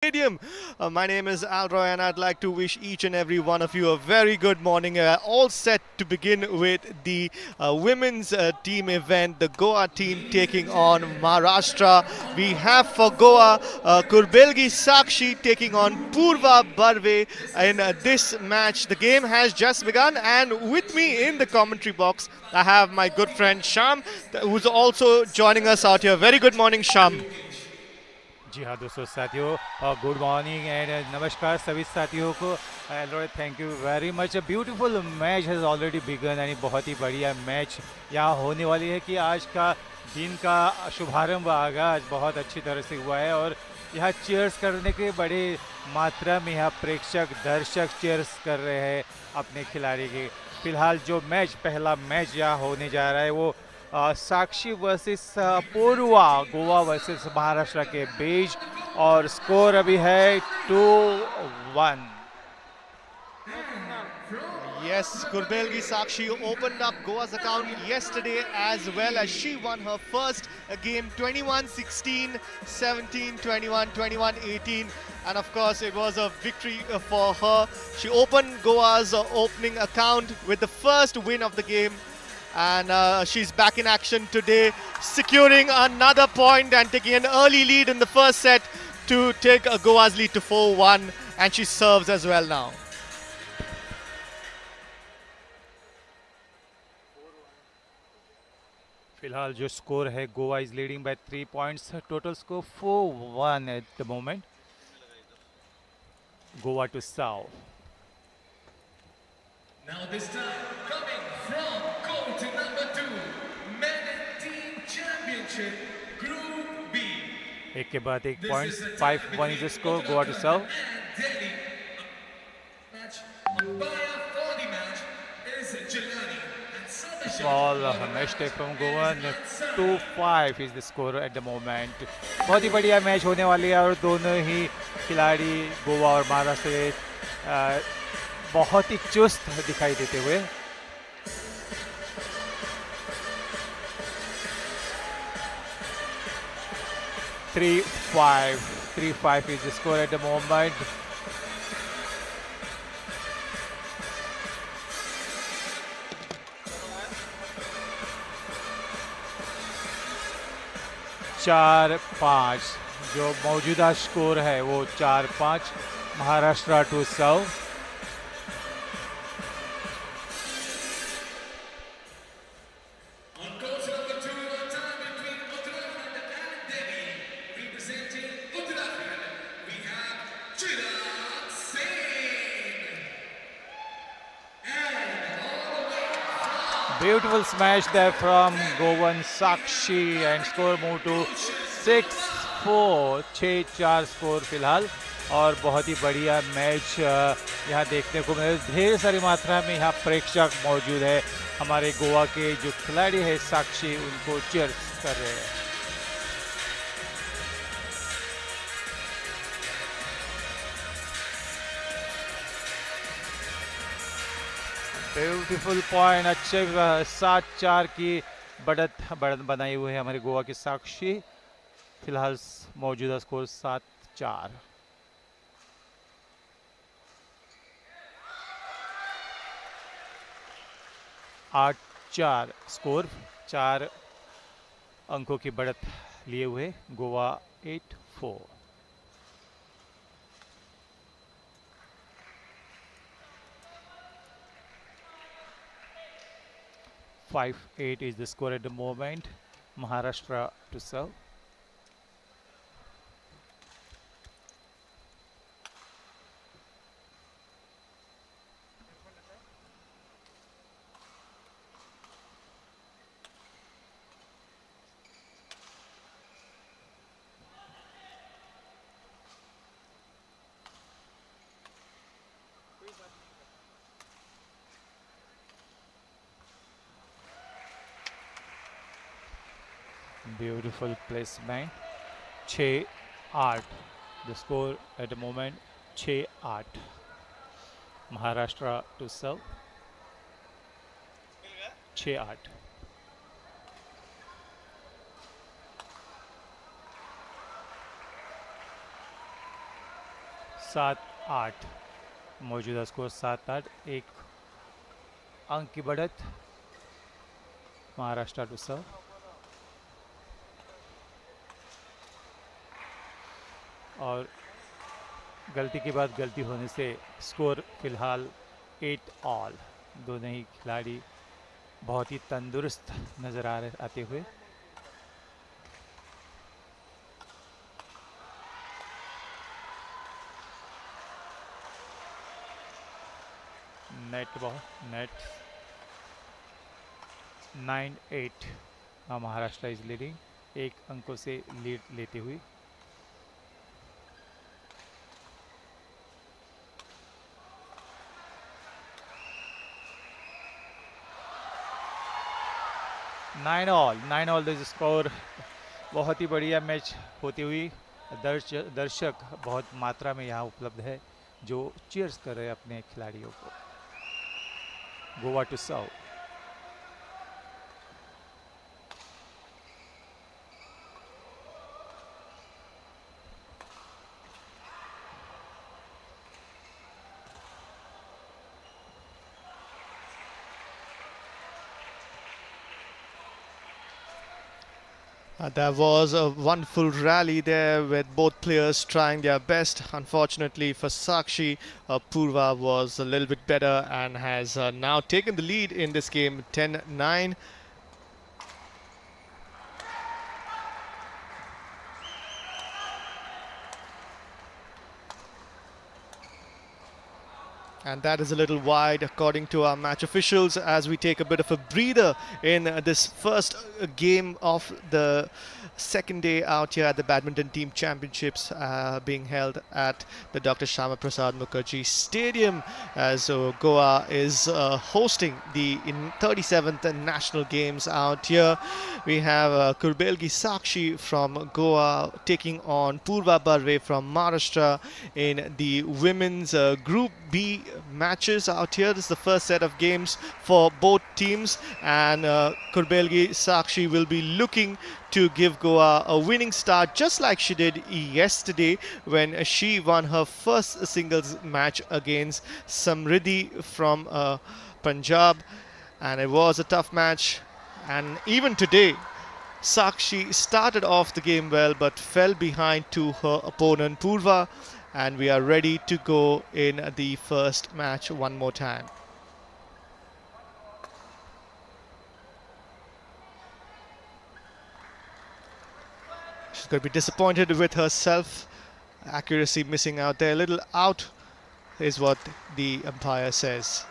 Stadium. My name is Alroy, and I'd like to wish each and every one of you a very good morning. All set to begin with the women's team event, the Goa team taking on Maharashtra. We have for Goa Kurbelgi Sakshi taking on Purva Barve in this match. The game has just begun, and with me in the commentary box, I have my good friend Sham, who's also joining us out here. Very good morning, Sham. जी हाँ दोस्तों साथियों good morning and नमस्कार सभी साथियों को and thank you very much beautiful match has already begun यानी बहुत ही बढ़िया मैच यहाँ होने वाली है कि आज का दिन का शुभारंभ आगाज बहुत अच्छी तरह से हुआ है और यहाँ चीयर्स करने के बड़े मात्रा में यहाँ प्रेक्षक दर्शक चीयर्स कर रहे हैं अपने खिलाड़ी के। फिलहाल जो मैच पहला मैच यहाँ होने जा रहा है वो साक्षी वर्सेस पूर्वा गोवा वर्सेस महाराष्ट्र के बीच और स्कोर अभी है 2-1। Yes, Kurbelgi Sakshi opened up Goa's account yesterday as well as she won her first game 21-16, 17-21, 21-18, and of course it was a victory for her. She opened Goa's opening account with the first win of the game, and she's back in action today, securing another point and taking an early lead in the first set to take Goa's lead to 4-1, and she serves as well now. फिलहाल जो score है Goa is leading by 3 points, total score 4-1 at the moment. Goa to serve. Now this time coming from court number 2, men and team championship, Group B. एक के बाद एक points, 5-1 is the score, Goa to serve. Delhi. Match umpire for the match is Jelani. Small mistake from Goa. 2-5 is the score at the moment. बहुत ही बढ़िया match होने वाली है और दोनों ही खिलाड़ी गोवा और महाराष्ट्र से बहुत ही चुस्त दिखाई देते हुए। Three five is the score at the moment. चार पाँच जो मौजूदा स्कोर है वो 4-5 Maharashtra to serve. On court number 2, a time between Uttarakhand and Delhi. Representing Uttarakhand, we have Chirag Singh. And all the way Beautiful smash there from Govan Sakshi and score move to 6-4, 6-4 score फिलहाल और बहुत ही बढ़िया match यहाँ देखने को मिले। ढेर सारी मात्रा में यहाँ प्रेक्षक मौजूद है। हमारे गोवा के जो खिलाड़ी है साक्षी उनको चीयर्स कर रहे हैं। ब्यूटीफुल पॉइंट, अच्छे 7-4 की बढ़त बनाई हुई है हमारे गोवा की साक्षी। फिलहाल मौजूदा स्कोर 7-4। आठ 4 स्कोर, 4 अंकों की बढ़त लिए हुए Goa 8-4। 5-8 is the score at the moment. Maharashtra to serve. Beautiful placement. 6-8. The score at the moment 6-8. Maharashtra to serve. 6-8. 7-8 मौजूदा स्कोर 7-8, एक अंक की बढ़त महाराष्ट्र टू सर्व। और गलती के बाद गलती होने से स्कोर फिलहाल 8-all। दोनों ही खिलाड़ी बहुत ही तंदुरुस्त नज़र आते हुए। Net ball, net 9-8 Maharashtra is leading, एक अंकों से लीड लेते हुए। Nine all the score. बहुत ही बढ़िया मैच होती हुई। दर्शक बहुत मात्रा में यहाँ उपलब्ध है जो चीयर्स कर रहे हैं अपने खिलाड़ियों को। Goa to serve. That was a wonderful rally there with both players trying their best. Unfortunately for Sakshi, Purva was a little bit better and has now taken the lead in this game 10-9. And that is a little wide according to our match officials as we take a bit of a breather in this first game of the second day out here at the Badminton Team Championships being held at the Dr. Shama Prasad Mukherjee Stadium, as Goa is hosting the 37th National Games out here. We have Kurbelgi Sakshi from Goa taking on Purva Barve from Maharashtra in the women's Group B matches out here. This is the first set of games for both teams, and Kurbelgi Sakshi will be looking to give Goa a winning start just like she did yesterday when she won her first singles match against Samriddhi from Punjab, and it was a tough match. And even today Sakshi started off the game well but fell behind to her opponent Purva, and we are ready to go in the first match one more time. She's going to be disappointed with herself. Accuracy missing out there. A little out is what the umpire says.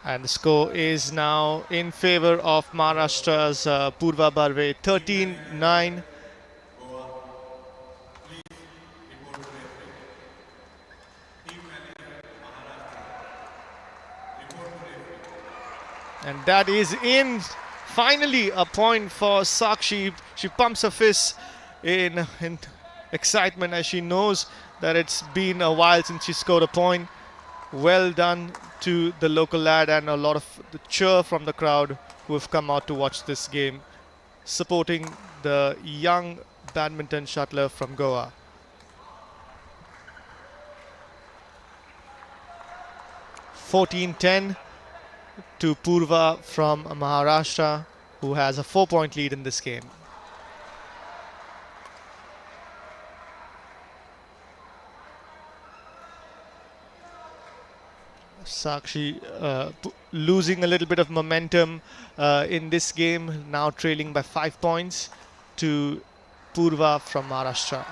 And the score is now in favor of Maharashtra's Purva Barve, 13-9. And that is in. Finally a point for Sakshi. She pumps her fists in excitement as she knows that it's been a while since she scored a point. Well done to the local lad, and a lot of the cheer from the crowd who have come out to watch this game, supporting the young badminton shuttler from Goa. (14-10) to Purva from Maharashtra, who has a 4-point lead in this game. Sakshi losing a little bit of momentum in this game, now trailing by 5 points to Purva from Maharashtra.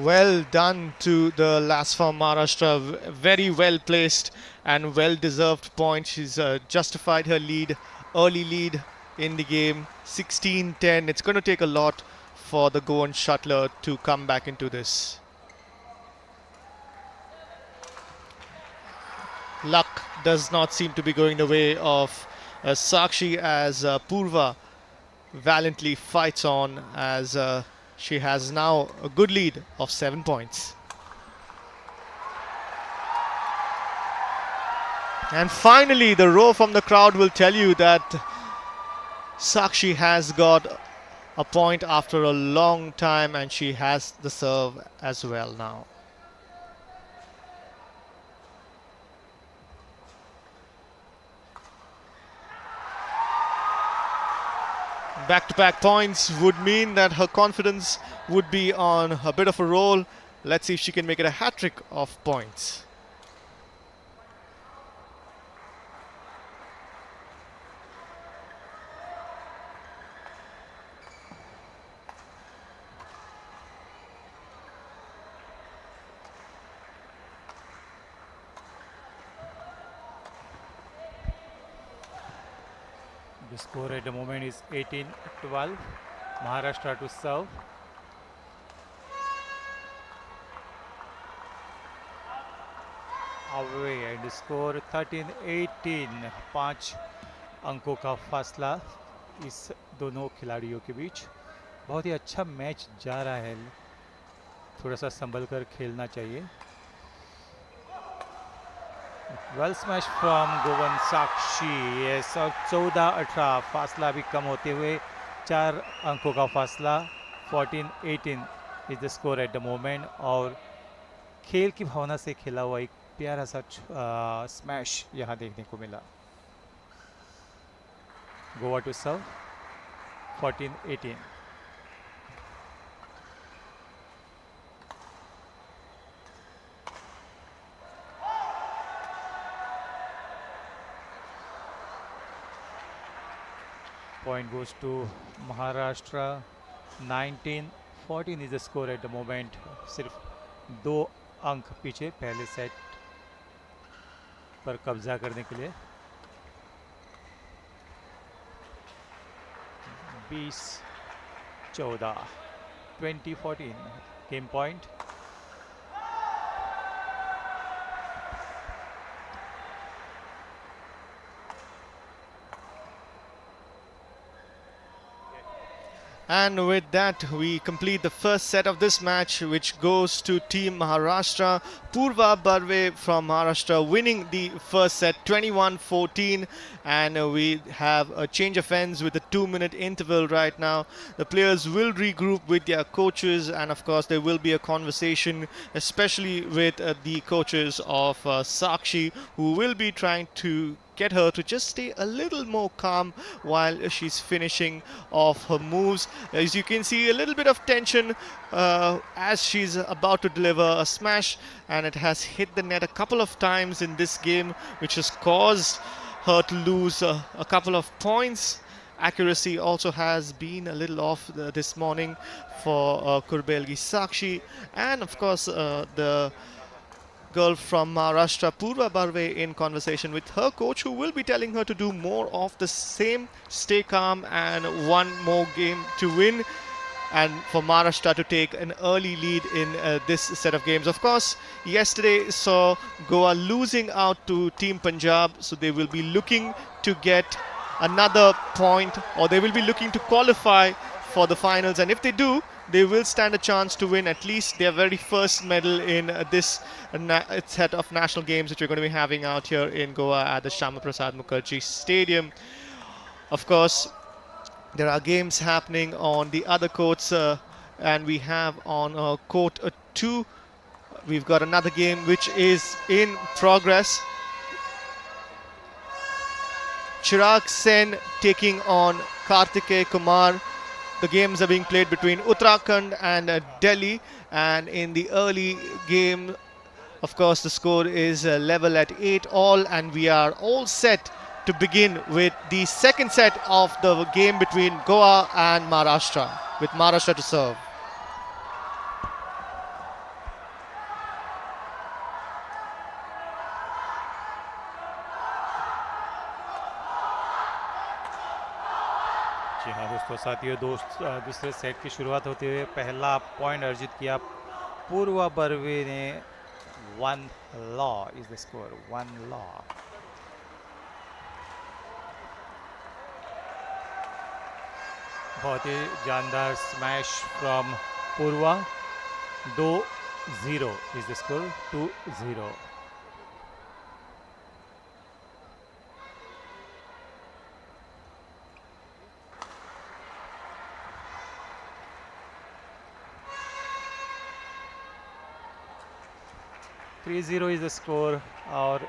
Well done to the lass from Maharashtra, very well placed and well deserved point. She's justified her lead, early lead in the game, 16-10. It's going to take a lot for the Goan shuttler to come back into this. Luck does not seem to be going the way of Sakshi as Purva valiantly fights on as she has now a good lead of 7 points. And finally, the roar from the crowd will tell you that Sakshi has got a point after a long time, and she has the serve as well now. Back-to-back points would mean that her confidence would be on a bit of a roll. Let's see if she can make it a hat-trick of points. The score at the moment is 18-12. Maharashtra to serve. Away and the score 13-18. 5 अंकों का फासला इस दोनों खिलाड़ियों के बीच. बहुत ही अच्छा match जा रहा है. थोड़ा सा संभल कर खेलना चाहिए. Well smash from Goan Sakshi. Yes, और 14-18 फासला भी कम होते हुए 4 अंकों का फासला. 14-18 is the score at the moment. और खेल की भावना से खेला हुआ एक प्यारा सा स्मैश यहाँ देखने को मिला. Goa to serve. 14-18. Point goes to Maharashtra. 19-14 is the score at the moment. सिर्फ 2 अंक पीछे पहले सेट पर कब्जा करने के लिए. 20-14. 20-14 game point. And with that, we complete the first set of this match, which goes to Team Maharashtra. Purva Barve from Maharashtra winning the first set 21-14. And we have a change of ends with a 2-minute interval right now. The players will regroup with their coaches, and of course there will be a conversation, especially with the coaches of Sakshi, who will be trying to get her to just stay a little more calm while she's finishing off her moves. As you can see, a little bit of tension as she's about to deliver a smash, and it has hit the net a couple of times in this game, which has caused her to lose a couple of points. Accuracy also has been a little off this morning for Kurbelgi Sakshi, and of course the girl from Maharashtra, Purva Barve, in conversation with her coach, who will be telling her to do more of the same, stay calm, and one more game to win, and for Maharashtra to take an early lead in this set of games. Of course, yesterday saw Goa losing out to Team Punjab, so they will be looking to get another point, or they will be looking to qualify for the finals, and if they do, they will stand a chance to win at least their very first medal in this set of national games which we're going to be having out here in Goa at the Shyama Prasad Mukherjee Stadium. Of course, there are games happening on the other courts, and we have on court 2, we've got another game which is in progress. Chirag Sen taking on Kartikeya Kumar. The games are being played between Uttarakhand and Delhi, and in the early game, of course, the score is level at 8-all, and we are all set to begin with the second set of the game between Goa and Maharashtra, with Maharashtra to serve. जी हाँ दोस्तों, साथियों, दूसरे set की शुरुआत होते हुए पहला point अर्जित किया पूर्वा बर्वे ने. 1 law is the score. 1 law. बहुत ही जानदार smash from Purva. 2-0 is the score. 2-0. 3-0 is the score और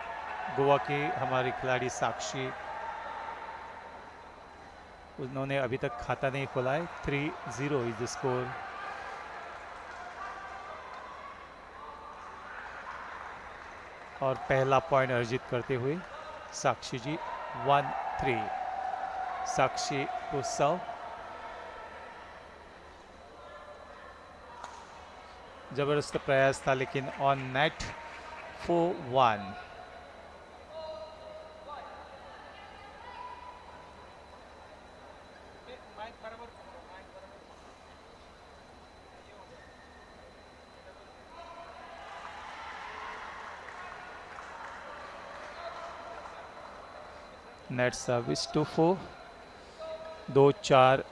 गोवा की हमारी खिलाड़ी साक्षी, उन्होंने अभी तक खाता नहीं खोला है। 3-0 इज द स्कोर। और पहला पॉइंट अर्जित करते हुए साक्षी जी 1-3। साक्षी टू सर्व। जबरदस्त प्रयास था लेकिन on net. 4-1। Net service to 4। 2-4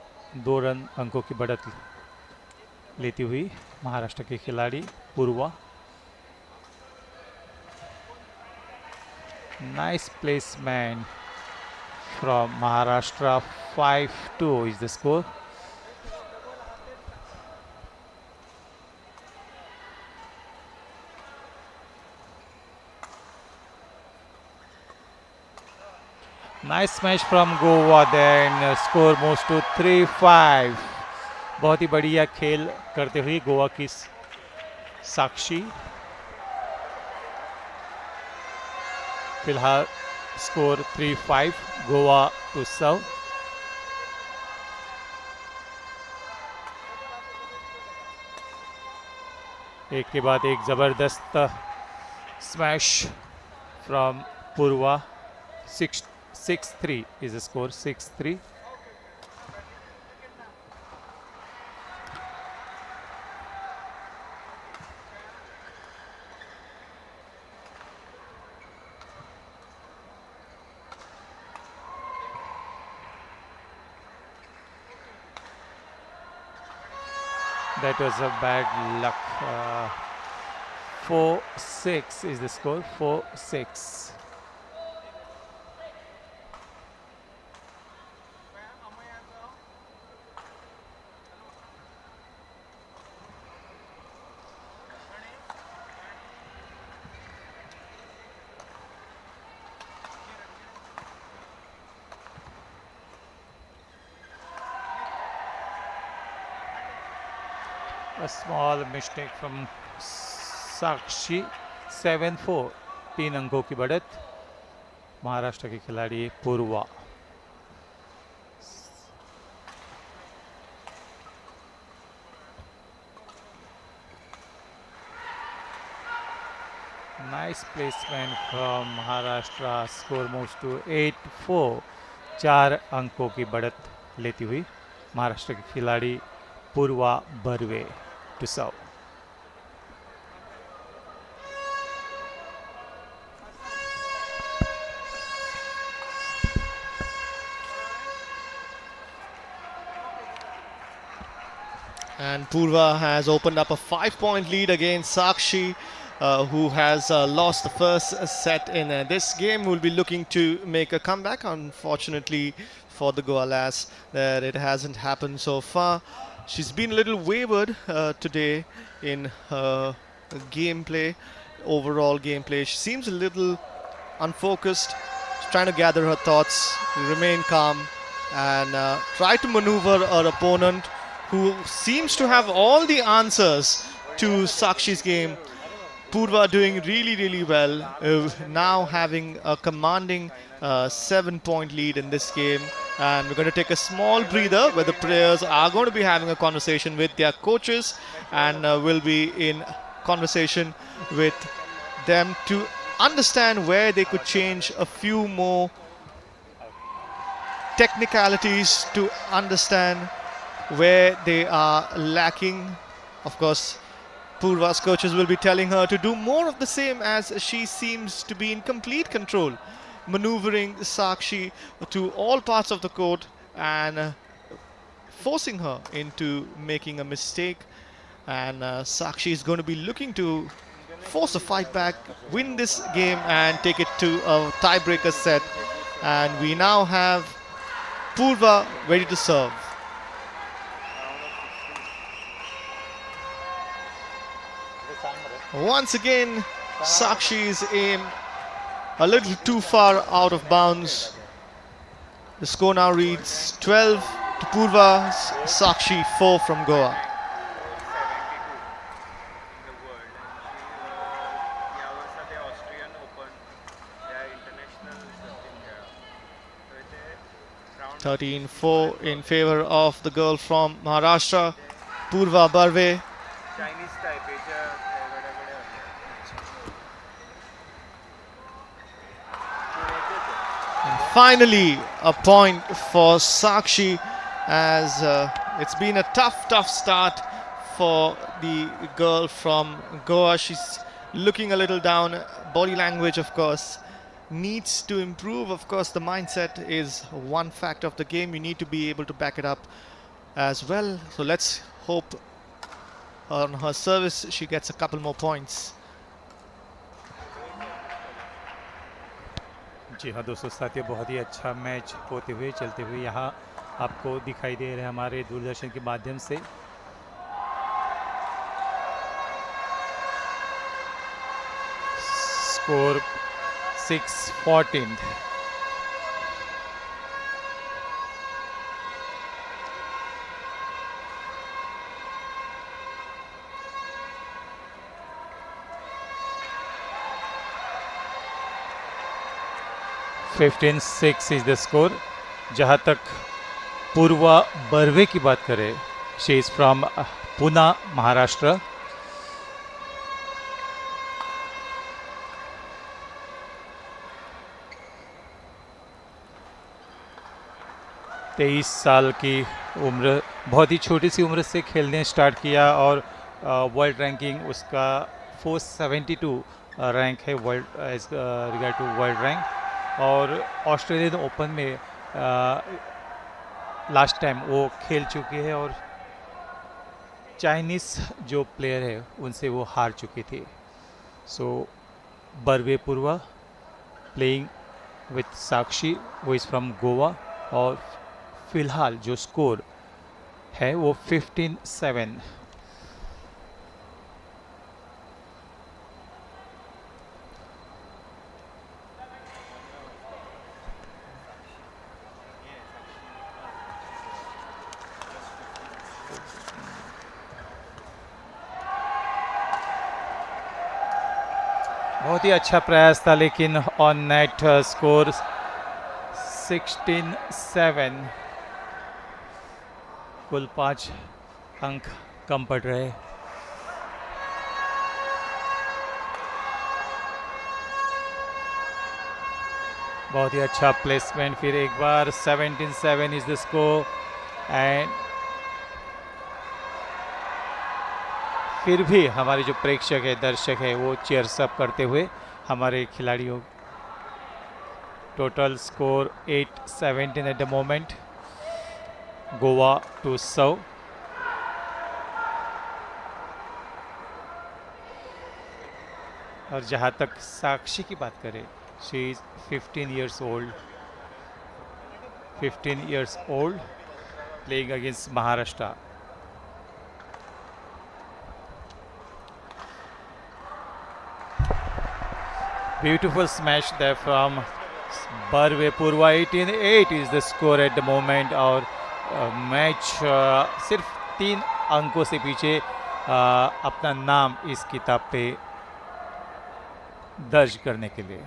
2 run अंकों की बढ़त लेती हुई महाराष्ट्र की खिलाड़ी Purva. Nice placement from Maharashtra. 5-2 is the score. Nice match from Goa, then score moves to 3-5। बहुत ही बढ़िया खेल करते हुए गोवा की साक्षी। फिलहाल स्कोर 3-5, गोवा टू सर्व। एक के बाद एक जबरदस्त smash from Purva. 6-3 is the score. 6-3. That was a bad luck. 4-6 is the score. 4-6. A small mistake from Sakshi. 7-4 3 अंकों की बढ़त महाराष्ट्र की खिलाड़ी Purva. Nice placement from Maharashtra. Score moves to 8-4। 4 अंकों की बढ़त लेती हुई महाराष्ट्र की खिलाड़ी Purva Barve to serve. And Purva has opened up a 5-point lead against Sakshi, who has lost the first set in this game. Will be looking to make a comeback. Unfortunately for the Goa lass, that it hasn't happened so far. She's been a little wayward today in her gameplay, overall gameplay. She seems a little unfocused. She's trying to gather her thoughts, remain calm, and try to maneuver her opponent, who seems to have all the answers to Sakshi's game. Purva doing really well, now having a commanding 7-point lead in this game. And we're going to take a small breather where the players are going to be having a conversation with their coaches, and will be in conversation with them to understand where they could change a few more technicalities, to understand where they are lacking. Of course, Purva's coaches will be telling her to do more of the same, as she seems to be in complete control, maneuvering Sakshi to all parts of the court and forcing her into making a mistake. And Sakshi is going to be looking to force a fight back, win this game and take it to a tiebreaker set. And we now have Purva ready to serve. Once again, Sakshi's aim a little too far out of bounds. The score now reads 12 to Purva, Sakshi 4 from Goa. in the world, and she was at the Austrian Open, their international in here. So it's a round 13-4 in favor of the girl from Maharashtra, Purva Barve. Chinese type, And finally, a point for Sakshi, as it's been a tough start for the girl from Goa. She's looking a little down. Body language, of course, needs to improve. Of course, the mindset is one factor of the game. You need to be able to back it up as well. So let's hope on her service she gets a couple more points. जी हाँ दोस्तों साथियों, बहुत ही अच्छा match होते हुए चलते हुए यहाँ आपको दिखाई दे रहे हैं हमारे दूरदर्शन के माध्यम से। Score 6-14। Fifteen 6 is the score. जहाँ तक पूर्वा बर्वे की बात करें, she is from Pune, Maharashtra. तेईस साल की उम्र, बहुत ही छोटी सी उम्र से खेलने स्टार्ट किया और वर्ल्ड रैंकिंग उसका 472 रैंक है world as regard to world rank. और ऑस्ट्रेलियन ओपन में लास्ट टाइम वो खेल चुकी है और चाइनीज़ जो प्लेयर है उनसे वो हार चुकी थी। सो बर्वे पूर्वा प्लेइंग विथ साक्षी, वो इज़ फ्रॉम गोवा, और फिलहाल जो स्कोर है वो 15-7। बहुत ही अच्छा प्रयास था, लेकिन ऑन नेट स्कोर 16-7। कुल 5 अंक कम पड़ रहे। बहुत ही अच्छा प्लेसमेंट, फिर एक बार 17-7 इज द स्कोर। एंड फिर भी हमारे जो प्रेक्षक है, दर्शक है, वो चीयर्स अप करते हुए हमारे खिलाड़ियों। Total score 8-17 at the moment. Goa to serve. और जहाँ तक साक्षी की बात करें, she is 15 years old, 15 years old, playing against Maharashtra. Beautiful smash there from Barve Purva। 18-8 is the score at the moment। और मैच सिर्फ 3 अंकों से पीछे अपना नाम इस किताब पे दर्ज करने के लिए।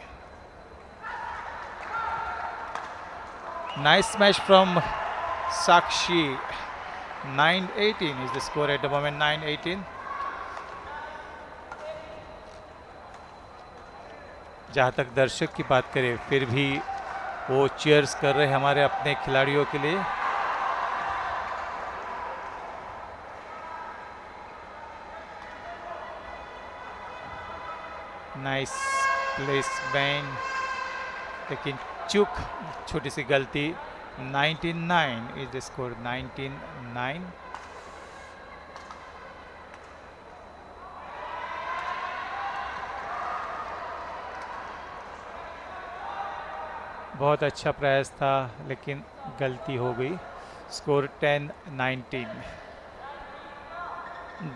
Nice smash from Sakshi. 9-18 is the score at the moment। 9-18। जहाँ तक दर्शक की बात करें, फिर भी वो चीयर्स कर रहे हैं हमारे अपने खिलाड़ियों के लिए। नाइस प्लेसमेंट, लेकिन चूक, छोटी सी गलती। 19-9 इज द स्कोर। 19-9। बहुत अच्छा प्रयास था, लेकिन गलती हो गई। Score 10-19।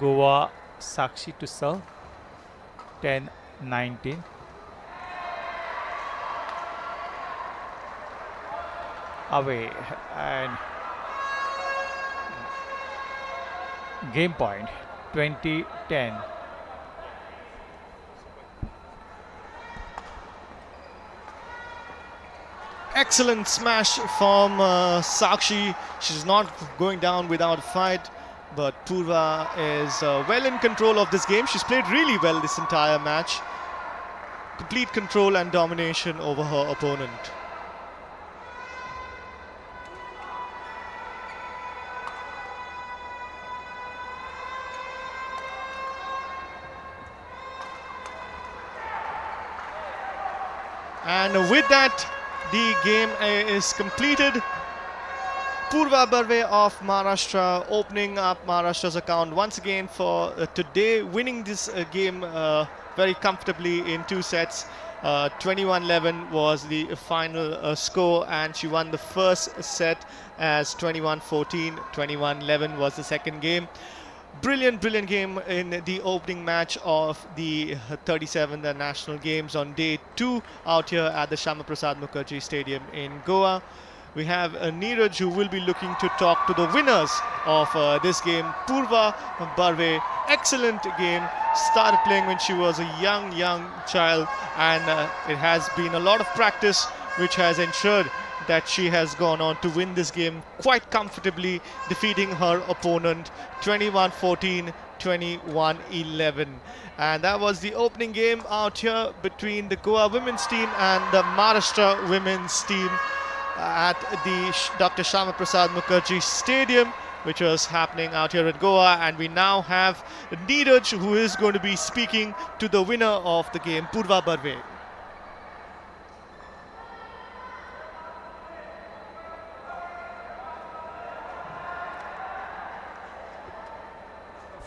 Goa Sakshi to serve. 10 19. Away and game point 20-10. Excellent smash from Sakshi. She's not going down without a fight, but Purva is well in control of this game. She's played really well this entire match. Complete control and domination over her opponent. And with that, the game is completed. Purva Barve of Maharashtra opening up Maharashtra's account once again for today, winning this game very comfortably in 2 sets. 21-11 was the final score, and she won the first set as 21-14. 21-11 was the second game. Brilliant game in the opening match of the 37th National Games on day 2 out here at the Shyama Prasad Mukherjee Stadium in Goa. We have Neeraj, who will be looking to talk to the winners of this game. Purva Barve, excellent game. Started playing when she was a young child, and it has been a lot of practice which has ensured that she has gone on to win this game quite comfortably, defeating her opponent 21-14, 21-11. And that was the opening game out here between the Goa women's team and the Maharashtra women's team at the Dr. Shyama Prasad Mukherjee Stadium, which was happening out here at Goa. And we now have Neeraj, who is going to be speaking to the winner of the game, Purva Barve.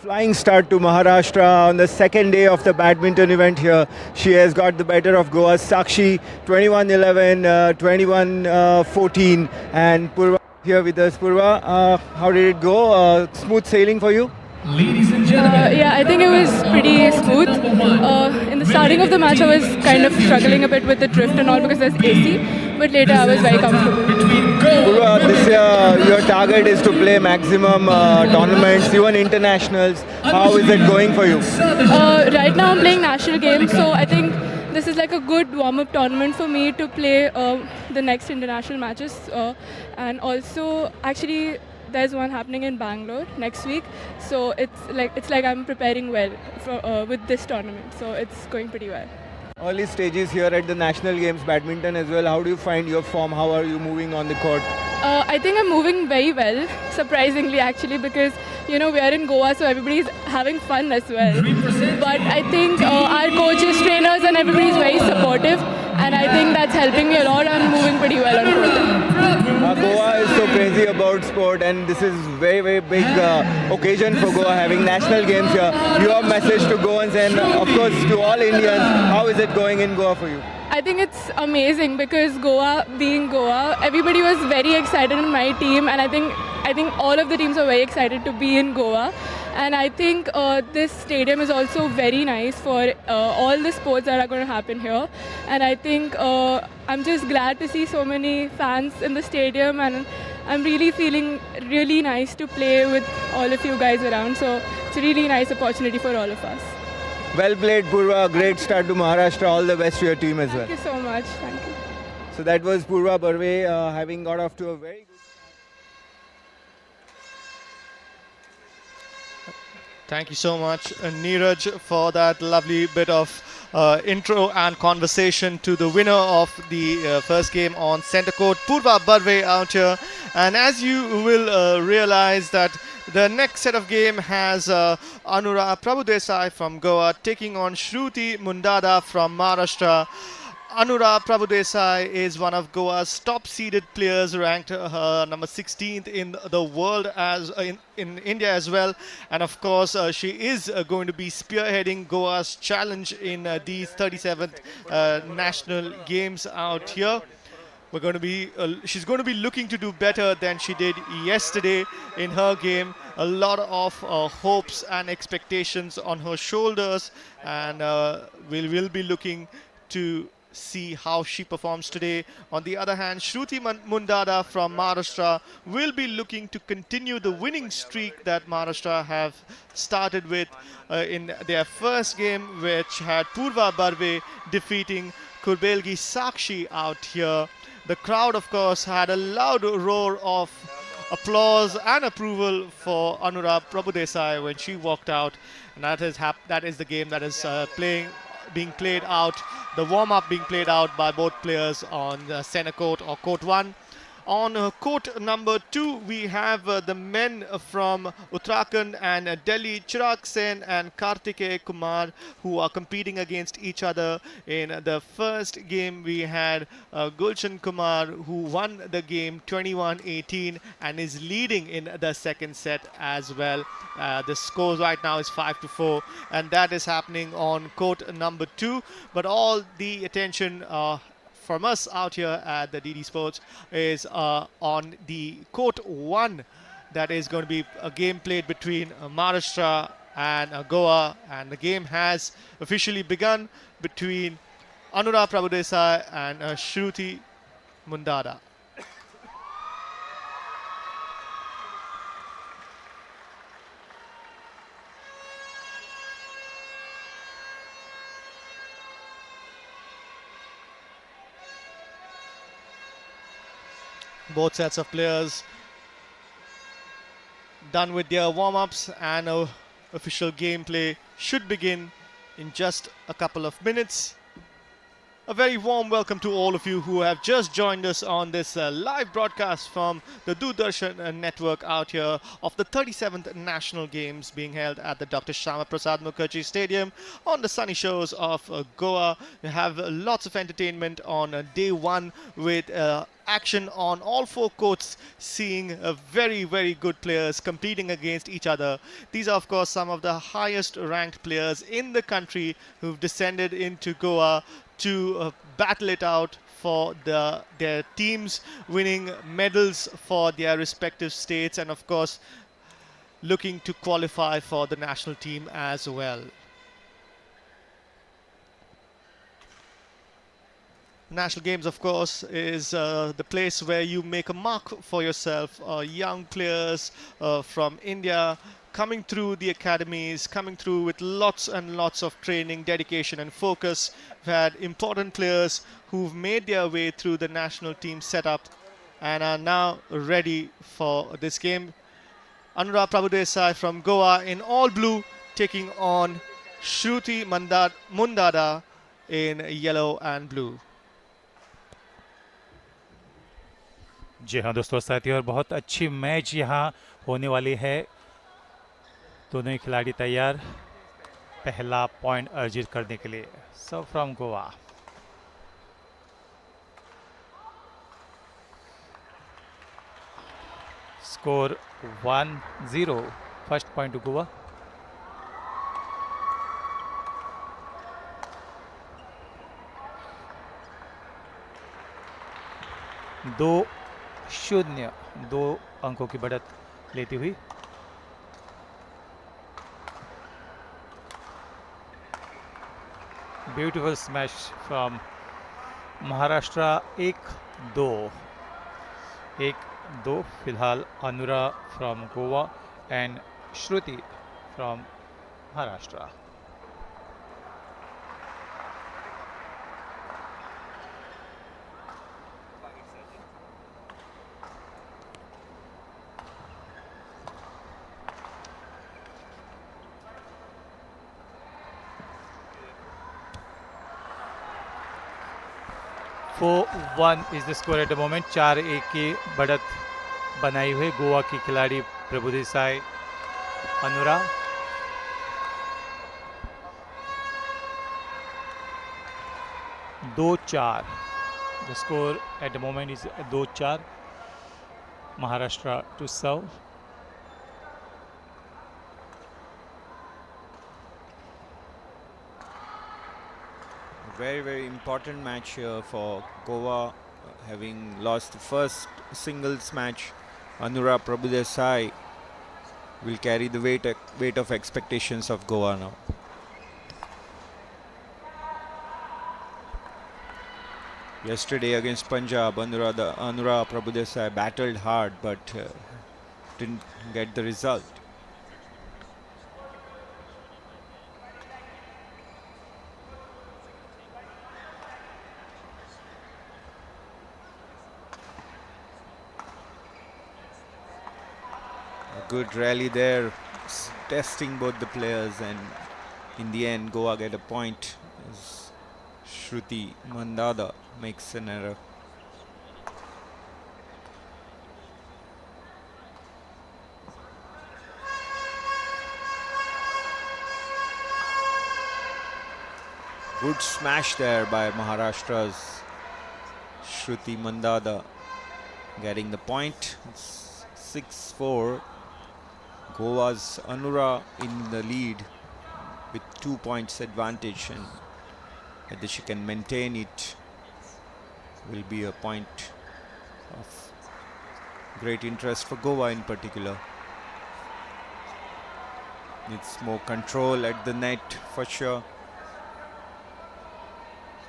Flying start to Maharashtra on the second day of the badminton event here. She has got the better of Goa's Sakshi, 21-11, 21-14, and Purva here with us. Purva, how did it go? Smooth sailing for you? Ladies and gentlemen. Yeah, I think it was pretty smooth. In the starting of the match, I was kind of struggling a bit with the drift and all because there's AC, but later I was very comfortable. Purva, this year your target is to play maximum tournaments, even internationals. How is it going for you? Right now I'm playing national games, so I think this is like a good warm-up tournament for me to play the next international matches. And also, actually, there's one happening in Bangalore next week, so it's like I'm preparing well with this tournament, so it's going pretty well. Early stages here at the National Games badminton as well. How do you find your form? How are you moving on the court? I think I'm moving very well, surprisingly actually, because we are in Goa, so everybody's having fun as well. But I think our coaches, trainers and everybody is very supportive, and I think that's helping me a lot. I'm moving pretty well on court. Goa is so crazy about sport, and this is very big occasion for Goa having national games here. Your message to Goans and of course to all Indians, how is it going in Goa for you? I think it's amazing because Goa, being Goa, everybody was very excited in my team, and I think all of the teams are very excited to be in Goa. And I think this stadium is also very nice for all the sports that are going to happen here. And I think I'm just glad to see so many fans in the stadium, and I'm really feeling really nice to play with all of you guys around. So it's a really nice opportunity for all of us. Well played, Purva. Great start to Maharashtra. All the best to your team as well. Thank you so much. Thank you. So that was Purva Barve having got off to a very good. Thank you so much, Neeraj, for that lovely bit of intro and conversation to the winner of the first game on centre court, Purva Barve out here. And as you will realize that the next set of game has Anura Prabhudesai from Goa taking on Shruti Mundada from Maharashtra. Anura Prabhudesai is one of Goa's top-seeded players, ranked number 16th in the world, as in India as well. And of course, she is going to be spearheading Goa's challenge in these 37th National Games out here. She's going to be looking to do better than she did yesterday in her game a lot of hopes and expectations on her shoulders, and we'll be looking to see how she performs today. On the other hand, Shruti Mundada from Maharashtra will be looking to continue the winning streak that Maharashtra have started with in their first game, which had Purva Barve defeating Kurbelgi Sakshi out here. The crowd, of course, had a loud roar of applause and approval for Anurag Prabhudesai when she walked out, and that is the game that is being played out, the warm-up being played out by both players on the center court or court 1. On court number 2, we have the men from Uttarakhand and Delhi, Chirag Sen and Kartikeya Kumar, who are competing against each other. In the first game, we had Gulshan Kumar, who won the game 21-18 and is leading in the second set as well. The score right now is 5-4, and that is happening on court number 2. But all the attention from us out here at the DD Sports is on the court 1. That is going to be a game played between Maharashtra and Goa, and the game has officially begun between Anurag Prabhudesai and Shruti Mundada. Both sets of players done with their warm-ups, and official gameplay should begin in just a couple of minutes. A very warm welcome to all of you who have just joined us on this live broadcast from the Doordarshan network out here of the 37th National Games being held at the Dr. Shyama Prasad Mukherjee Stadium on the sunny shores of Goa. We have lots of entertainment on day 1 with action on all 4 courts, seeing very, very good players competing against each other. These are, of course, some of the highest ranked players in the country who've descended into Goa to battle it out for their teams, winning medals for their respective states, and of course looking to qualify for the national team as well. National Games, of course, is the place where you make a mark for yourself. Young players from India coming through the academies, coming through with lots and lots of training, dedication and focus. We've had important players who've made their way through the national team setup and are now ready for this game. Anurag Prabhudesai from Goa in all blue, taking on Shruti Mundada in yellow and blue. जी हाँ दोस्तों साथियों, और बहुत अच्छी match यहाँ होने वाली है। दोनों ही खिलाड़ी तैयार पहला पॉइंट अर्जित करने के लिए। Serve from Goa. Score 1-0, first point to Goa. दो 0, 2 अंकों की बढ़त लेती हुई ब्यूटीफुल स्मैश फ्रॉम महाराष्ट्र। 1-2 फिलहाल Anura from Goa and Shruti from Maharashtra. Four 1 is the score at the moment. 4-1 की बढ़त बनाई हुई गोवा की खिलाड़ी प्रभुदेसाई अनुरा। दो 4 the score at the moment is 2-4 Maharashtra to serve. Very, very important match here for Goa, having lost the first singles match. Anurag Prabhudesai will carry the weight of expectations of Goa now. Yesterday against Punjab, Anura Prabhudesai battled hard but didn't get the result. A good rally there, testing both the players, and in the end Goa get a point as Shruti Mandada makes an error. Good smash there by Maharashtra's Shruti Mandada, getting the point. It's 6-4. Goa's Anura in the lead with 2 points advantage, and whether she can maintain it will be a point of great interest for Goa in particular. Needs more control at the net for sure.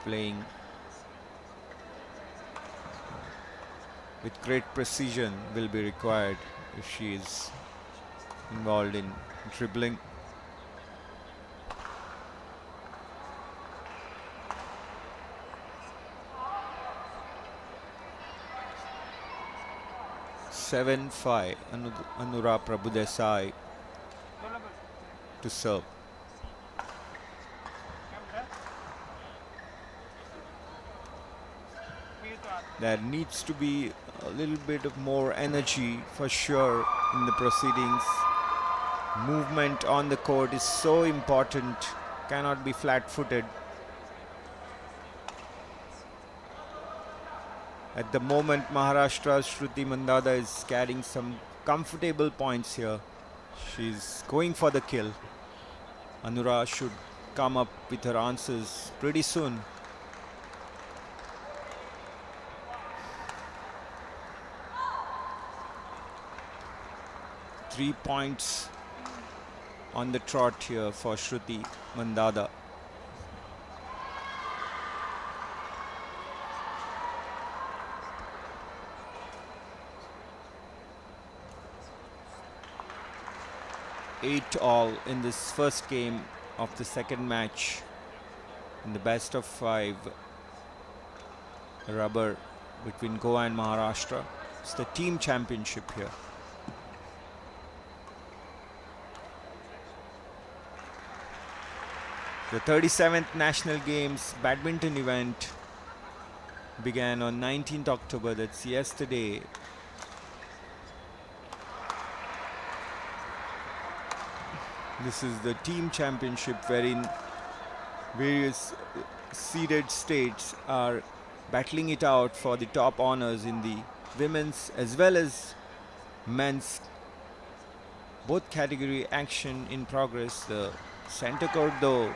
Playing with great precision will be required if she is involved in dribbling. (7-5) Anura Prabhudesai to serve. There needs to be a little bit of more energy for sure in the proceedings. Movement on the court is so important, cannot be flat-footed. At the moment, Maharashtra's Shruti Mandada is carrying some comfortable points here. She's going for the kill. Anura should come up with her answers pretty soon. Three points on the trot here for Shruti Mandada. Eight all in this first game of the second match in the best of 5 rubber between Goa and Maharashtra. It's the team championship here. The 37th National Games badminton event began on 19th October, that's yesterday. This is the team championship wherein various seeded states are battling it out for the top honors in the women's as well as men's both category action in progress. The center court though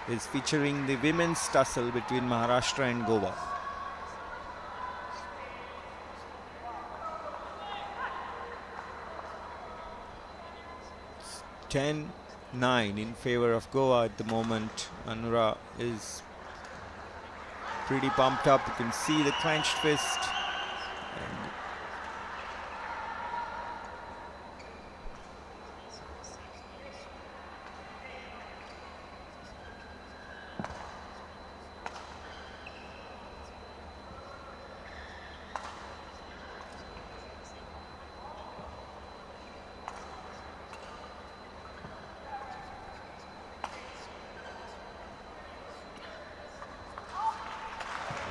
is featuring the women's tussle between Maharashtra and Goa. It's 10-9 in favor of Goa at the moment. Anura is pretty pumped up. You can see the clenched fist. And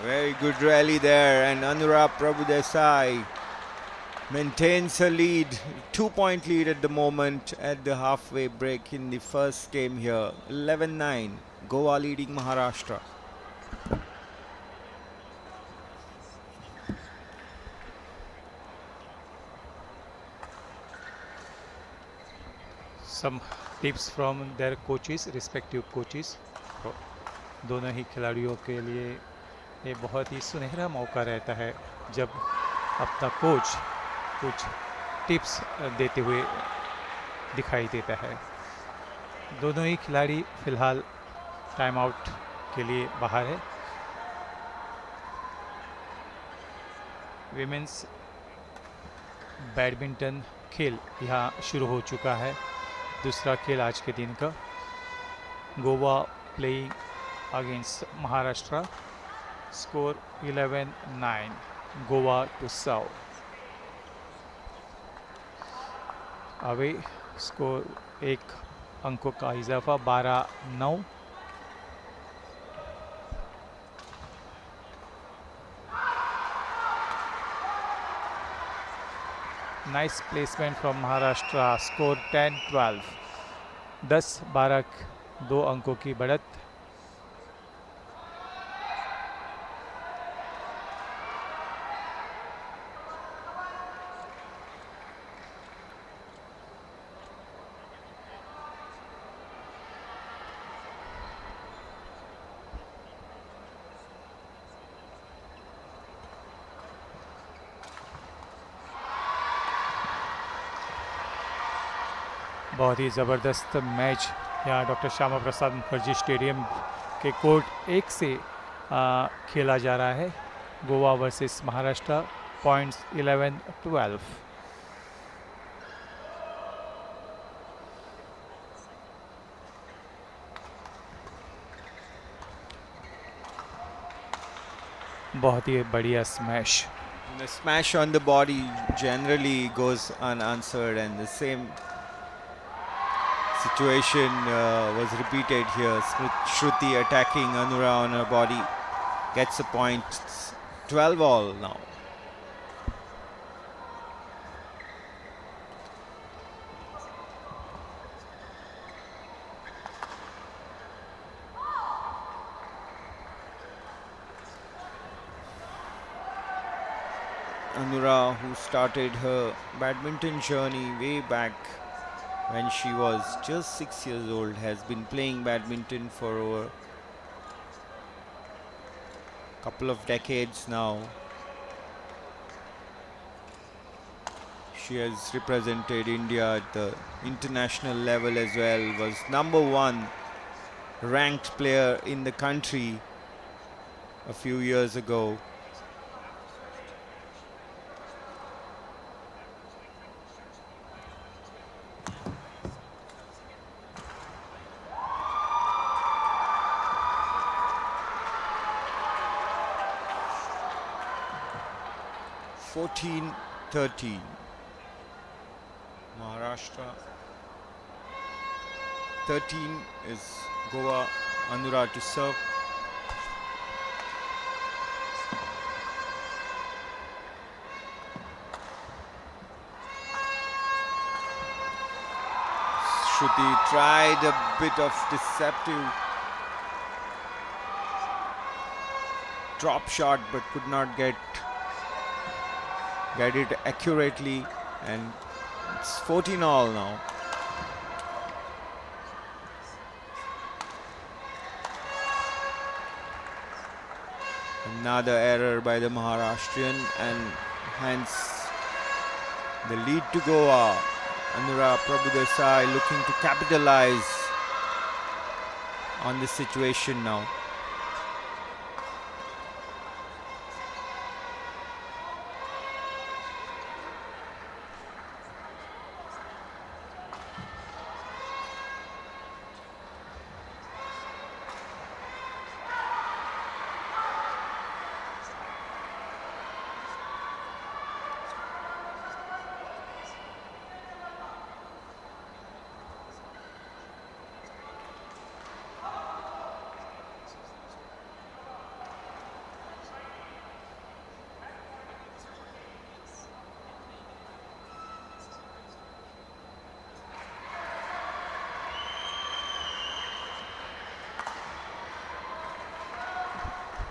very good rally there, and Anura Prabhudesai maintains her lead, 2-point lead at the moment at the halfway break in the first game here. 11-9, Goa leading Maharashtra. Some tips from their coaches, respective coaches. दोनों ही खिलाड़ियों के लिए ये बहुत ही सुनहरा मौका रहता है जब अपना कोच कुछ टिप्स देते हुए दिखाई देता है। दोनों ही खिलाड़ी फिलहाल टाइम आउट के लिए बाहर है। विमेंस बैडमिंटन खेल यहाँ शुरू हो चुका है। दूसरा खेल आज के दिन का। Goa playing against Maharashtra. Score 11-9 Goa to serve. Away score 1 अंकों का इजाफा 12-9। Nice placement from Maharashtra. Score 10-12। 10-12 2 अंकों की बढ़त। बहुत ही ज़बरदस्त मैच यहाँ डॉक्टर श्यामा प्रसाद मुखर्जी स्टेडियम के कोर्ट 1 से खेला जा रहा है। गोवा वर्सेस महाराष्ट्र। पॉइंट्स 11-12। बहुत ही बढ़िया smash. The smash on the body generally goes unanswered, and the same situation was repeated here. Shruti attacking Anura on her body, gets a point. 12 all now. Anura, who started her badminton journey way back when she was just 6 years old, has been playing badminton for over a couple of decades now. She has represented India at the international level as well, was #1 ranked player in the country a few years ago. (14-13) Maharashtra. 13 is Goa. Anura to serve. Shruti tried a bit of deceptive drop shot but could not get it accurately, and it's 14 all now. Another error by the Maharashtrian, and hence the lead to Goa. Anura Prabhudesai looking to capitalize on this situation now.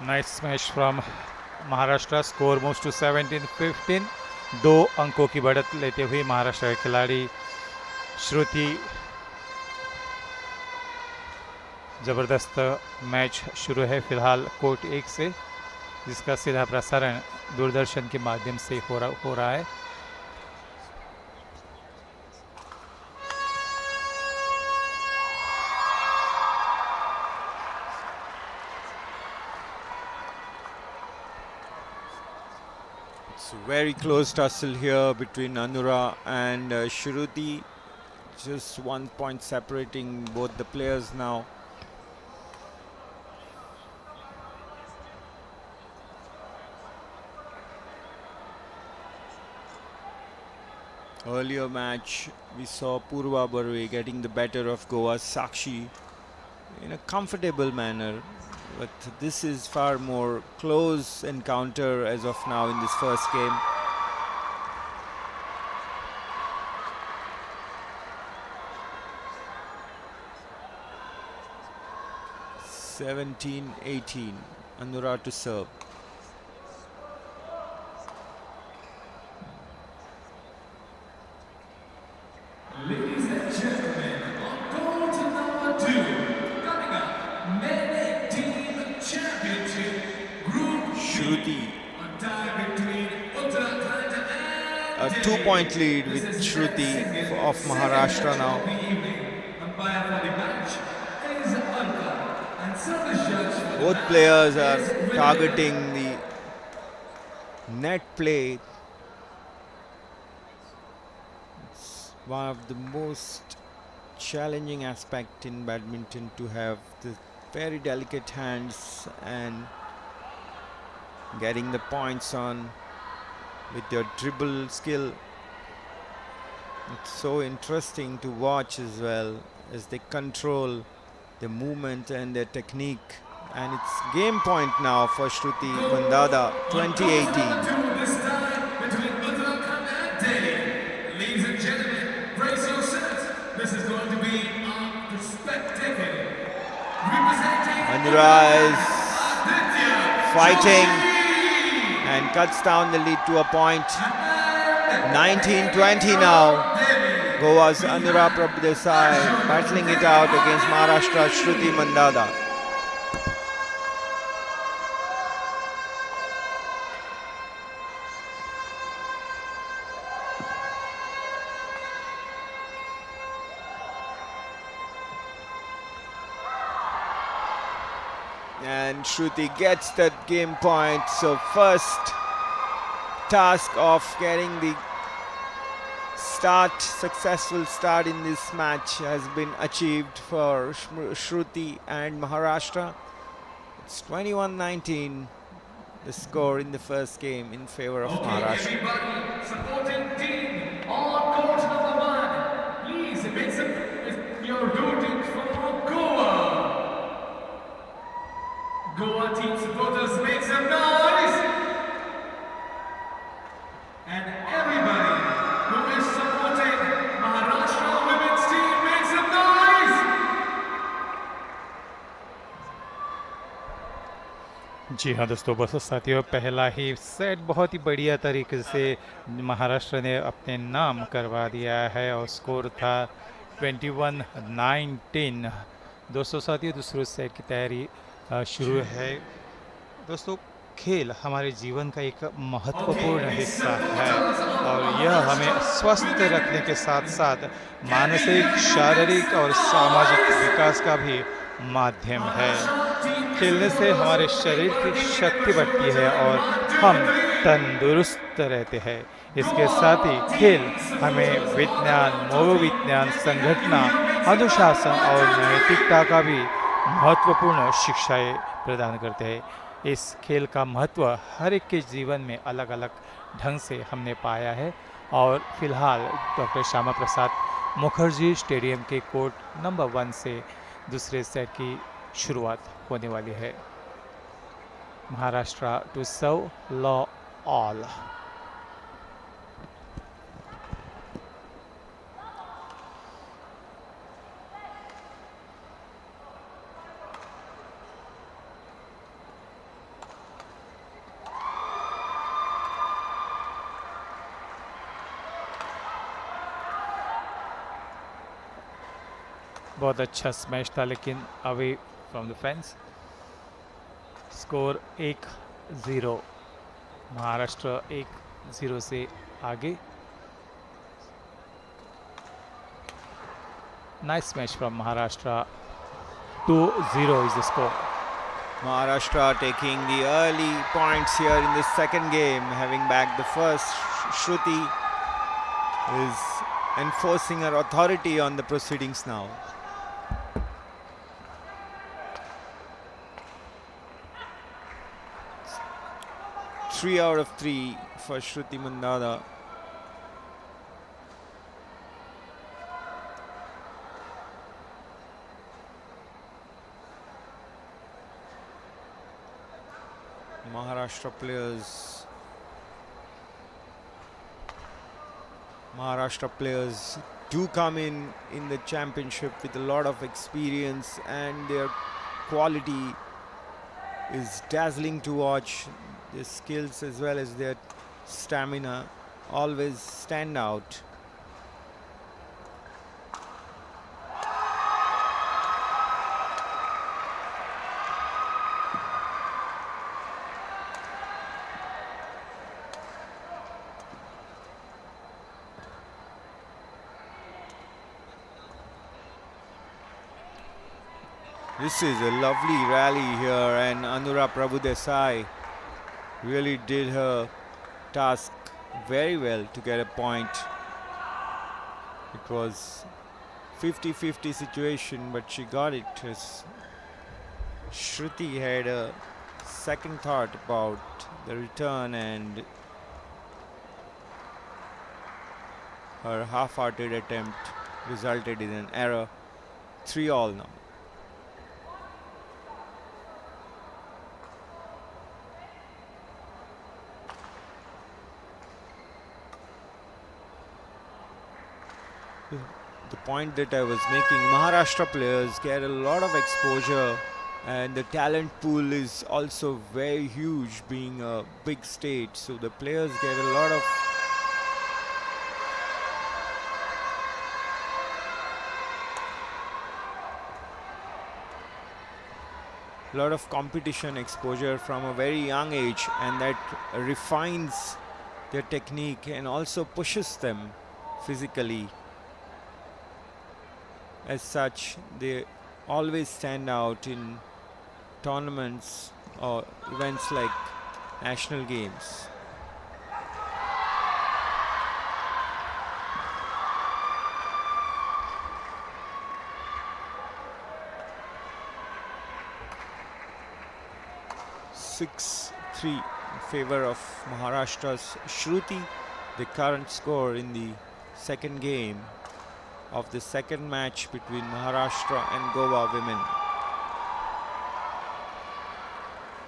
Nice smash from Maharashtra. Score moves to 17-15। 2 अंकों की बढ़त लेते हुए महाराष्ट्र के खिलाड़ी श्रुति। ज़बरदस्त match शुरू है फिलहाल कोर्ट 1 से, जिसका सीधा प्रसारण दूरदर्शन के माध्यम से हो रहा है। It's very close tussle here between Anura and Shruti. Just 1 point separating both the players now. Earlier match, we saw Purva Barve getting the better of Goa's Sakshi in a comfortable manner. But this is far more close encounter as of now in this first game. (17-18). Anura to serve. Ladies and gentlemen, on court number 2, coming up, men team championship group Shruti. a tie between Uttarakhand and A 2-point lead with Shruti of Maharashtra now. Umpire for the match is Alka, and service judge for the Both match players are is Vinay. targeting the net play. It's one of the most challenging aspect in badminton to have the very delicate hands and getting the points on with your dribble skill. It's so interesting to watch as well as they control the movement and their technique. And it's game point now for Shruti Mandada, 2018. This time between Uttarakhand and Delhi. Ladies and gentlemen, brace yourselves. This is going to be a spectacle. Representing Anura is Aditya fighting and cuts down the lead to a point. 19-20 now. Goa's Anura Prabhudesai battling it out against Maharashtra Shruti Mandada. And Shruti gets that game point. So first task of getting the successful start in this match has been achieved for Shruti and Maharashtra. It's 21-19, the score in the first game in favor of Maharashtra. everybody supporting team on court number 1. Please make some if you're rooting for Goa. Goa team supporters make some noise. And everybody who is supporting Maharashtra women's team make some noise. जी हाँ दोस्तों, बस साथियों, पहला ही set बहुत ही बढ़िया तरीके से महाराष्ट्र ने अपने नाम करवा दिया है और स्कोर था 21-19। दोस्तों साथियों, दूसरे सेट की तैयारी शुरू है। दोस्तों, खेल हमारे जीवन का एक महत्वपूर्ण हिस्सा है और यह हमें स्वस्थ रखने के साथ साथ मानसिक, शारीरिक और सामाजिक विकास का भी माध्यम है। खेलने से हमारे शरीर की शक्ति बढ़ती है और हम तंदुरुस्त रहते हैं। इसके साथ ही खेल हमें विज्ञान, मनोविज्ञान, संगठन, अनुशासन और नैतिकता का भी महत्वपूर्ण शिक्षाएं प्रदान करते हैं। इस खेल का महत्व हर एक के जीवन में अलग अलग ढंग से हमने पाया है और फिलहाल डॉक्टर श्यामा प्रसाद मुखर्जी स्टेडियम के कोर्ट नंबर 1 से दूसरे सेट की शुरुआत होने वाली है। Maharashtra to serve love all. बहुत अच्छा स्मैश था लेकिन away from the fence. Score 1-0, Maharashtra 1-0 से आगे। Nice match from Maharashtra. 2-0 is the score. Maharashtra taking the early points here in the second game, having back the first. Shruti is enforcing her authority on the proceedings now. Three out of 3 for Shruti Mandada. Maharashtra players do come in the championship with a lot of experience, and their quality is dazzling to watch. Their skills as well as their stamina always stand out. This is a lovely rally here, and Anura Prabhudesai really did her task very well to get a point. It was 50-50 situation, but she got it. As Shruti had a second thought about the return, and her half-hearted attempt resulted in an error. 3-all now. The point that I was making, Maharashtra players get a lot of exposure, and the talent pool is also very huge, being a big state, so the players get a lot of competition exposure from a very young age, and that refines their technique and also pushes them physically. As such, they always stand out in tournaments or events like national games. (6-3) in favor of Maharashtra's Shruti, the current score in the second game of the second match between Maharashtra and Goa women.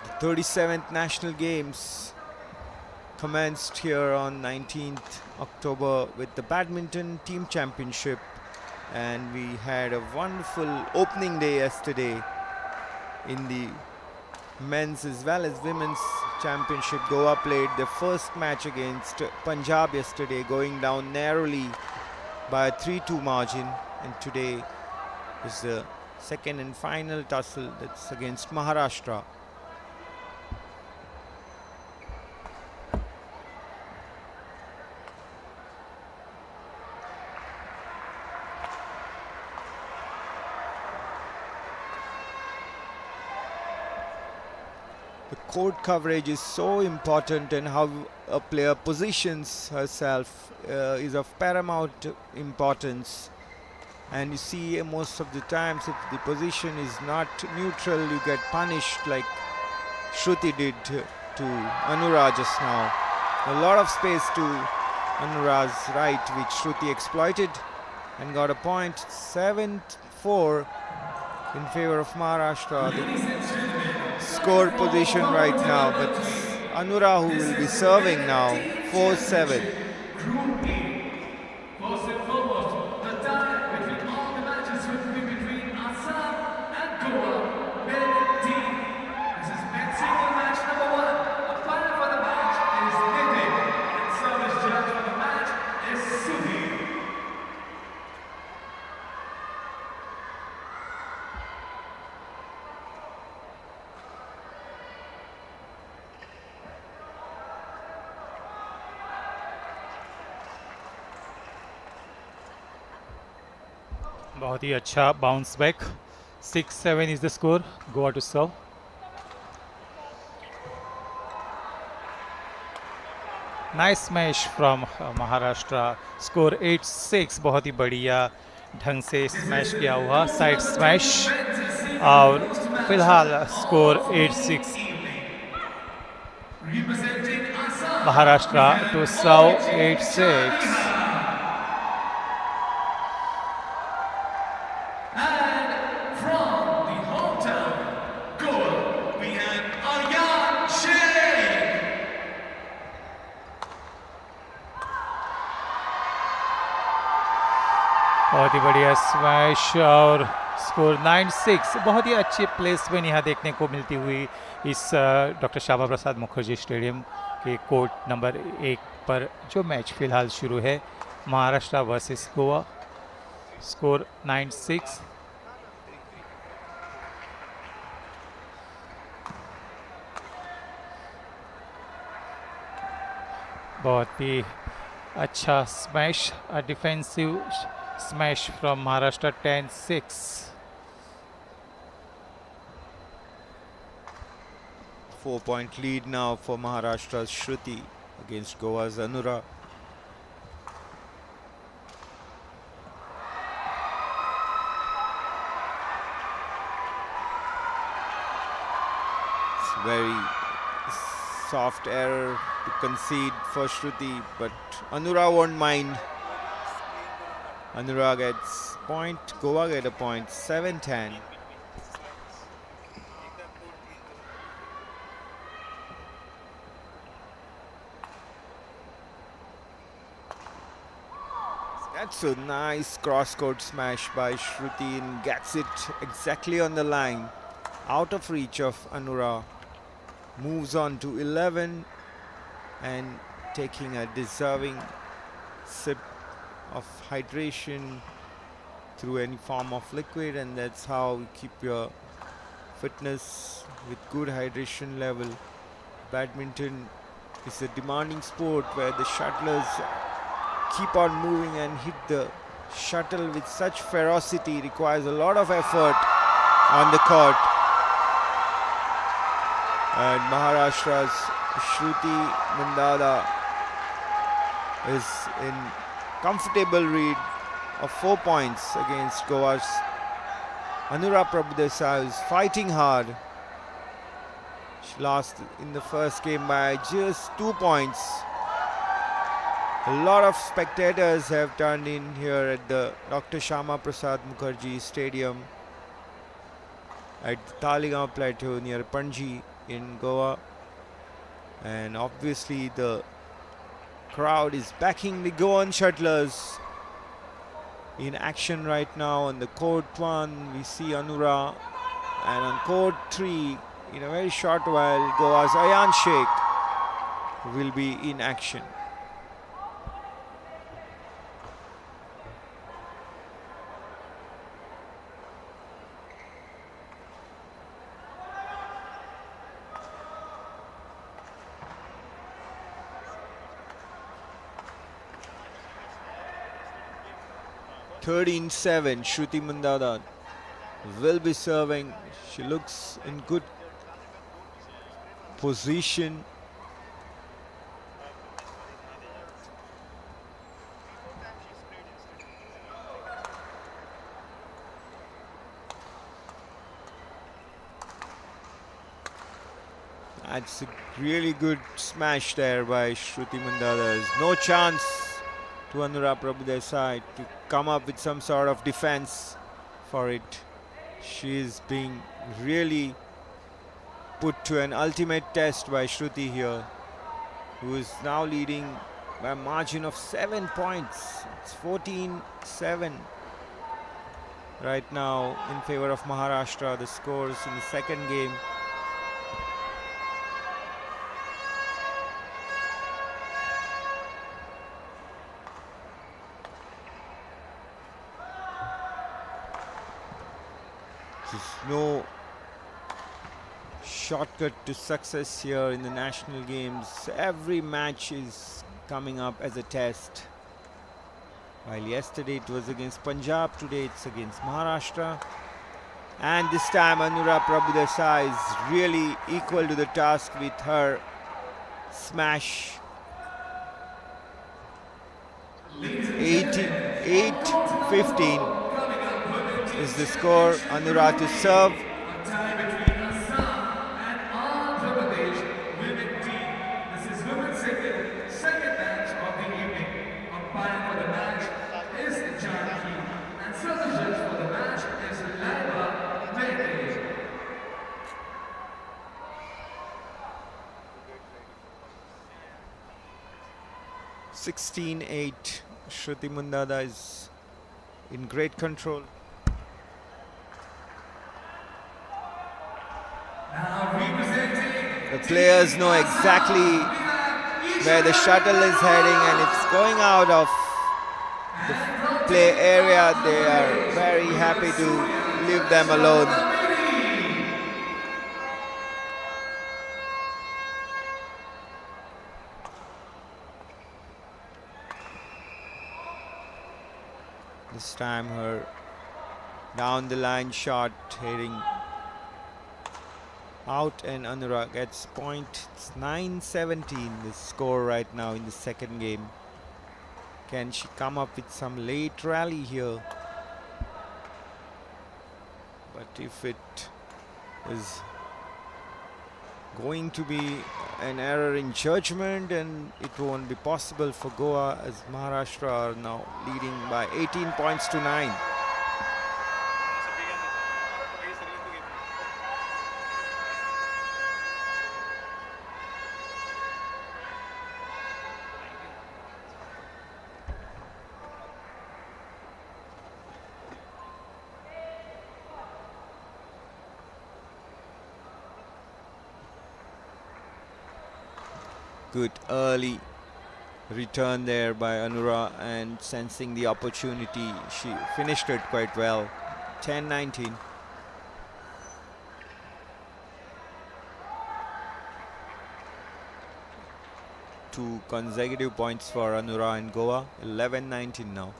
The 37th National Games commenced here on 19th October with the Badminton Team Championship, and we had a wonderful opening day yesterday in the men's as well as women's championship. Goa played the first match against Punjab yesterday, going down narrowly by a 3-2 margin, and today is the second and final tussle, that's against Maharashtra. The court coverage is so important, and how a player positions herself is of paramount importance. And you see, most of the times, if the position is not neutral, you get punished, like Shruti did to Anura just now. A lot of space to Anura's right, which Shruti exploited and got a point. 7-4 in favor of Maharashtra. The score position right now, but Anura, who will be serving now, 4-7. Group E. First and foremost, the tie between all the matches will be between Assam and Goa. Men team. This is men's single match number 1. Umpire for the match is Nitin, and service judge for the match is Sudhir. बहुत ही अच्छा bounce back. 6-7 is the score. Goa to serve. Nice smash from Maharashtra. Score 8-6. बहुत ही बढ़िया ढंग से smash किया हुआ side smash. और फिलहाल score 8-6. Representing Assam. Maharashtra to serve 8-6. And from the hometown, Goa, we have Aryan Sheikh. बहुत ही बढ़िया स्मैश और स्कोर 9-6. बहुत ही अच्छी प्लेसमेंट यहाँ देखने को मिलती हुई इस डॉक्टर श्यामा प्रसाद मुखर्जी स्टेडियम के कोर्ट नंबर 1 पर जो मैच फिलहाल शुरू है महाराष्ट्र वर्सेस गोवा. स्कोर 9-6. बहुत ही अच्छा smash, defensive smash from Maharashtra. 10-6. 4-point lead now for Maharashtra's Shruti against Goa's Anura. It's very soft error to concede for Shruti, but Anura won't mind. Anura gets point, Goa get a point, 7-10. That's a nice cross-court smash by Shruti and gets it exactly on the line, out of reach of Anura. Moves on to 11 and taking a deserving sip of hydration through any form of liquid, and that's how you keep your fitness with good hydration level. Badminton is a demanding sport where the shuttlers keep on moving and hit the shuttle with such ferocity. Requires a lot of effort on the court. And Maharashtra's Shruti Mandada is in comfortable lead of 4 points against Goa's Anura Prabhudesai, who's fighting hard. She lost in the first game by just 2 points. A lot of spectators have turned in here at the Dr. Shama Prasad Mukherjee Stadium at the Taligaon Plateau near Panji in Goa, and obviously the crowd is backing the Goan shuttlers. In action right now on the court 1 we see Anura, and on court 3 in a very short while Goa's Aryan Sheikh will be in action. (13-7). Shruti Mandada will be serving. She looks in good position. That's a really good smash there by Shruti Mandada. There's no chance to Anura Prabhudesai to come up with some sort of defense for it. She is being really put to an ultimate test by Shruti here, who is now leading by a margin of 7 points. It's 14-7 right now in favor of Maharashtra. The scores in the second game. There's no shortcut to success here in the national games. Every match is coming up as a test. While yesterday it was against Punjab, today it's against Maharashtra. And this time Anura Prabhudesai is really equal to the task with her smash 88-15 is the score. Anura to serve. A tie between Assam and Andhra Pradesh women team. This is women's second match of the evening. Umpire for the match is Janaki, and service judge for the match is Laiba Mehdi. 16-8. Shruti Mundada is in great control. Now representing The players know exactly where the shuttle is heading, and it's going out of the play area. They are very happy to leave them alone. This time her down the line shot heading out, and Anura gets point. It's 9-17 the score right now in the second game. Can she come up with some late rally here? But if it is going to be an error in judgment, then it won't be possible for Goa, as Maharashtra are now leading by 18 points to 9. Good early return there by Anura, and sensing the opportunity, she finished it quite well. 10-19. Two consecutive points for Anura and Goa. 11-19 now.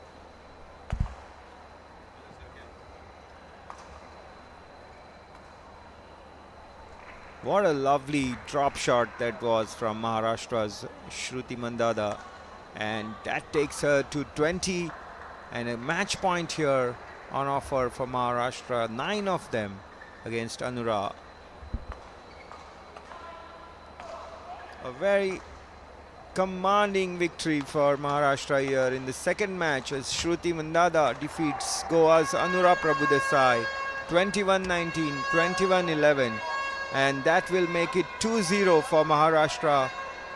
What a lovely drop shot that was from Maharashtra's Shruti Mandada, and that takes her to 20, and a match point here on offer for Maharashtra, 9 of them against Anura. A very commanding victory for Maharashtra here in the second match, as Shruti Mandada defeats Goa's Anura Prabhudesai 21-19, 21-11. And that will make it 2-0 for Maharashtra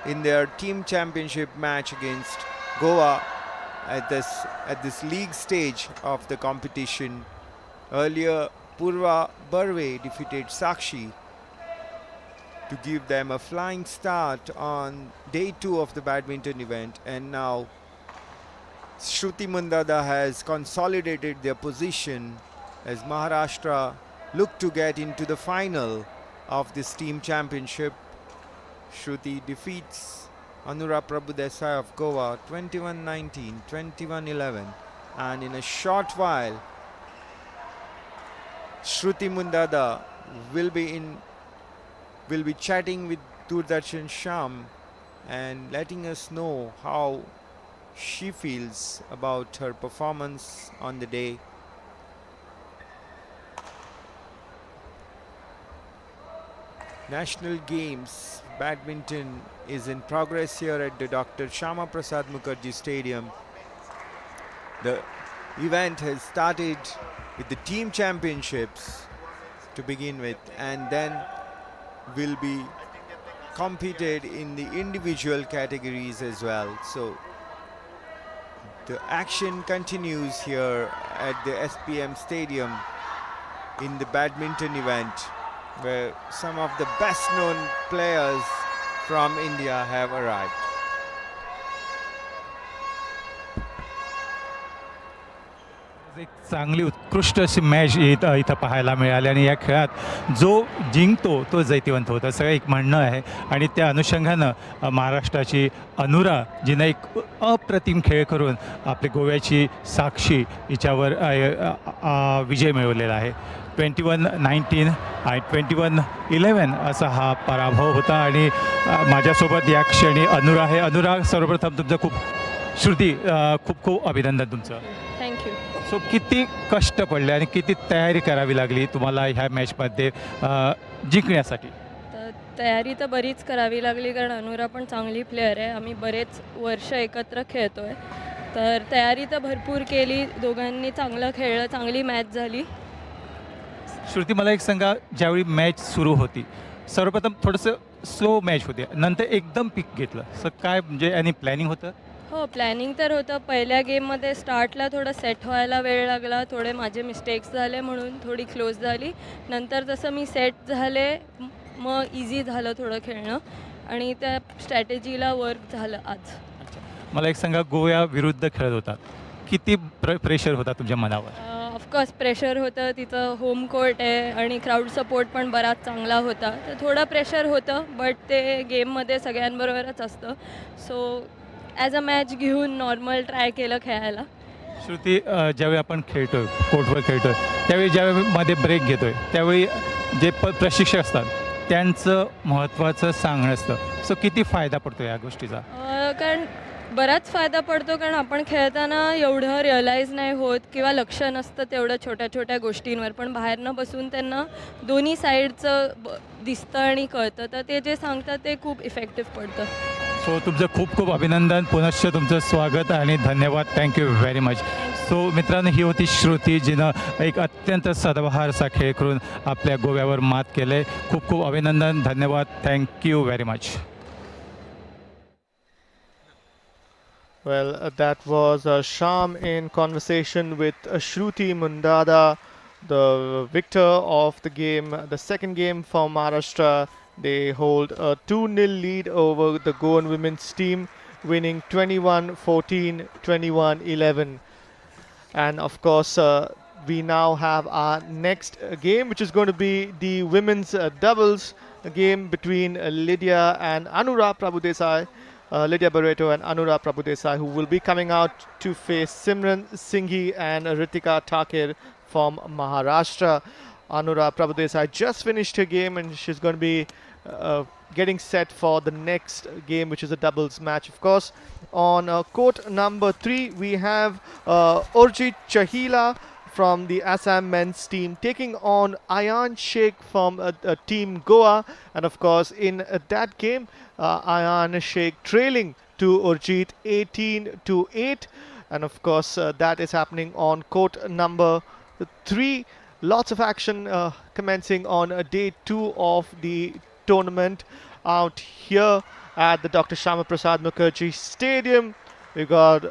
in their team championship match against Goa at this league stage of the competition. Earlier, Purva Barve defeated Sakshi to give them a flying start on day 2 of the badminton event, and now Shruti Mundada has consolidated their position as Maharashtra look to get into the final of this team championship. Shruti defeats Anura Prabhudesai of Goa 21-19, 21-11, and in a short while Shruti Mundada will be chatting with Doordarshan Sham and letting us know how she feels about her performance on the day. National Games badminton is in progress here at the Dr. Shama Prasad Mukherjee Stadium. The event has started with the team championships to begin with, and then will be competed in the individual categories as well. So the action continues here at the SPM Stadium in the badminton event, where some of the best known players from India have arrived. एक चांगली उत्कृष्ट अशी match इथं पाहायला मिळाली, आणि या खेळात जो जिंकतो तो जैतिवंत होतो असं एक म्हणणं आहे. आणि त्या अनुषंगानं महाराष्ट्राची अनुरा जिनं एक अप्रतिम खेळ करून आपली गोव्याची साक्षी हिच्यावर विजय मिळवलेला आहे. 21-19 आणि 21-11 असा हा पराभव होता. आणि माझ्यासोबत या क्षणी अनुरा आहे. अनुरा, सर्वप्रथम तुमचं खूप श्रुती खूप खूप अभिनंदन तुमचं. थँक्यू. सो किती कष्ट पडले आणि किती तयारी करावी लागली तुम्हाला ह्या मॅचमध्ये जिंकण्यासाठी? तर तयारी तर बरीच करावी लागली कारण अनुरा पण चांगली प्लेअर आहे. आम्ही बरेच वर्ष एकत्र खेळतो आहे. तर तयारी तर भरपूर केली. दोघांनी चांगलं खेळलं, चांगली मॅच झाली. श्रुती मला एक सांगा, ज्यावेळी मॅच सुरू होती सर्वप्रथम थोडंसं स्लो मॅच होते, नंतर एकदम पिक घेतलं, सर काय म्हणजे आणि प्लॅनिंग होतं? हो, प्लॅनिंग तर होतं. पहिल्या गेममध्ये स्टार्टला थोडं सेट व्हायला वेळ लागला. थोडे माझे मिस्टेक्स झाले म्हणून थोडी क्लोज झाली. नंतर जसं मी सेट झाले मग इझी झालं थोडं खेळणं आणि त्या स्ट्रॅटेजीला वर्क झालं आज. मला एक सांगा, गोव्या विरुद्ध खेळत होतात, किती प्रेशर होता तुमच्या मनावर? ऑफकोर्स प्रेशर होतं. तिथं होम कोर्ट आहे आणि क्राऊड सपोर्ट पण बराच चांगला होता. तर थोडं प्रेशर होतं बट ते गेममध्ये सगळ्यांबरोबरच असतं. सो ॲज अ मॅच घेऊन नॉर्मल ट्राय केलं खेळायला. श्रुती, ज्यावेळी आपण खेळतोय कोर्टवर खेळतोय त्यावेळी ज्यावेळी मध्ये ब्रेक घेतोय त्यावेळी जे प्रशिक्षक असतात त्यांचं महत्त्वाचं सांगणं असतं. सो किती फायदा पडतो या गोष्टीचा? कारण बराच फायदा पडतो कारण आपण खेळताना एवढं रिअलाईज नाही होत किंवा लक्ष नसतं तेवढं छोट्या छोट्या गोष्टींवर, पण बाहेरनं बसून त्यांना दोन्ही साईडचं दिसतं आणि कळतं. तर ते जे सांगतात ते खूप इफेक्टिव्ह पडतं. सो तुमचं खूप खूप अभिनंदन, पुनश्च तुमचं स्वागत आणि धन्यवाद. Thank you very much. सो मित्रांनो, ही होती श्रुती, जिनं एक अत्यंत सदाबहार असा खेळ करून आपल्या गोव्यावर मात केलं आहे. खूप खूप अभिनंदन, धन्यवाद, thank you very much. Well, that was Sham in conversation with Shruti Mundada, the victor of the game, the second game for Maharashtra. They hold a 2-0 lead over the Goan women's team, winning 21-14, 21-11. And of course, we now have our next game, which is going to be the women's doubles game between Lydia and Anura Prabhudesai. Lydia Barreto and Anura Prabhudesai, who will be coming out to face Simran Singhi and Ritika Takir from Maharashtra. Anura Prabhudesai just finished her game and she's going to be getting set for the next game, which is a doubles match. Of course, on court number 3, we have Urjit Chahila from the Assam men's team taking on Ayan Sheikh from team GOA. And of course, in that game, Ayan Sheikh trailing to Urjit 18-8. And of course, that is happening on court number 3. Lots of action commencing on day 2 of the tournament out here at the Dr. Shama Prasad Mukherjee Stadium. We got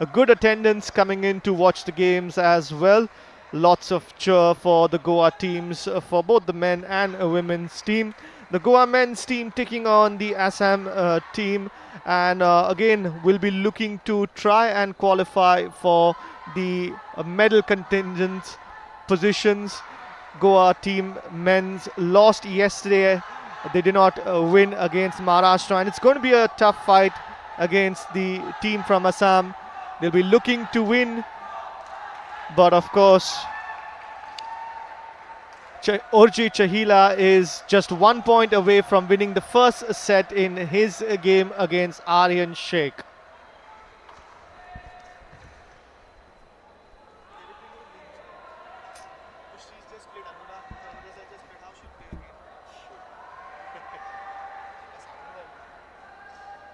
a good attendance coming in to watch the games as well. Lots of cheer for the Goa teams, for both the men and women's team. The Goa men's team taking on the Assam team, and again we'll be looking to try and qualify for the medal contingent positions. Goa team men's lost yesterday. They did not win against Maharashtra, and it's going to be a tough fight against the team from Assam. They'll be looking to win, but of course Urjit Chahila is just 1 point away from winning the first set in his game against Aryan Sheikh.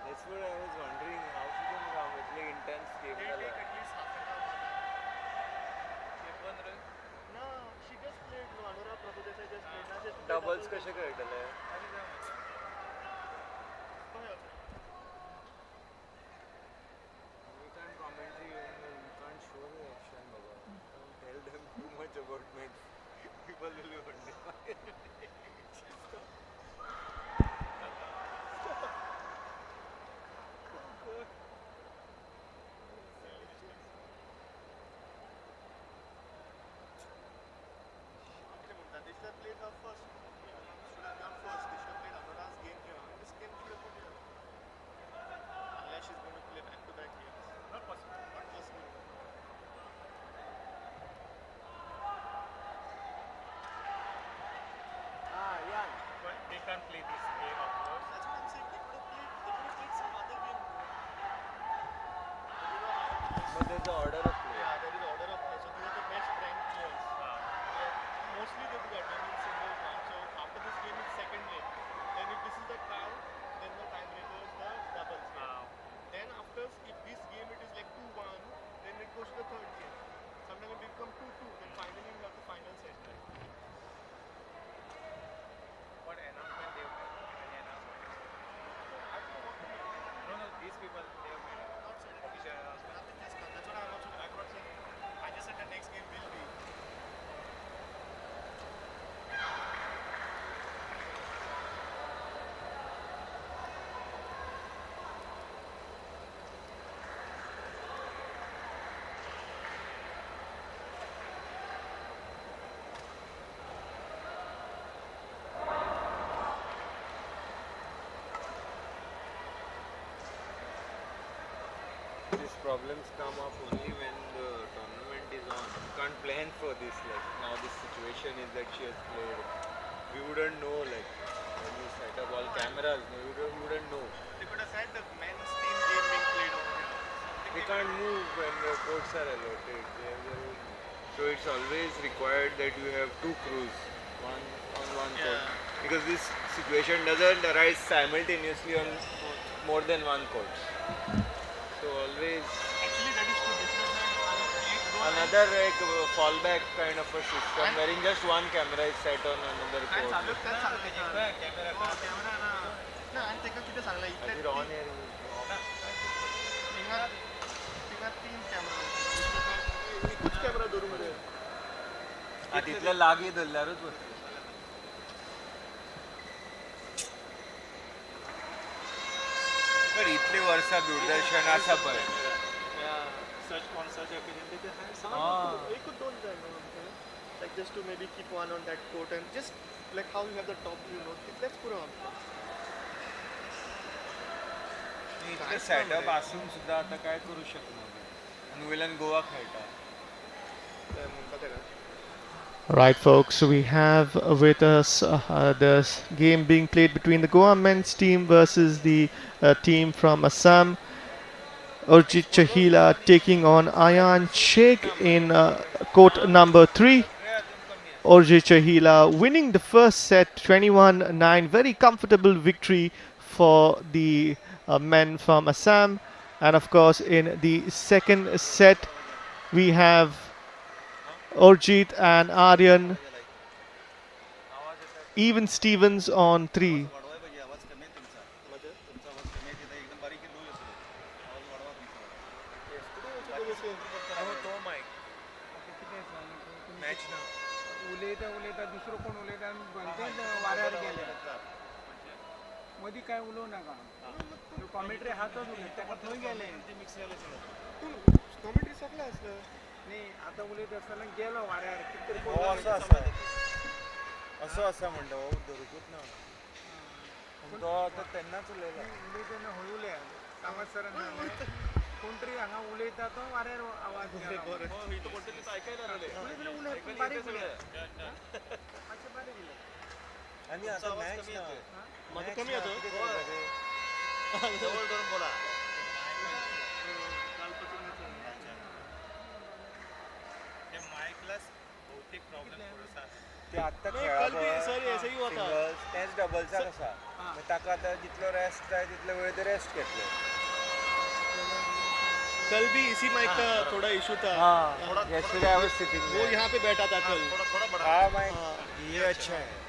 That's what I was wondering, how she can come with like intense game. Doubles कसे खेळतले? We can't commentary, we can't show the action, baba. Don't tell them too much about me. People will be wondering. They should have played her first. Should have gone first. They should have played is the order of play. Yeah, there is order of play. So these are the best ranked players. Mostly they do that when in singles round. So after this game is second game. Then if this is the tie, then the tiebreaker is the doubles game. Then after, if this game it is like 2-1, then it goes to the third game. Sometimes it become 2-2. Then finally you have the final set. What announcement they have made? Any announcement? I don't know what to make. No, no, these people they have made Not said it. official announcement. Nothing just come. That's what I also I got said. I just said the next game will be. These problems come up only when the tournament is on. You can't plan for this. Like now, this situation is that she has played. We wouldn't know. Like when you set up all cameras, no, you wouldn't know. They could have said the men's team game being played over here. They can't move when the courts are allotted. They have their own. So it's always required that you have two crews, one on one court, because this situation doesn't arise simultaneously on more than one court. So always Actually, that is true. This was another like fallback kind of a system wherein just one camera is set on another court. आणि ते किती चांगला इथे You're on air. तीन camera कुछ camera धरून मध्ये तिथल्या लागी धरल्यावरच बसतो. पण इतले वर्षा दूरदर्शन असा पण search on search occasion they had एक दोन like just to maybe keep one on that court and just like how you have the top view let's put on इतके सेटअप असून सुद्धा आता काय करू शकणार आणि विलन गोवा खेळता. Right, folks, so we have with us the game being played between the Goa men's team versus the team from Assam. Urjit Chahila taking on Ayan Sheikh in court number 3. Urjit Chahila winning the first set 21-9. Very comfortable victory for the men from Assam. And of course, in the second set, we have Urjit and Aryan. Even Stevens on 3. उलयता दुसरो कोण उलयता आनी वाऱ्यार गेले मदीं काय उलोव नाका कॉमेंट्री हातच उलयता ताका थंय गेले कॉमेंट्री सगळं असलं न्ही आतां उलयता आसतना गेलो वाऱ्यार कितें तरी असं असं म्हणलं हो धरूकूच ना तो आता तेन्नाच उलयला उलयतना हय उलया कामात सरान कोण तरी हांगा उलयता तो वाऱ्यार आवाज बारीक उलय मातशें बारीक उलय आणि आता मॅच ना माझं कमी येतो जवळ धरून बोला ते आत्ता तेच डबलचा कसा ताका आतां जितलो रेस्ट जाय तितलो वेळ ते रेस्ट घेतलो. कल भी इसी माइक का थोड़ा इशू था yesterday I was sitting वो यहाँ पे बैठा था कल हाँ माइक ये अच्छा है.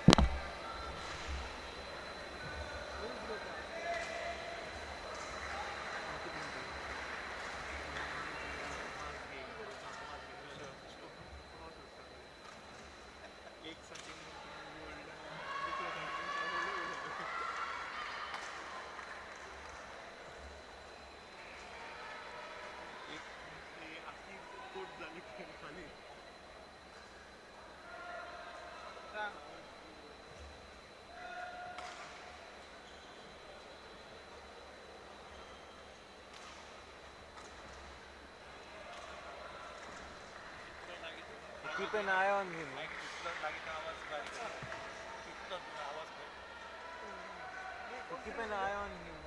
Keep an eye on him. Keep an eye on him.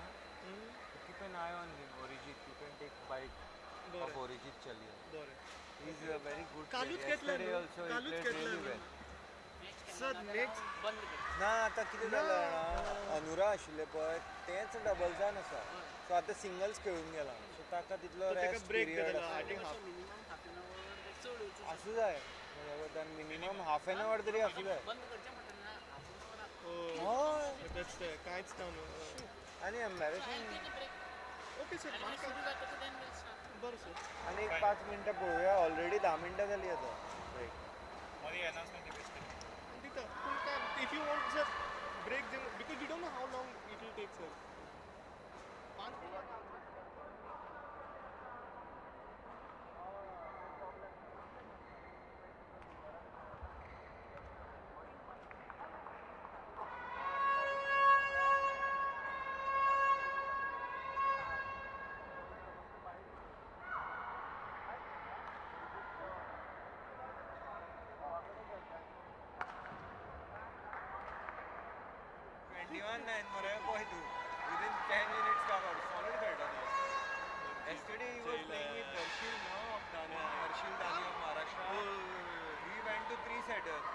Keep an eye on him, Orijit. You can take bite. बरें. of Origin Chalia. बरें. He is a very good कालूच player. घेतलं Yesterday न्हू? also he कालूच played घेतलं really न्हू? well. Sir next ना आतां कितें जालां जाणा अनुरा आशिल्ले पळय तेंच डबल्सान आसा सो आतां सिंगल्स खेळून गेला सो ताका तितलो रेस्ट ब्रेक पिरियड दिला आय थिंक हाफ आसूं जाय मिनिमम हाफ एन आवर तरी आसूं जाय हय कांयच ना न्हू. आनी एम्बॅरेसींग ओके सर बरं सर. आनी एक 5 मिनटां पळोवया ऑलरेडी 10 मिनटां जाली आतां ब्रेक तिथं पूण काय if you want sir break because you don't know how long it will take sir. 5 21-9 मरे पळय तूं within 10 minutes covered solid खेळटा तूं. Yesterday he was playing with Harshil Dani of Maharashtra. He went to 3 setters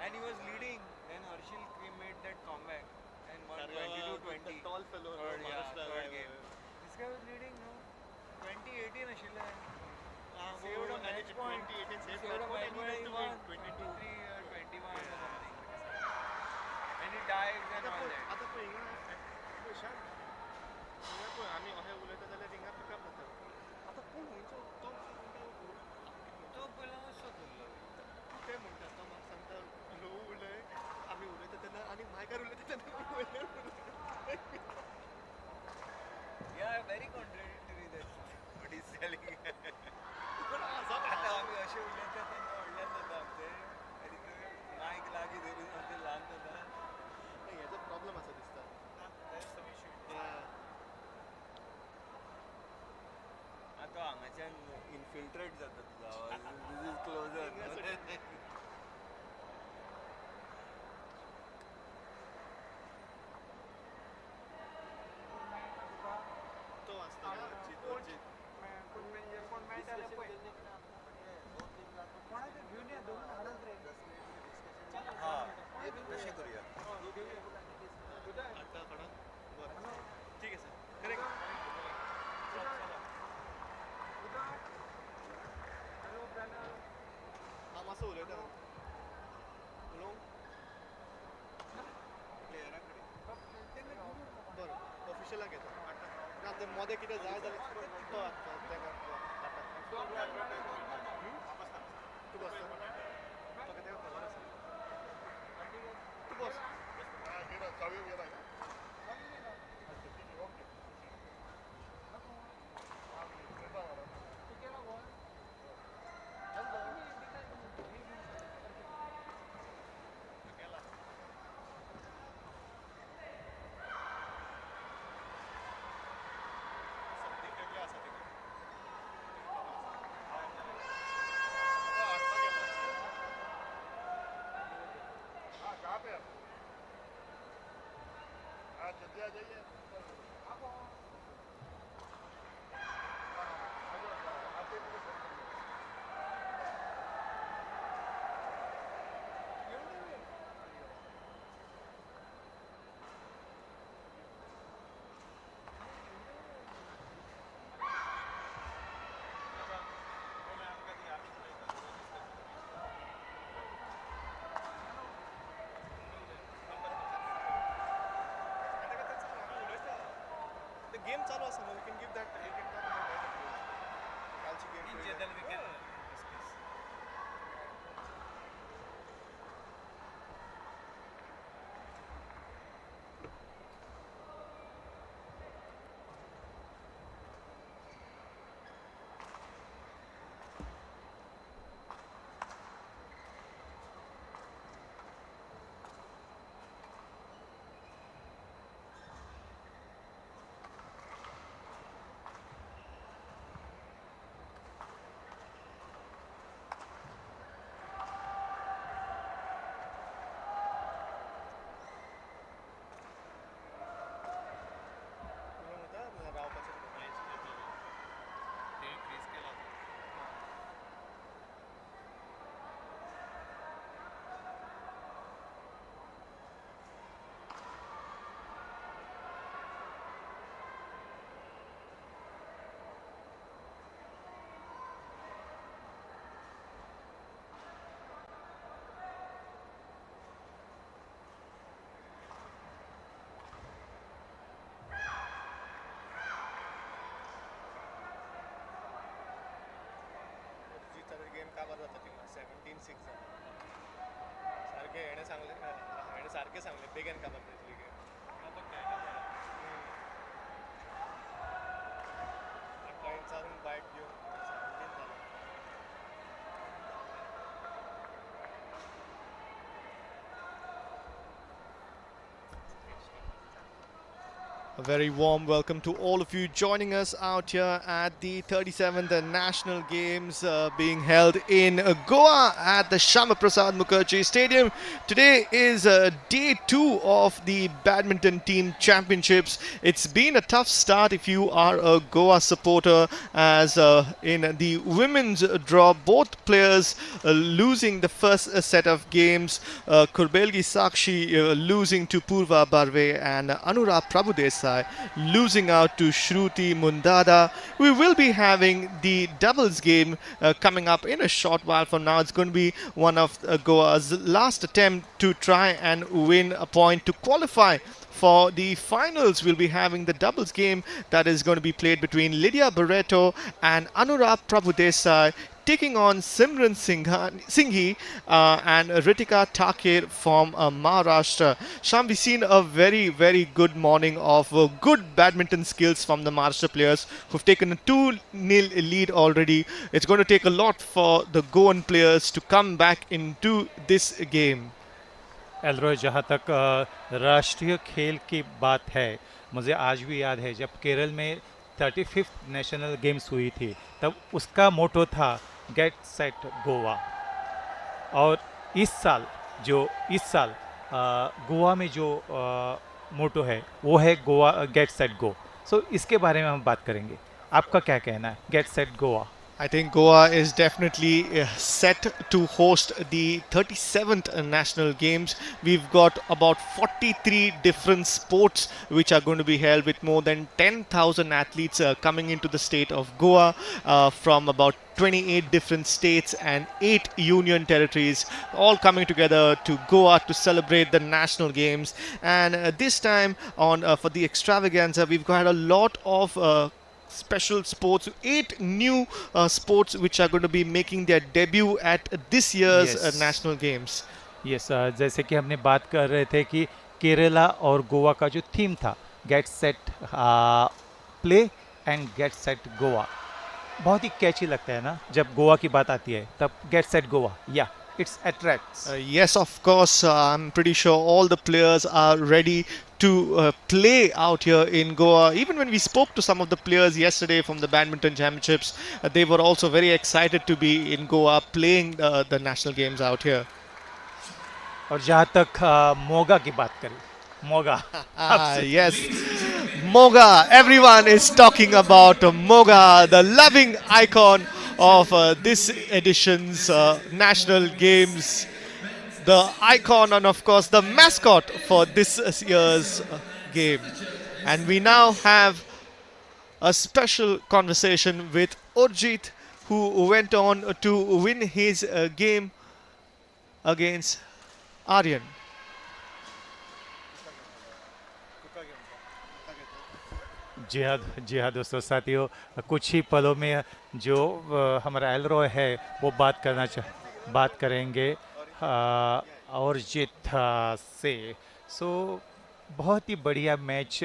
and he was leading. Then Harshil made that comeback and won 22-20. tall fellow Third game. This guy was leading no 2018 आशिल्ले. Saved a match point. 2018 Saved a match point. He won 23 or 21 or something. And he dives and all that. आता पळय हिंगा शांत हिंगा पळय आमी अशें उलयता जाल्यार हिंगा पिकअप जाता. आतां कोण खंयचो तो तो पयलो असो धरलो. ते म्हणटा तो म्हाका सांगता लो उलय आमी उलयता तेन्ना आनी मायकार उलयता तेन्ना Yeah, very contradictory that's what he's telling. आता आता आम्ही असे उलयता तेन्ना व्हडल्यान जाता आमचें आनी ते मायक लागीं धरून आमचें ल्हान जाता. हेजो प्रॉब्लम आसा दिसता. आतां हांगाच्यान इनफिल्ट्रेट जाता तुजो आवाज. This is closer. तो आसता अरजीत कोण मॅच आल्या पळय कोणाचे घेऊन या दोन हाडत रे हां तशें करूया. आठटा खडा बरं ठीक आहे सर करेक्ट. हॅलो प्लॅनर हांव मातसो उलयता उलोवं प्लेयरा कडेन बरं ऑफिशियलाक येता आठटा ना ते मोदें कितें जाय जाल्यार तो आसता तेका आठटा तूं बसता म्हाका तेका खबर आसा तूं बस. गेम चालू आसा न्हू we can give that you can talk about कालची game in general we can discuss. जाता तिंगा 17-6 सारखे हेणे सारखे सांगले बेगीन काबार जातली गेम क्लायंट्सांक बायट घेवन 17 जाला A very warm welcome to all of you joining us out here at the 37th National Games being held in Goa at the Shyama Prasad Mukherjee Stadium. Today is day 2 of the Badminton Team Championships. It's been a tough start if you are a Goa supporter, as in the women's draw, both players losing the first set of games. Kurbelgi Sakshi losing to Purva Barve and Anura Prabhudesai losing out to Shruti Mundada. We will be having the doubles game coming up in a short while from now. It's going to be one of Goa's last attempt to try and win a point to qualify for the finals. We'll be having the doubles game that is going to be played between Lydia Barreto and Anurag Prabhudesai, taking on Simran Singhi and Ritika Takir from Maharashtra. Sham, we've seen a very, very good morning of good badminton skills from the Maharashtra players who've taken a 2-0 lead already. It's going to take a lot for the Goan players to come back into this game. एलरोय, जहाँ तक राष्ट्रीय खेल की बात है, मुझे आज भी याद है जब केरल में 35th नेशनल गेम्स हुई थी, तब उसका मोटो था गेट सेट गोवा। और इस साल गोवा में जो मोटो है वो है गोवा गेट सेट गो। सो इसके बारे में हम बात करेंगे। आपका क्या कहना है get set Goa? I think Goa is definitely set to host the 37th National Games. We've got about 43 different sports which are going to be held, with more than 10,000 athletes coming into the state of Goa from about 28 different states and 8 union territories, all coming together to Goa to celebrate the national games. And this time on for the extravaganza, we've got a lot of special sports, 8 new sports which are going to be making their debut at this year's national games. Yes, जैसे कि हमने बात कर रहे थे कि केरला और गोवा का जो थीम था, get set play and get set Goa, बहुत ही कैची लगता है ना जब गोवा की बात आती है, तब गेट सेट गोवा, या it's attracts. Yes, of course. I'm pretty sure all the players are ready to play out here in Goa. Even when we spoke to some of the players yesterday from the Badminton Championships, they were also very excited to be in Goa playing the national games out here. और जहाँ तक मोगा की बात करें, Moga. Yes, Moga. Everyone is talking about Moga, the loving icon of this edition's national games, the icon and of course the mascot for this year's game. And we now have a special conversation with Urjit, who went on to win his game against Aryan. जी हाँ दोस्तों, साथियों, कुछ ही पलों में जो हमारा Elroy है वो बात करेंगे और जीत से। सो बहुत ही बढ़िया मैच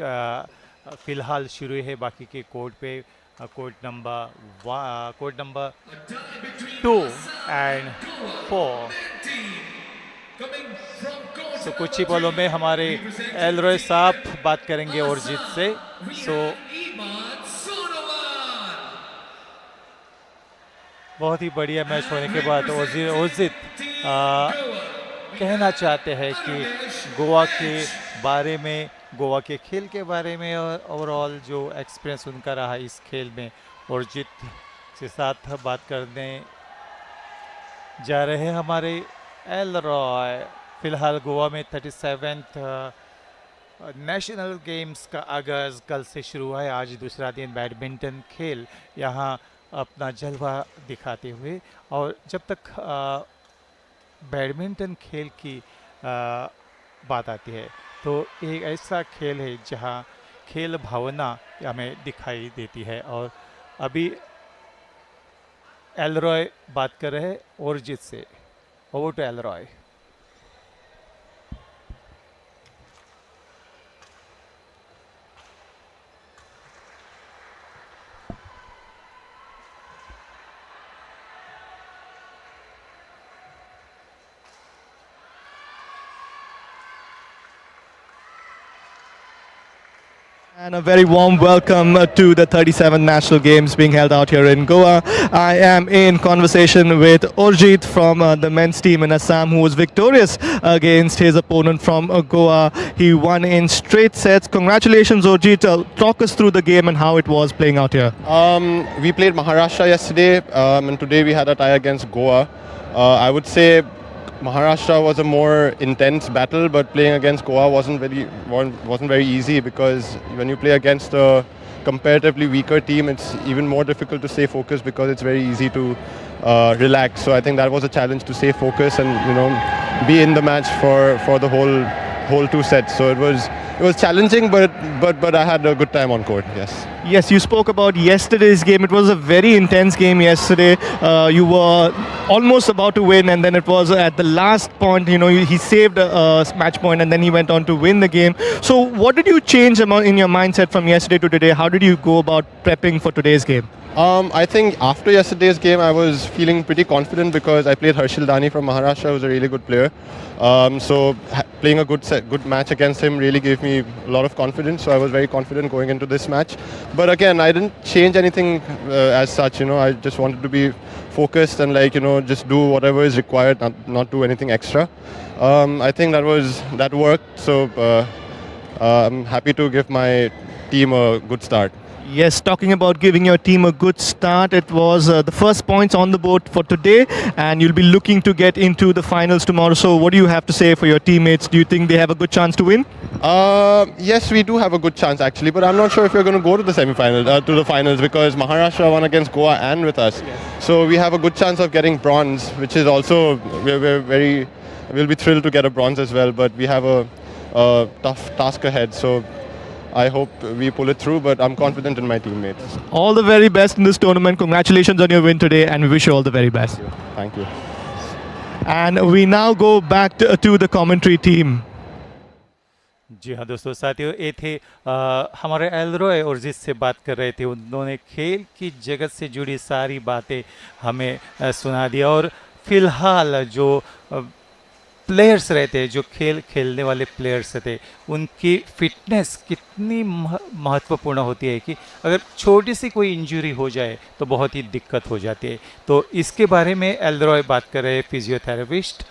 फ़िलहाल शुरू है बाकी के कोर्ट पे, कोर्ट नंबर 2 एंड 4। सो कुछ ही पलों में हमारे एलरॉय साहब बात करेंगे और जीत से। सो बहुत ही बढ़िया मैच होने के बाद ओजित कहना चाहते हैं कि गोवा के बारे में, गोवा के खेल के बारे में और ओवरऑल जो एक्सपीरियंस उनका रहा इस खेल में, और जीत के साथ बात करने जा रहे हैं हमारे एलरॉय। फ़िलहाल गोवा में 37th नेशनल गेम्स का आगाज़ कल से शुरू हुआ है। आज दूसरा दिन बैडमिंटन खेल यहाँ अपना जलवा दिखाते हुए, और जब तक बैडमिंटन खेल की बात आती है तो एक ऐसा खेल है जहाँ खेल भावना हमें दिखाई देती है। और अभी एलरॉय बात कर रहे हैं ओरजीत से. Over to Elroy. And a very warm welcome to the 37th National Games being held out here in Goa. I am in conversation with Urjit from the men's team in Assam, who was victorious against his opponent from Goa. He won in straight sets. Congratulations, Urjit. Talk us through the game and how it was playing out here. We played Maharashtra yesterday, and today we had a tie against Goa. I would say Maharashtra was a more intense battle, but playing against Goa wasn't very easy, because when you play against a comparatively weaker team, it's even more difficult to stay focused because it's very easy to relax. So I think that was a challenge, to stay focused and be in the match for the whole 2 sets. So it was challenging, but I had a good time on court. Yes. Yes, you spoke about yesterday's game. It was a very intense game yesterday. You were almost about to win, and then it was at the last point, he saved a match point, and then he went on to win the game. So what did you change in your mindset from yesterday to today? How did you go about prepping for today's game? I think after yesterday's game, I was feeling pretty confident, because I played Harshil Dani from Maharashtra, who's a really good player. So playing a good match against him really gave me a lot of confidence. So I was very confident going into this match. But again, I didn't change anything as such. I just wanted to be focused and just do whatever is required, not do anything extra. I think that worked. So I'm happy to give my team a good start. Yes, talking about giving your team a good start, it was the first points on the board for today, and you'll be looking to get into the finals tomorrow. So what do you have to say for your teammates? Do you think they have a good chance to win? Yes, we do have a good chance actually, but I'm not sure if we're going to go to the to the finals, because Maharashtra won against Goa and with us. Yes. So we have a good chance of getting bronze, which is also, we'll be thrilled to get a bronze as well, but we have a tough task ahead. So I hope we pull it through, but I'm confident in my teammates. All the very best in this tournament. Congratulations on your win today, and we wish you all the very best. Thank you. And we now go back to the commentary team. जी हाँ दोस्तों, साथियों, ये थे हमारे Elroy और जिससे बात कर रहे थे, उन्होंने खेल की जगत से जुड़ी सारी बातें हमें सुना दिया. और फिलहाल जो प्लेयर्स रहते, जो खेलने वाले प्लेयर्स थे, उनकी फिटनेस कितनी महत्वपूर्ण होती है कि अगर छोटी सी कोई इंजरी हो जाए तो बहुत ही दिक्कत हो जाती है. तो इसके बारे में एलरॉय बात कर रहे हैं. फिजियोथेरेपिस्ट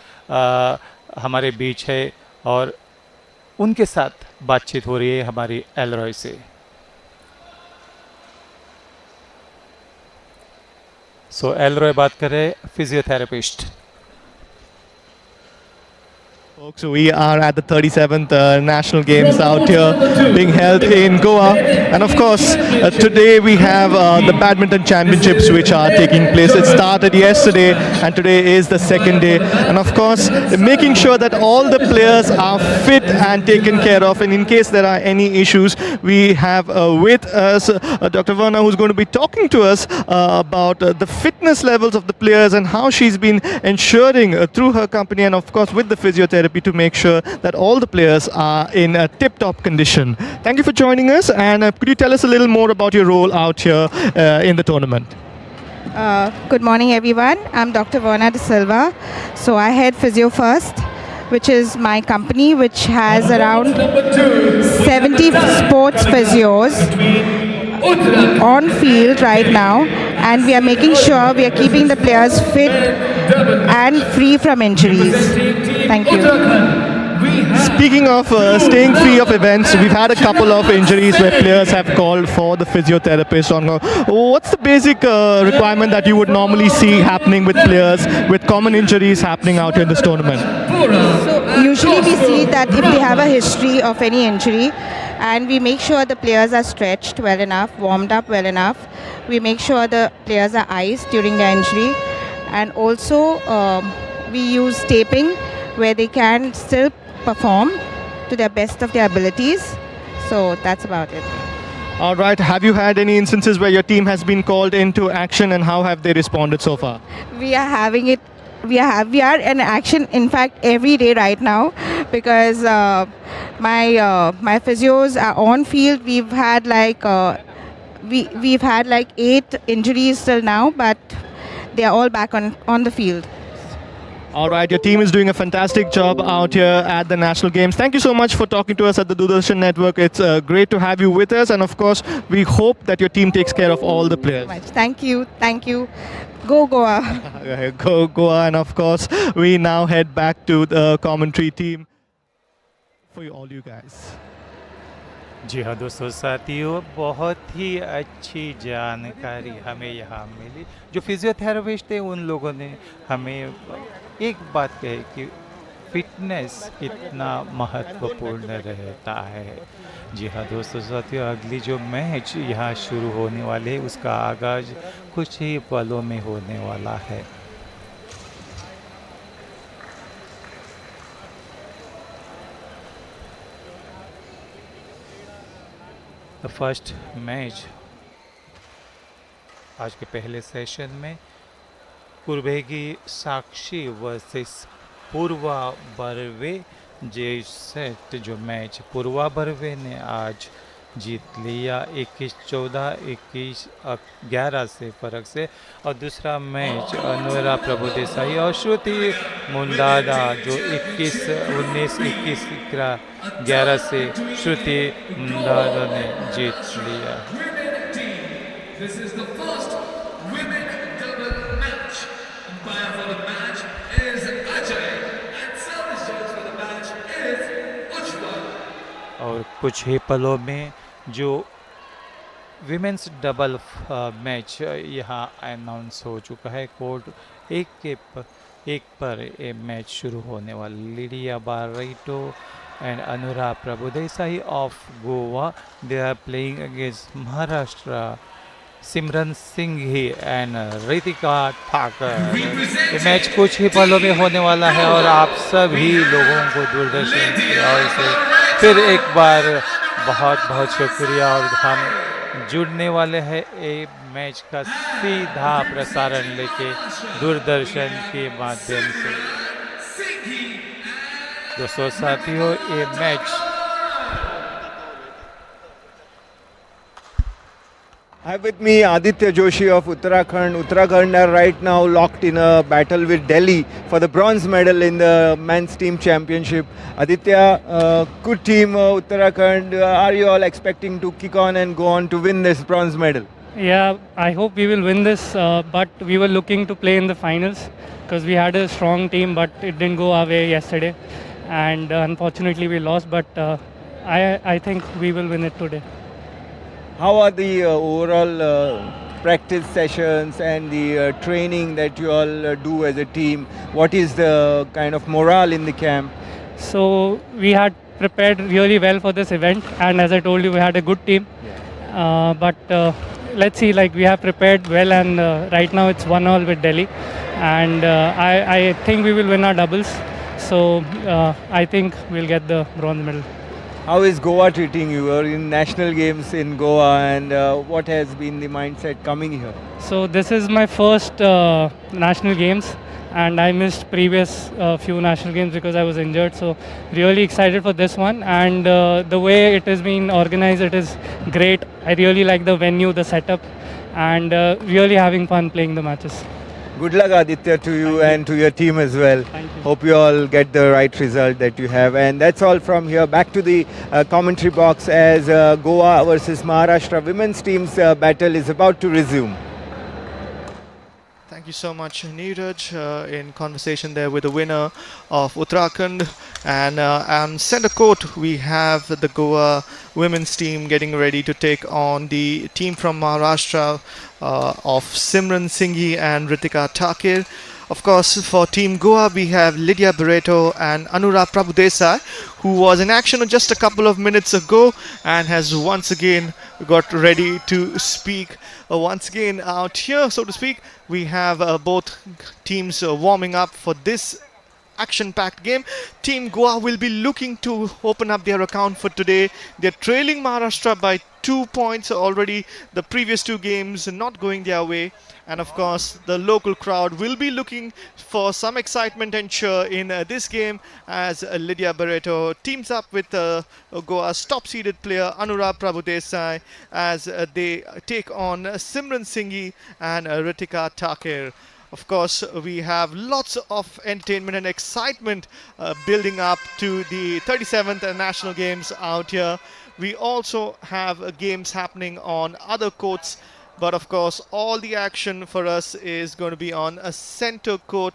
हमारे बीच है और उनके साथ बातचीत हो रही है हमारी एलरॉय से. सो एलरॉय बात कर रहे हैं, physiotherapist. Folks, we are at the 37th National Games out here being held in Goa, and of course today we have the badminton championships which are taking place. It started yesterday and today is the second day, and of course making sure that all the players are fit and taken care of, and in case there are any issues, we have with us Dr. Verna, who's going to be talking to us about the fitness levels of the players and how she's been ensuring through her company and of course with the physiotherapy to make sure that all the players are in a tip-top condition. Thank you for joining us, and could you tell us a little more about your role out here in the tournament? Good morning everyone, I'm Dr. Verna De Silva. So I head Physio First, which is my company which has around 70 sports physios on field right now, and we are making sure we are keeping the players fit and free from injuries. Thank you. Speaking of staying free of events, we've had a couple of injuries where players have called for the physiotherapist. What's the basic requirement that you would normally see happening with players with common injuries happening out in this tournament? So usually we see that if they have a history of any injury, and we make sure the players are stretched well enough, warmed up well enough. We make sure the players are iced during their injury, and also we use taping where they can still perform to the best of their abilities. So that's about it. All right. Have you had any instances where your team has been called into action, and how have they responded so far? We are having it. We are in action. In fact, every day right now, because my physios are on field. We've had like 8 injuries till now, but they are all back on the field. All right, your team is doing a fantastic job out here at the National Games. Thank you so much for talking to us at the Doordarshan Network. It's great to have you with us, and of course, we hope that your team takes care of all the players. Thank you. Go Goa. Go Goa, and of course, we now head back to the commentary team for all you guys. जी हाँ दोस्तों साथियों, बहुत ही अच्छी जानकारी हमें यहाँ मिली। जो physiotherapist थे उन लोगों ने हमें एक बात कही कि फिटनेस कितना महत्वपूर्ण रहता है। जी हाँ दोस्तों साथियों, अगली जो मैच यहाँ शुरू होने वाले है उसका आगाज़ कुछ ही पलों में होने वाला है। द फर्स्ट मैच आज के पहले सेशन में कुर्बेगी साक्षी वर्सेस पूर्वा बर्वे जे सेट जो मैच पूर्वा बर्वे ने आज जीत लिया 21-14, 21-11 से फ़र्क से। और दूसरा मैच अनुरा प्रभुदेसाई और श्रुति मुंडादा जो 19-21, 11 से श्रुति मुंडादा ने जीत लिया। This is the first women double match. Umpire for the match is Ajay and service judge for the match is Ujjwal. और कुछ ही पलों में जो विमेंस डबल मैच यहाँ अनाउंस हो चुका है। कोर्ट एक पर ये मैच शुरू होने वाला। Lydia Barreto and Anura Prabhudesai of Goa, they are playing against Maharashtra Simran Singh ही एंड रितिका ठाकर। ये मैच कुछ ही पलों में होने वाला है और आप सभी लोगों को दूरदर्शन की ओर से फिर एक बार बहुत बहुत शुक्रिया। और हम जुड़ने वाले हैं ये मैच का सीधा प्रसारण लेके दूरदर्शन के माध्यम से। दोस्तों साथियों, ये match I have with me Aditya Joshi of Uttarakhand. Uttarakhand are right now locked in a battle with Delhi for the bronze medal in the men's team championship. Aditya, good team Uttarakhand. Are you all expecting to kick on and go on to win this bronze medal? Yeah, I hope we will win this, but we were looking to play in the finals because we had a strong team, but it didn't go our way yesterday. And unfortunately we lost, but I think we will win it today. How are the overall practice sessions and the training that you all do as a team? What is the kind of morale in the camp? So we had prepared really well for this event, and as I told you, we had a good team. But let's see, like we have prepared well, and right now it's 1-1 with Delhi, and I think we will win our doubles. So I think we'll get the bronze medal. How is Goa treating you? You're in national games in Goa, and what has been the mindset coming here? So this is my first national games, and I missed previous few national games because I was injured. So really excited for this one, and the way it has been organized, it is great. I really like the venue, the setup, and really having fun playing the matches. Good luck, Aditya, to you and to your team as well. Thank you. Hope you all get the right result that you have. And that's all from here. Back to the commentary box as Goa versus Maharashtra women's team's battle is about to resume. Thank you so much, Neeraj, in conversation there with the winner of Uttarakhand. And on center court, we have the Goa women's team getting ready to take on the team from Maharashtra of Simran Singhi and Ritika Thakir. Of course, for Team Goa, we have Lydia Barreto and Anura Prabhudesai, who was in action just a couple of minutes ago and has once again got ready to speak. Once again out here, so to speak, we have both teams warming up for this action-packed game. Team Goa will be looking to open up their account for today. They're trailing Maharashtra by 2 points already. The previous two games not going their way. And of course, the local crowd will be looking for some excitement and cheer in this game as Lydia Barreto teams up with Goa's top-seeded player Anura Prabhudesai as they take on Simran Singhi and Ritika Takir. Of course, we have lots of entertainment and excitement building up to the 37th National Games out here. We also have games happening on other courts. But of course, all the action for us is going to be on a center court.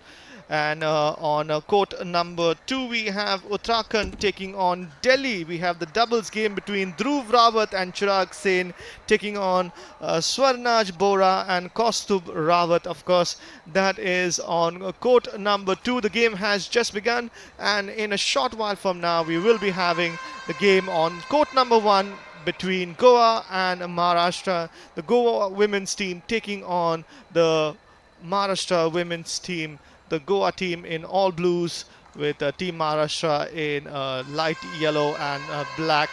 And on court number 2, we have Uttarakhand taking on Delhi. We have the doubles game between Dhruv Rawat and Chirag Sen taking on Swarnaj Bora and Kaustubh Rawat. Of course, that is on court number 2. The game has just begun. And in a short while from now, we will be having the game on court number 1. Between Goa and Maharashtra, the Goa women's team taking on the Maharashtra women's team, the Goa team in all blues with Team Maharashtra in light yellow and black.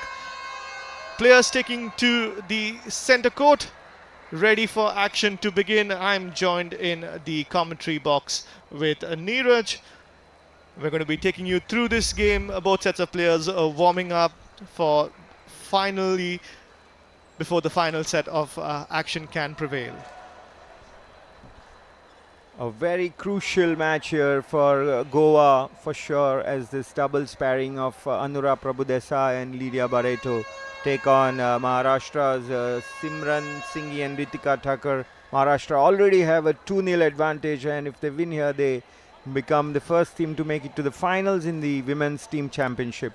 Players taking to the center court, ready for action to begin. I'm joined in the commentary box with Neeraj. We're going to be taking you through this game. Both sets of players warming up for finally before the final set of action can prevail. A very crucial match here for Goa for sure, as this doubles pairing of Anura Prabhudesai and Lydia Barreto take on Maharashtra's Simran Singhi and Ritika Thakur. Maharashtra already have a 2-0 advantage, and if they win here, they become the first team to make it to the finals in the women's team championship.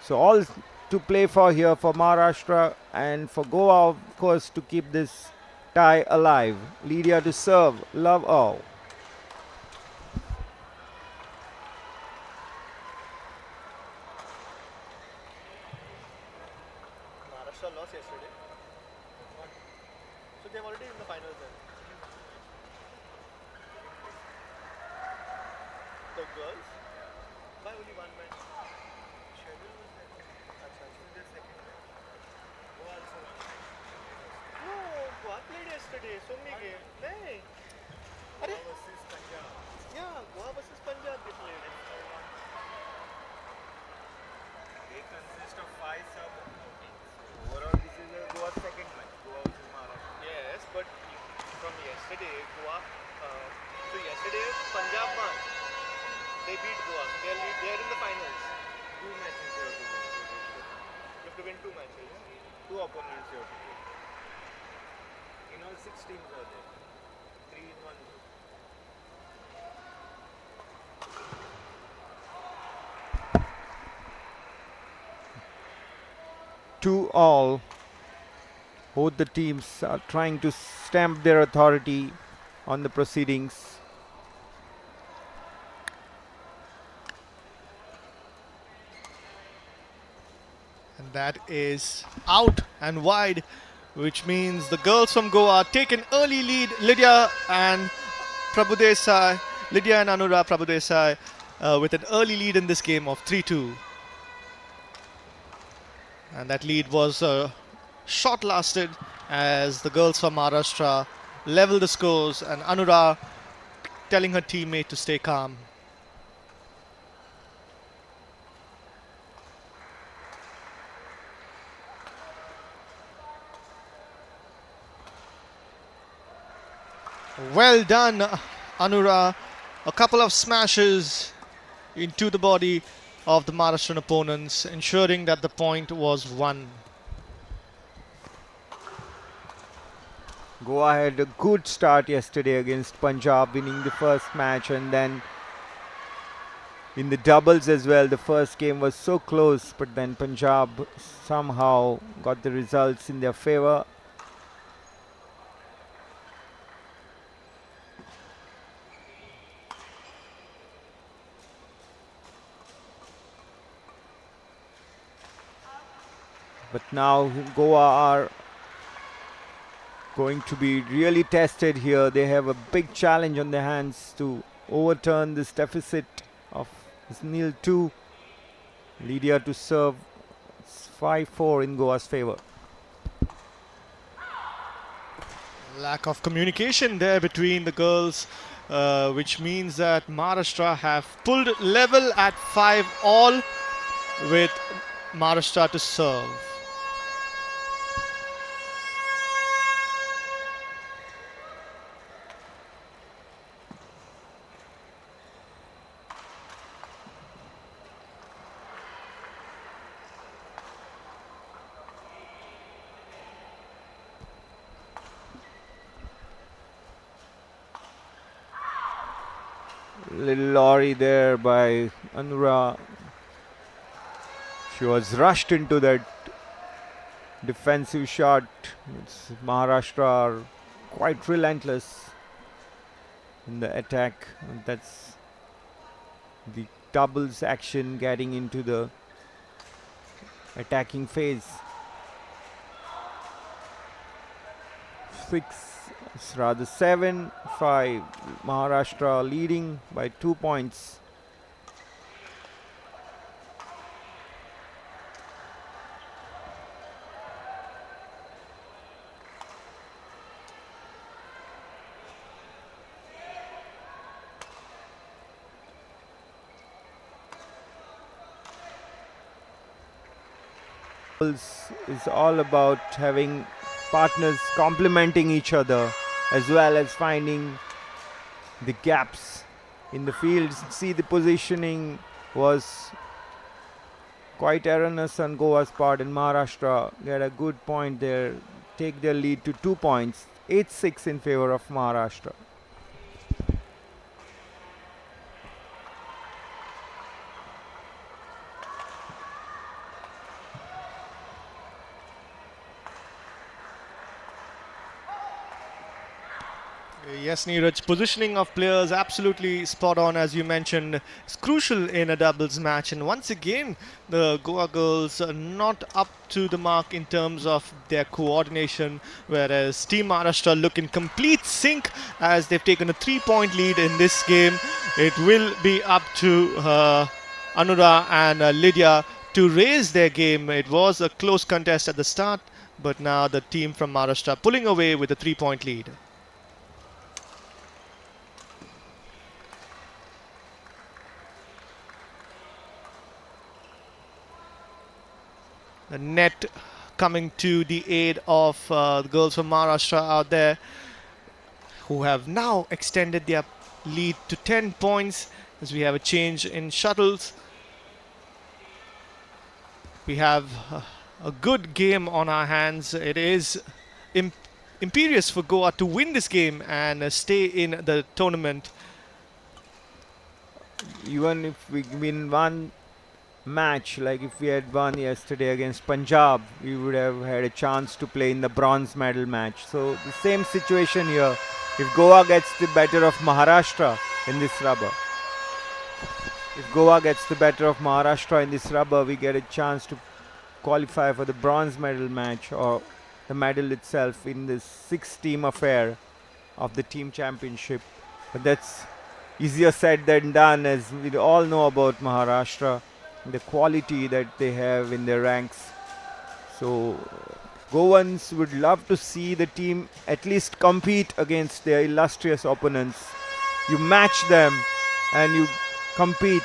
So all to play for here for Maharashtra, and for Goa, of course, to keep this tie alive. Lydia to serve, love all. Maharashtra lost yesterday. So they're already in the finals then. The girls? Why only one match? Schedule was there. No, Goa played yesterday. So many games. Hey. Goa versus Punjab. Yeah, Goa versus Punjab they played. They consist of 5 sub-teams. Overall, this is Goa's second match. Goa versus Maharashtra. Yes, but from yesterday, Goa. So yesterday, Punjab won. They beat Goa. They're in the finals. 2 matches you have to win. You have to win 2 matches. 2 opponents you have to play. In all 6 teams are there. 3 in 1 group. To all, both the teams are trying to stamp their authority on the proceedings. And that is out and wide, which means the girls from Goa take an early lead. Lydia and Anura Prabhudesai with an early lead in this game of 3-2. And that lead was short-lasted as the girls from Maharashtra level the scores, and Anura telling her teammate to stay calm. Well done, Anura. A couple of smashes into the body of the Maharashtrian opponents, ensuring that the point was won. Goa had a good start yesterday against Punjab, winning the first match, and then in the doubles as well. The first game was so close, but then Punjab somehow got the results in their favor. But now Goa are going to be really tested here. They have a big challenge on their hands to overturn this deficit of It's nil 2. Lydia to serve. It's 5-4 in Goa's favor. Lack of communication there between the girls, which means that Maharashtra have pulled level at 5-all with Maharashtra to serve. Little lorry there by Anura. She was rushed into that defensive shot. It's Maharashtra are quite relentless in the attack. And that's the doubles action getting into the attacking phase. 7-5. Maharashtra leading by 2 points. Is all about having partners complementing each other as well as finding the gaps in the field. See, the positioning was quite erroneous on Goa's part, and Maharashtra get a good point there, take their lead to 2 points. 8-6 in favor of Maharashtra. Yes, Neeraj, positioning of players absolutely spot on, as you mentioned. It's crucial in a doubles match, and once again the Goa girls are not up to the mark in terms of their coordination, whereas Team Maharashtra look in complete sync as they've taken a 3-point lead in this game. It will be up to Anura and Lydia to raise their game. It was a close contest at the start, but now the team from Maharashtra pulling away with a 3-point lead. The net coming to the aid of the girls from Maharashtra out there, who have now extended their lead to 10 points as we have a change in shuttles. We have a good game on our hands. It is imperious for Goa to win this game and stay in the tournament. Even if we win one match, like if we had won yesterday against Punjab, we would have had a chance to play in the bronze medal match. So the same situation here. If Goa gets the better of Maharashtra in this rubber, we get a chance to qualify for the bronze medal match or the medal itself in this 6-team affair of the team championship. But that's easier said than done, as we all know about Maharashtra, the quality that they have in their ranks. So Goans would love to see the team at least compete against their illustrious opponents. You match them and you compete.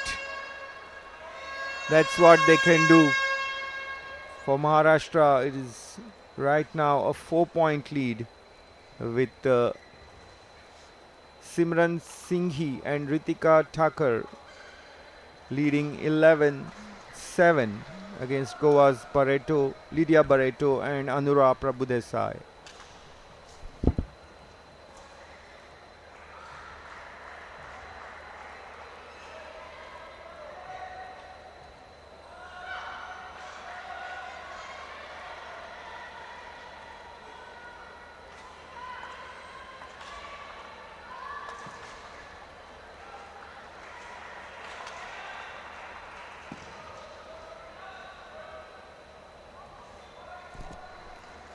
That's what they can do. For Maharashtra, it is right now a 4-point lead with Simran Singhi and Ritika Thakur leading 11-7 against Goa's Lydia Barreto and Anura Prabhudesai.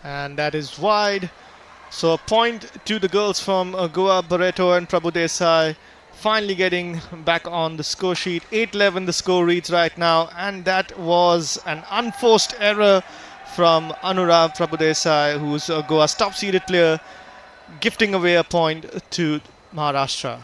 And that is wide. So a point to the girls from Goa, Barreto and Prabhu Desai. finally getting back on the score sheet. 8-11 the score reads right now, and that was an unforced error from Anurag Prabhudesai, who's a Goa's top-seeded player, gifting away a point to Maharashtra.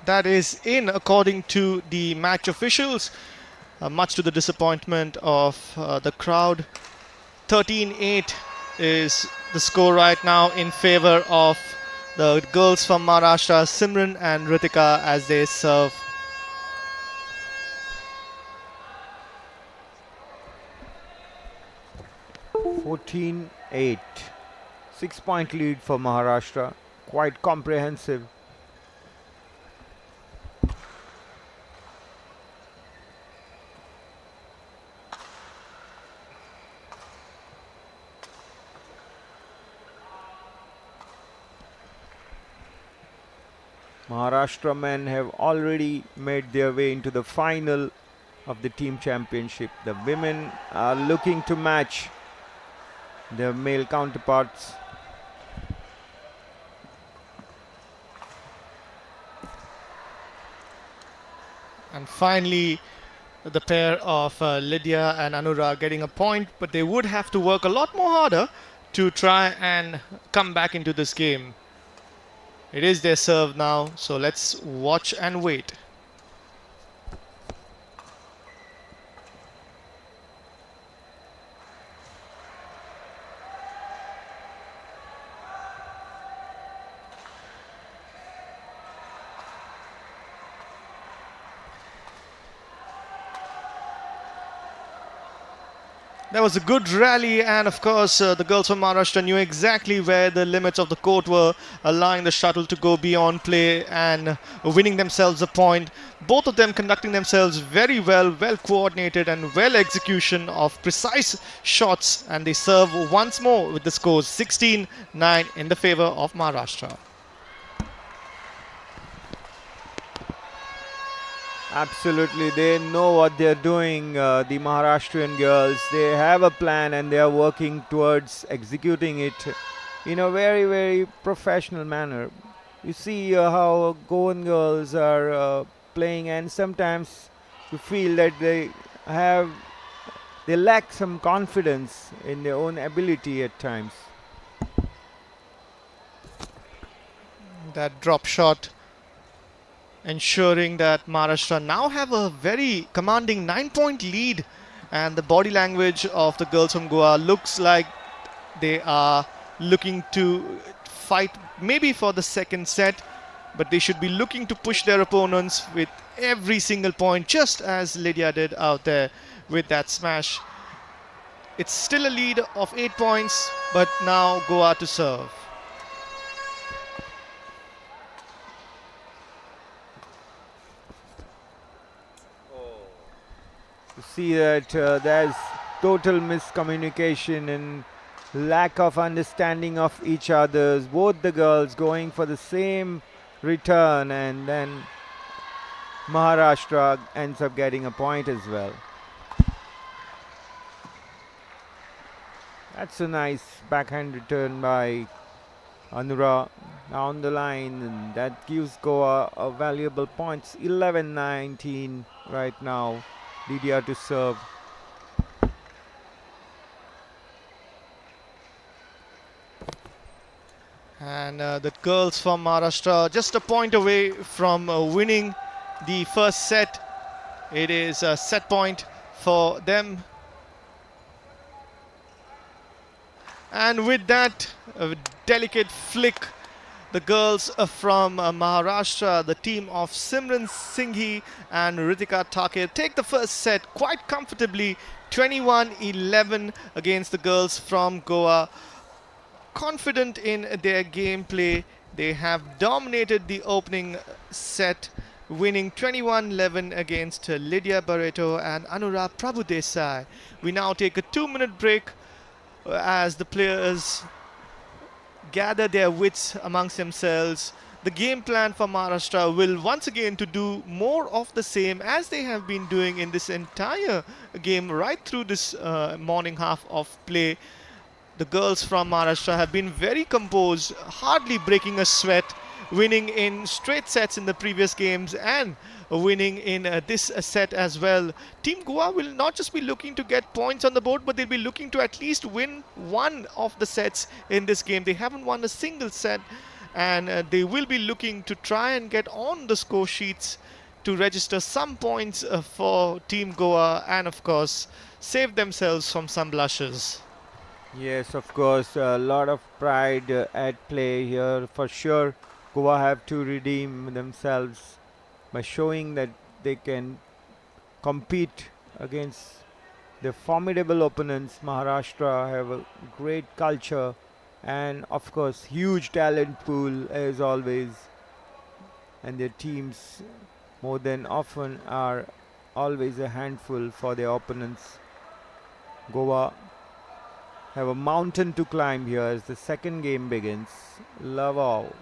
That is in according to the match officials, much to the disappointment of the crowd. 13-8 is the score right now in favor of the girls from Maharashtra, Simran and Ritika, as they serve. (14-8). 6-point lead for Maharashtra. Quite comprehensive. Maharashtra men have already made their way into the final of the team championship. The women are looking to match their male counterparts. And finally, the pair of Lydia and Anurag getting a point, but they would have to work a lot more harder to try and come back into this game. It is their serve now, so let's watch and wait. That was a good rally, and of course the girls from Maharashtra knew exactly where the limits of the court were, allowing the shuttle to go beyond play and winning themselves a point. Both of them conducting themselves very well, well coordinated and well execution of precise shots, and they serve once more with the scores 16-9 in the favor of Maharashtra. Absolutely, they know what they're doing, the Maharashtrian girls. They have a plan and they are working towards executing it in a very, very professional manner. You see how Goan girls are playing, and sometimes you feel that they lack some confidence in their own ability at times. That drop shot ensuring that Maharashtra now have a very commanding 9-point lead, and the body language of the girls from Goa looks like they are looking to fight maybe for the second set, but they should be looking to push their opponents with every single point, just as Lydia did out there with that smash. It's still a lead of 8 points, but now Goa to serve. You see that there's total miscommunication and lack of understanding of each other's. Both the girls going for the same return, and then Maharashtra ends up getting a point as well. That's a nice backhand return by Anura down the line, and that gives Goa a valuable points. 11-19 right now. Lydia to serve. And the girls from Maharashtra just a point away from winning the first set. It is a set point for them. And with that delicate flick, the girls from Maharashtra, the team of Simran Singhi and Ritika Thakir, take the first set quite comfortably, 21-11 against the girls from Goa. Confident in their gameplay, they have dominated the opening set, winning 21-11 against Lydia Barreto and Anurag Prabhudesai. We now take a 2-minute break as the players gather their wits amongst themselves. the game plan for Maharashtra will once again to do more of the same as they have been doing in this entire game right through this morning half of play. The girls from Maharashtra have been very composed, hardly breaking a sweat, winning in straight sets in the previous games and winning in this set as well. Team Goa will not just be looking to get points on the board, but they'll be looking to at least win one of the sets in this game. They haven't won a single set, and they will be looking to try and get on the score sheets to register some points for Team Goa and of course save themselves from some blushes. Yes, of course, a lot of pride at play here for sure. Goa have to redeem themselves by showing that they can compete against the formidable opponents. Maharashtra have a great culture and of course huge talent pool as always, and their teams more than often are always a handful for their opponents. Goa have a mountain to climb here as the second game begins. Love all.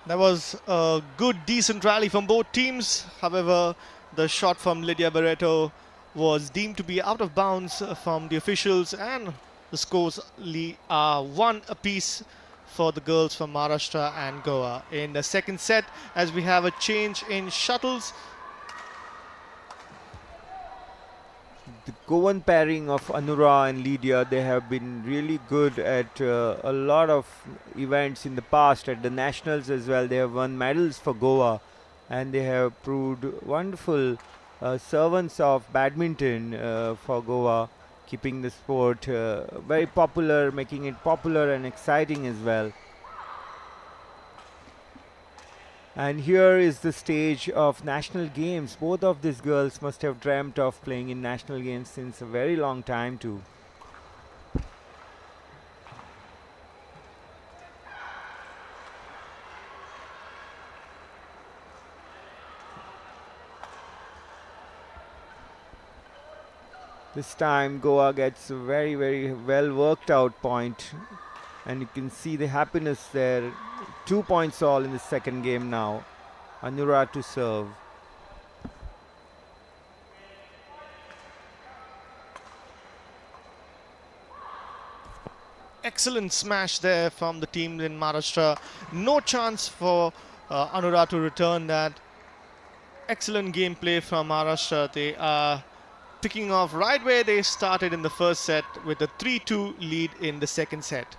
That was a good, decent rally from both teams. However, the shot from Lydia Barreto was deemed to be out of bounds from the officials, and the scores are 1 apiece for the girls from Maharashtra and Goa. In the second set, as we have a change in shuttles, the Goan pairing of Anura and Lydia, they have been really good at a lot of events in the past, at the nationals as well. They have won medals for Goa and they have proved wonderful servants of badminton for Goa, keeping the sport very popular, making it popular and exciting as well. And here is the stage of national games. Both of these girls must have dreamt of playing in national games since a very long time too. This time Goa gets a very, very well worked out point, and you can see the happiness there. 2 points all in the second game now. Anura to serve. excellent smash there from the team in Maharashtra. No chance for Anura to return that. Excellent gameplay from Maharashtra. They are picking off right where they started in the first set with a 3-2 lead in the second set.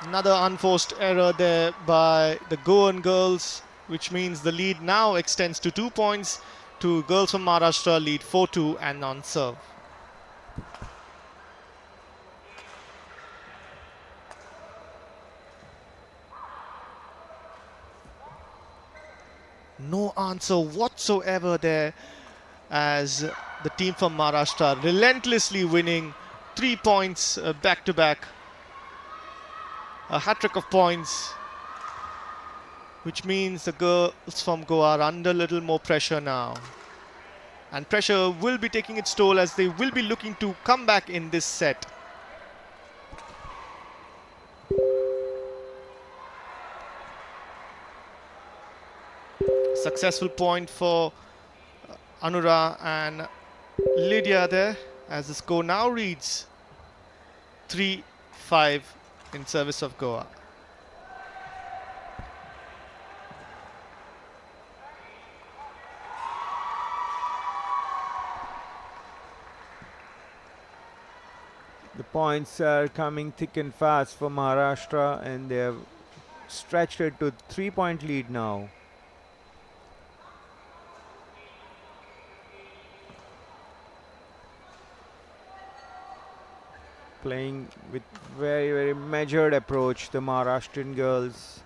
Another unforced error there by the Goan girls, which means the lead now extends to 2 points to girls from Maharashtra, lead 4-2 and on serve. No answer whatsoever there as the team from Maharashtra relentlessly winning 3 points back to back. A hat-trick of points, which means the girls from Goa are under a little more pressure now. And pressure will be taking its toll as they will be looking to come back in this set. Successful point for Anura and Lydia there as the score now reads 3-5 in service of Goa. The points are coming thick and fast for Maharashtra, and they have stretched it to 3-point lead now. Playing with very measured approach, the Maharashtrian girls,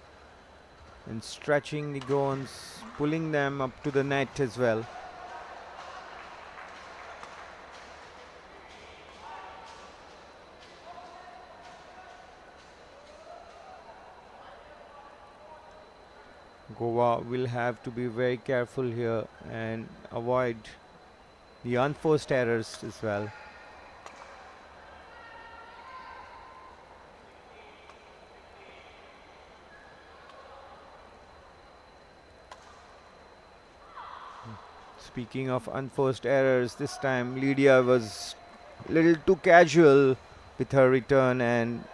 and stretching the Goans, pulling them up to the net as well. Goa will have to be very careful here and avoid the unforced errors as well. Speaking of unforced errors, this time Lydia was a little too casual with her return, and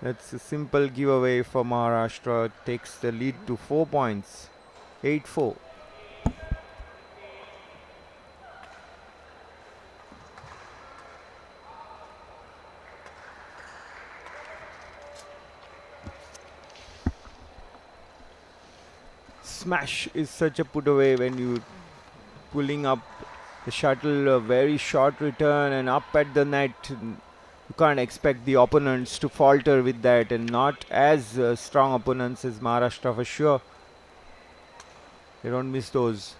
that's a simple giveaway for Maharashtra. It takes the lead to 4 points, 8-4. Smash is such a put away when you pulling up the shuttle, a very short return and up at the net. You can't expect the opponents to falter with that, and not as strong opponents as Maharashtra for sure. They don't miss those.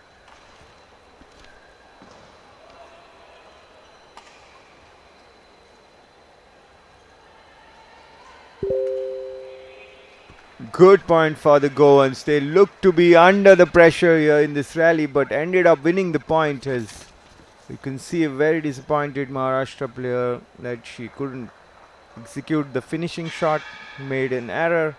Good point for the Goans. They looked to be under the pressure here in this rally, but ended up winning the point. As you can see, a very disappointed Maharashtra player that she couldn't execute the finishing shot, made an error.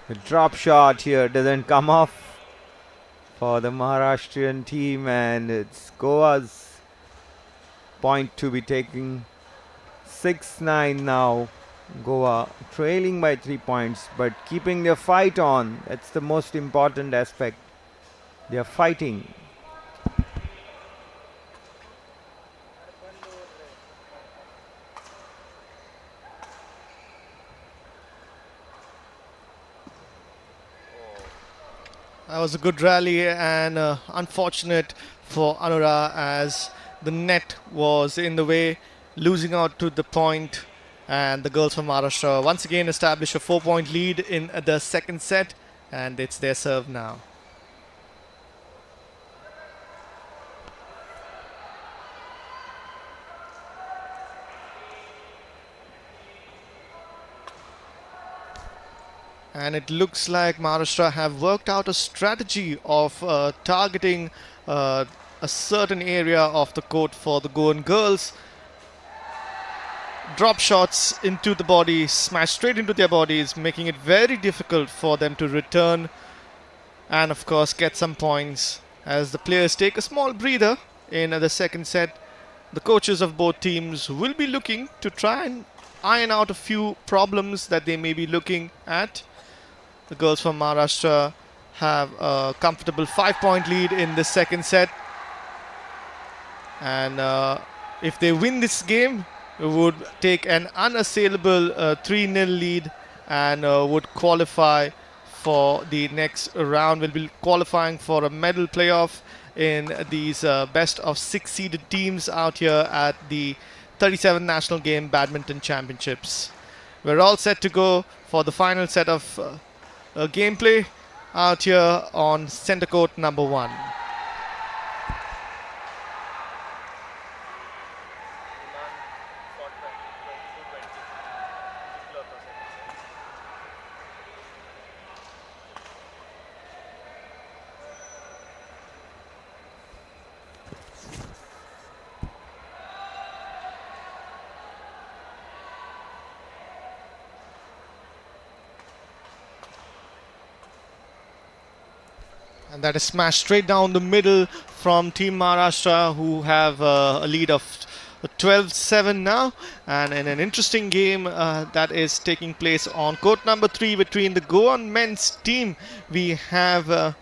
The drop shot here doesn't come off for the Maharashtrian team, and it's Goa's point to be taken. 6-9 now. Goa trailing by 3 points, but keeping their fight on. That's the most important aspect. They are fighting. That was a good rally, and unfortunate for Anura as the net was in the way, losing out to the point, and the girls from Maharashtra once again establish a 4-point lead in the second set, and it's their serve now. And it looks like Maharashtra have worked out a strategy of targeting a certain area of the court for the Goan girls. Drop shots into the body, smash straight into their bodies, making it very difficult for them to return and of course get some points. As the players take a small breather in the second set, the coaches of both teams will be looking to try and iron out a few problems that they may be looking at. The girls from Maharashtra have a comfortable 5-point lead in the second set, and if they win this game, would take an unassailable 3-0 lead and would qualify for the next round. Will be qualifying for a medal playoff in these best of 6 seeded teams out here at the 37th National Game Badminton Championships. We're all set to go for the final set of gameplay out here on center court number 1. And that is smashed straight down the middle from Team Maharashtra, who have a lead of 12-7 now, and in an interesting game that is taking place on court number 3 between the Goa men's team. We have the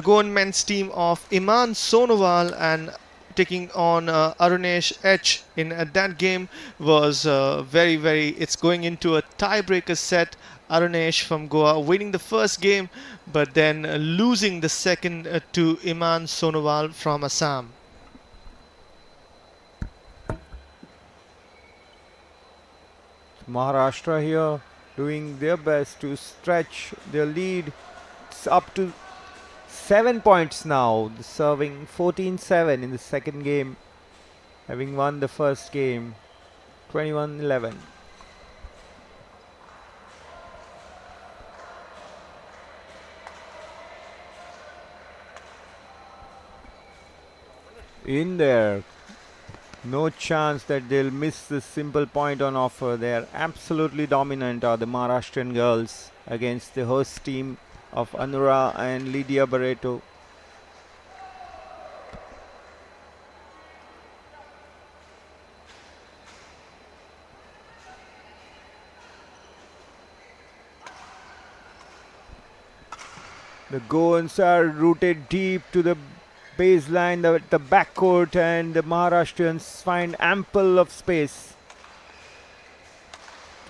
Goa men's team of Iman Sonowal and taking on Arunesh H. In that game was it's going into a tiebreaker set. Arunesh from Goa winning the first game, but then losing the second to Iman Sonowal from Assam. Maharashtra here doing their best to stretch their lead. It's up to 7 points now, serving 14-7 in the second game, having won the first game 21-11. In there, no chance that they'll miss this simple point on offer. They're absolutely dominant, are the Maharashtrian girls, against the host team of Anura and Lydia Barreto. The Goans are rooted deep to the baseline, the backcourt, and the Maharashtrians find ample of space.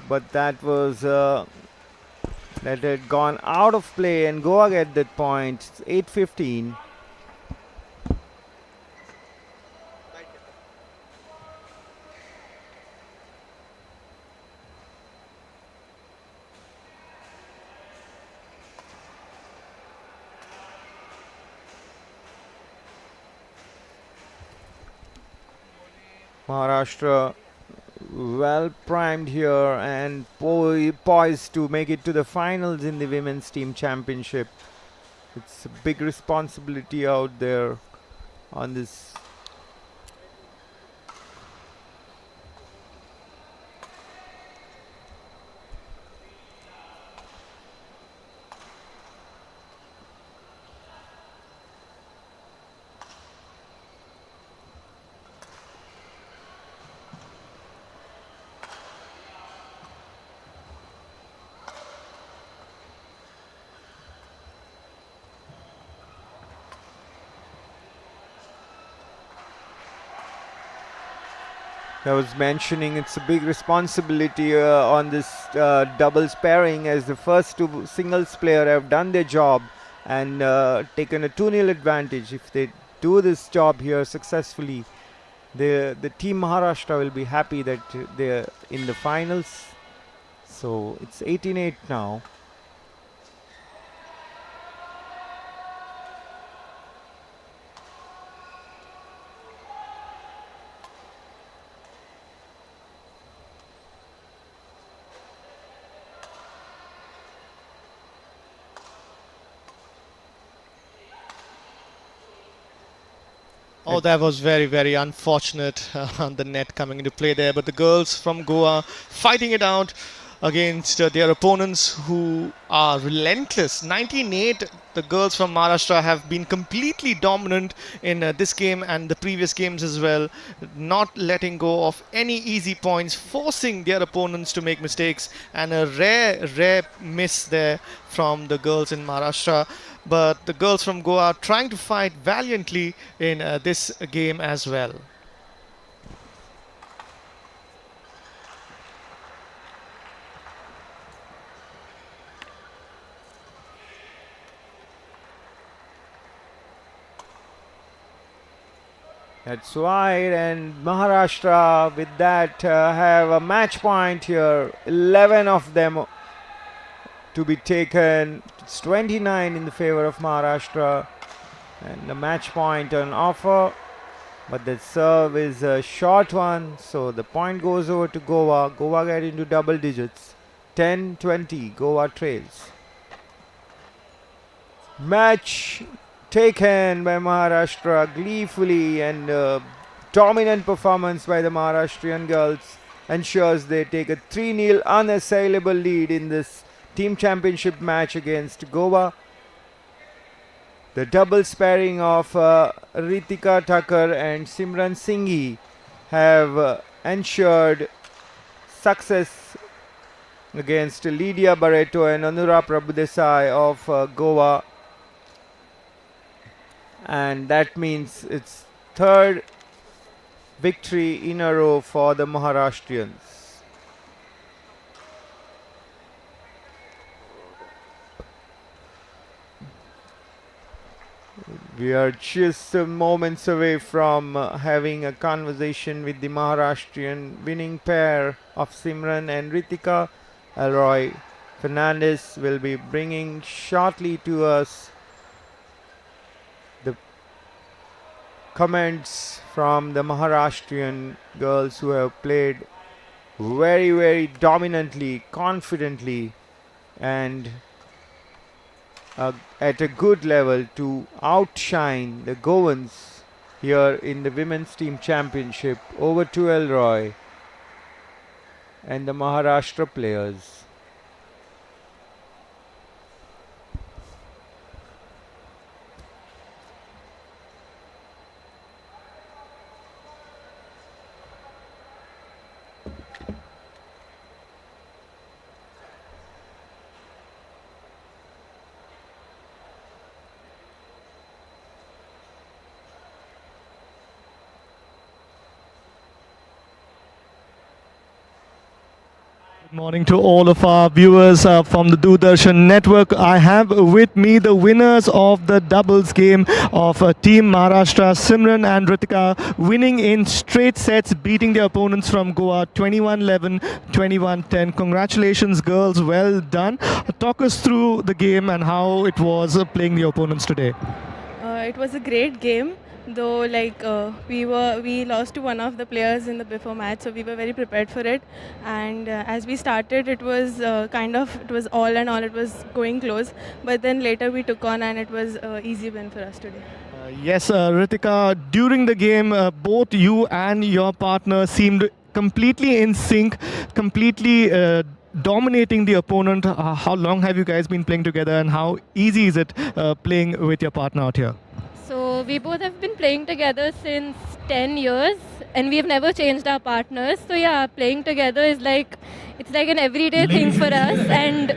But that was that had gone out of play, and Goa get that point. It's 8-15. Maharashtra well primed here and poised to make it to the finals in the women's team championship. It's a big responsibility out there on this. I was mentioning it's a big responsibility on this doubles pairing, as the first two singles player have done their job and taken a 2-0 advantage. If they do this job here successfully, the team Maharashtra will be happy that they're in the finals. So it's 18-8 now. Oh, that was very, very unfortunate on the net coming into play there. But the girls from Goa fighting it out against their opponents who are relentless. 19-8, the girls from Maharashtra have been completely dominant in this game and the previous games as well. Not letting go of any easy points, forcing their opponents to make mistakes, and a rare miss there from the girls in Maharashtra. But the girls from Goa are trying to fight valiantly in this game as well. That's wide, and Maharashtra with that have a match point here. 11 of them to be taken. It's 29 in the favor of Maharashtra, and the match point on offer. But the serve is a short one, so the point goes over to Goa. Goa get into double digits. 10-20, Goa trails. Match taken by Maharashtra gleefully, and dominant performance by the Maharashtrian girls ensures they take a 3-0 unassailable lead in this team championship match against Goa. The doubles pairing of Ritika Thakur and Simran Singhi have ensured success against Lydia Barreto and Anura Prabhudesai of Goa, and that means it's third victory in a row for the Maharashtrians. We are just moments away from having a conversation with the Maharashtrian winning pair of Simran and Ritika. Alroy Fernandez will be bringing shortly to us the comments from the Maharashtrian girls who have played very, very dominantly, confidently, and at a good level to outshine the Goans here in the Women's Team Championship over to Elroy and the Maharashtra players. Good morning to all of our viewers from the Doordarshan network. I have with me the winners of the doubles game of Team Maharashtra, Simran and Ritika, winning in straight sets, beating their opponents from Goa 21-11, 21-10. Congratulations, girls. Well done. Talk us through the game and how it was playing the opponents today. It was a great game, though we lost to one of the players in the before match, so we were very prepared for it. And as we started, it was it was all and all, it was going close. But then later we took on, and it was easy win for us today. Yes, Ritika, during the game, both you and your partner seemed completely in sync, completely dominating the opponent. How long have you guys been playing together, and how easy is it playing with your partner out here? So we both have been playing together since 10 years and we've never changed our partners. So yeah, playing together is it's like an everyday thing for us, and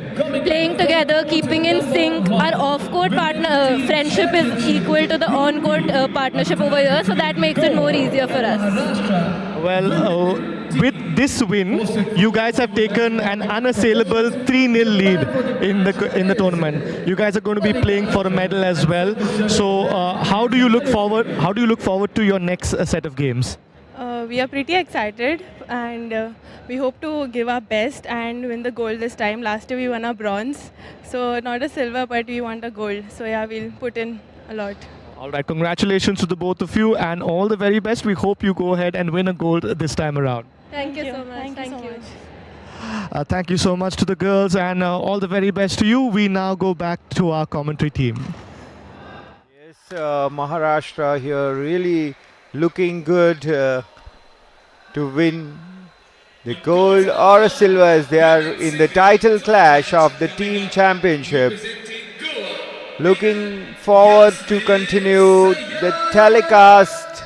playing together, keeping in sync. Our off-court partner friendship is equal to the on-court partnership over here, so that makes it more easier for us. Well, with this win, you guys have taken an unassailable 3-0 lead in the tournament. You guys are going to be playing for a medal as well. So, how do you look forward? How do you look forward to your next set of games? We are pretty excited, and we hope to give our best and win the gold this time. Last year we won a bronze, so not a silver, but we want a gold. So yeah, we'll put in a lot. All right, congratulations to the both of you and all the very best. We hope you go ahead and win a gold this time around. Thank you so much. Thank you. Thank you so much to the girls, and all the very best to you. We now go back to our commentary team. Yes, Maharashtra here really looking good to win the gold or a silver as they are in the title clash of the team championship. Looking forward to continue the telecast.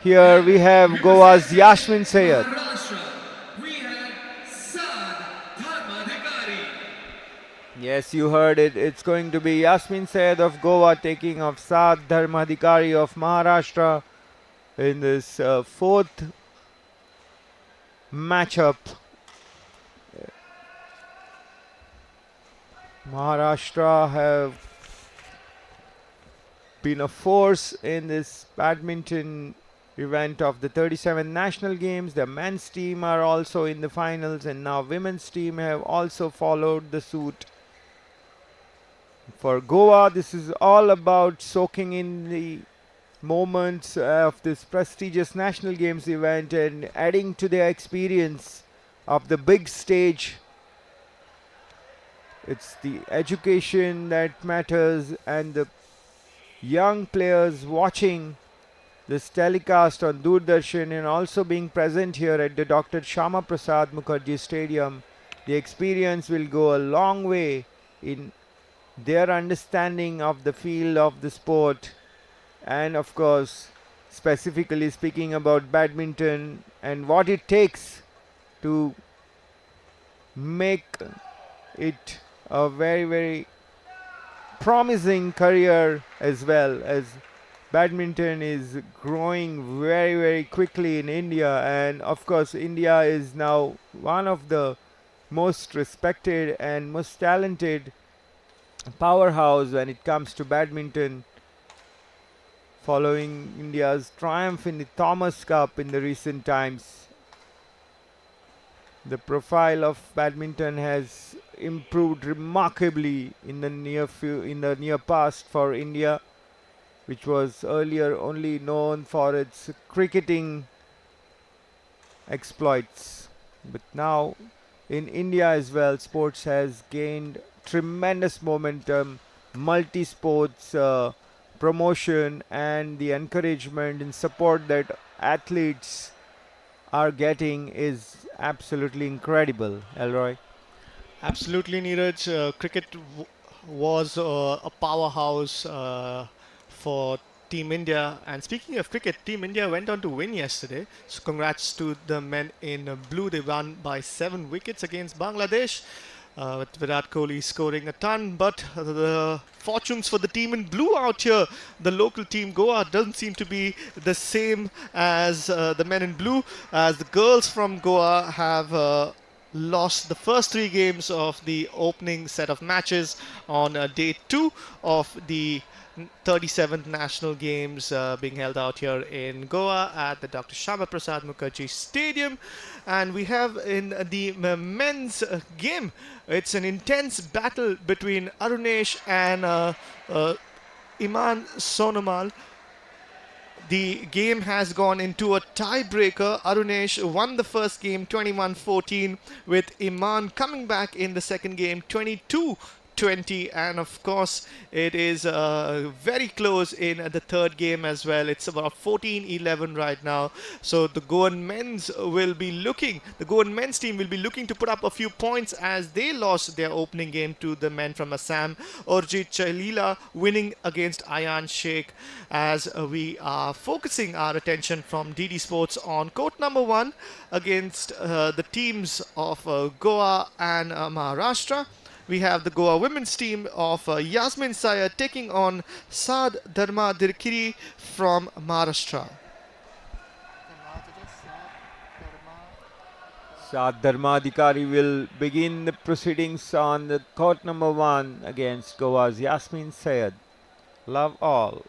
Here we have Goa's Yasmin Sayed. Yes, you heard it. It's going to be Yasmin Sayed of Goa taking off Saad Dharmadhikari of Maharashtra in this fourth matchup. Maharashtra have been a force in this badminton event of the 37 national games. The men's team are also in the finals, and now women's team have also followed the suit. For Goa, this is all about soaking in the moments of this prestigious national games event and adding to their experience of the big stage. It's the education that matters, and the young players watching this telecast on Doordarshan and also being present here at the Dr. Shama Prasad Mukherjee Stadium. The experience will go a long way in their understanding of the field of the sport, and of course specifically speaking about badminton and what it takes to make it a very, very promising career, as well as badminton is growing very, very quickly in India, and of course India is now one of the most respected and most talented powerhouse when it comes to badminton, following India's triumph in the Thomas Cup in the recent times. The profile of badminton has improved remarkably in the near past for India, which was earlier only known for its cricketing exploits. But now in India as well, sports has gained tremendous momentum, multi-sports promotion, and the encouragement and support that athletes are getting is absolutely incredible, Elroy. Absolutely, Neeraj. Cricket was a powerhouse for Team India. And speaking of cricket, Team India went on to win yesterday. So congrats to the men in blue. They won by 7 wickets against Bangladesh, with Virat Kohli scoring a ton. But the fortunes for the team in blue out here, the local team Goa, doesn't seem to be the same as the men in blue, as the girls from Goa have lost the first 3 games of the opening set of matches on day 2 of the 37th national games being held out here in Goa at the Dr. Shama Prasad Mukherjee Stadium. And we have in the men's game, it's an intense battle between Arunesh and Iman Sonomal. The game has gone into a tiebreaker. Arunesh won the first game 21-14, with Iman coming back in the second game 22-20, and of course it is very close in the third game as well. It's about 14-11 right now. So the Goan men's team will be looking to put up a few points, as they lost their opening game to the men from Assam. Urjit Chalila winning against Ayan Sheikh, as we are focusing our attention from DD Sports on court number 1 against the teams of Goa and Maharashtra. We have the Goa women's team of Yasmin Sayed taking on Saad Dharma Dirkiri from Maharashtra. Saad Dharmadikari will begin the proceedings on the court number 1 against Goa's Yasmin Sayed. Love all.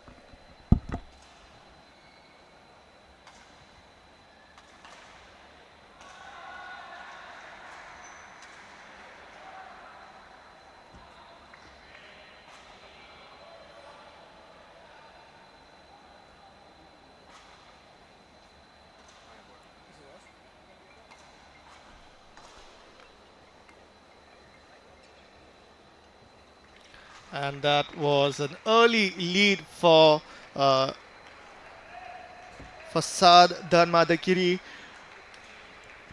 And that was an early lead for Saad Dharmadikiri.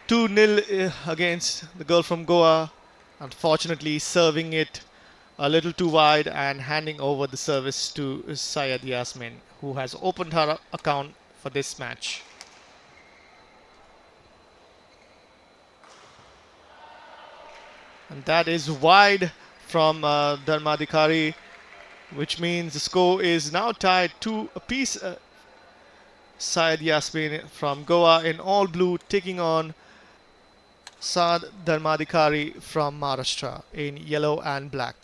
2-0 against the girl from Goa. Unfortunately, serving it a little too wide and handing over the service to Syed Yasmin, who has opened her account for this match. And that is wide from Dharmadikari, which means the score is now tied 2 apiece. Syed Yasmin from Goa in all blue taking on Saad Dharmadikari from Maharashtra in yellow and black.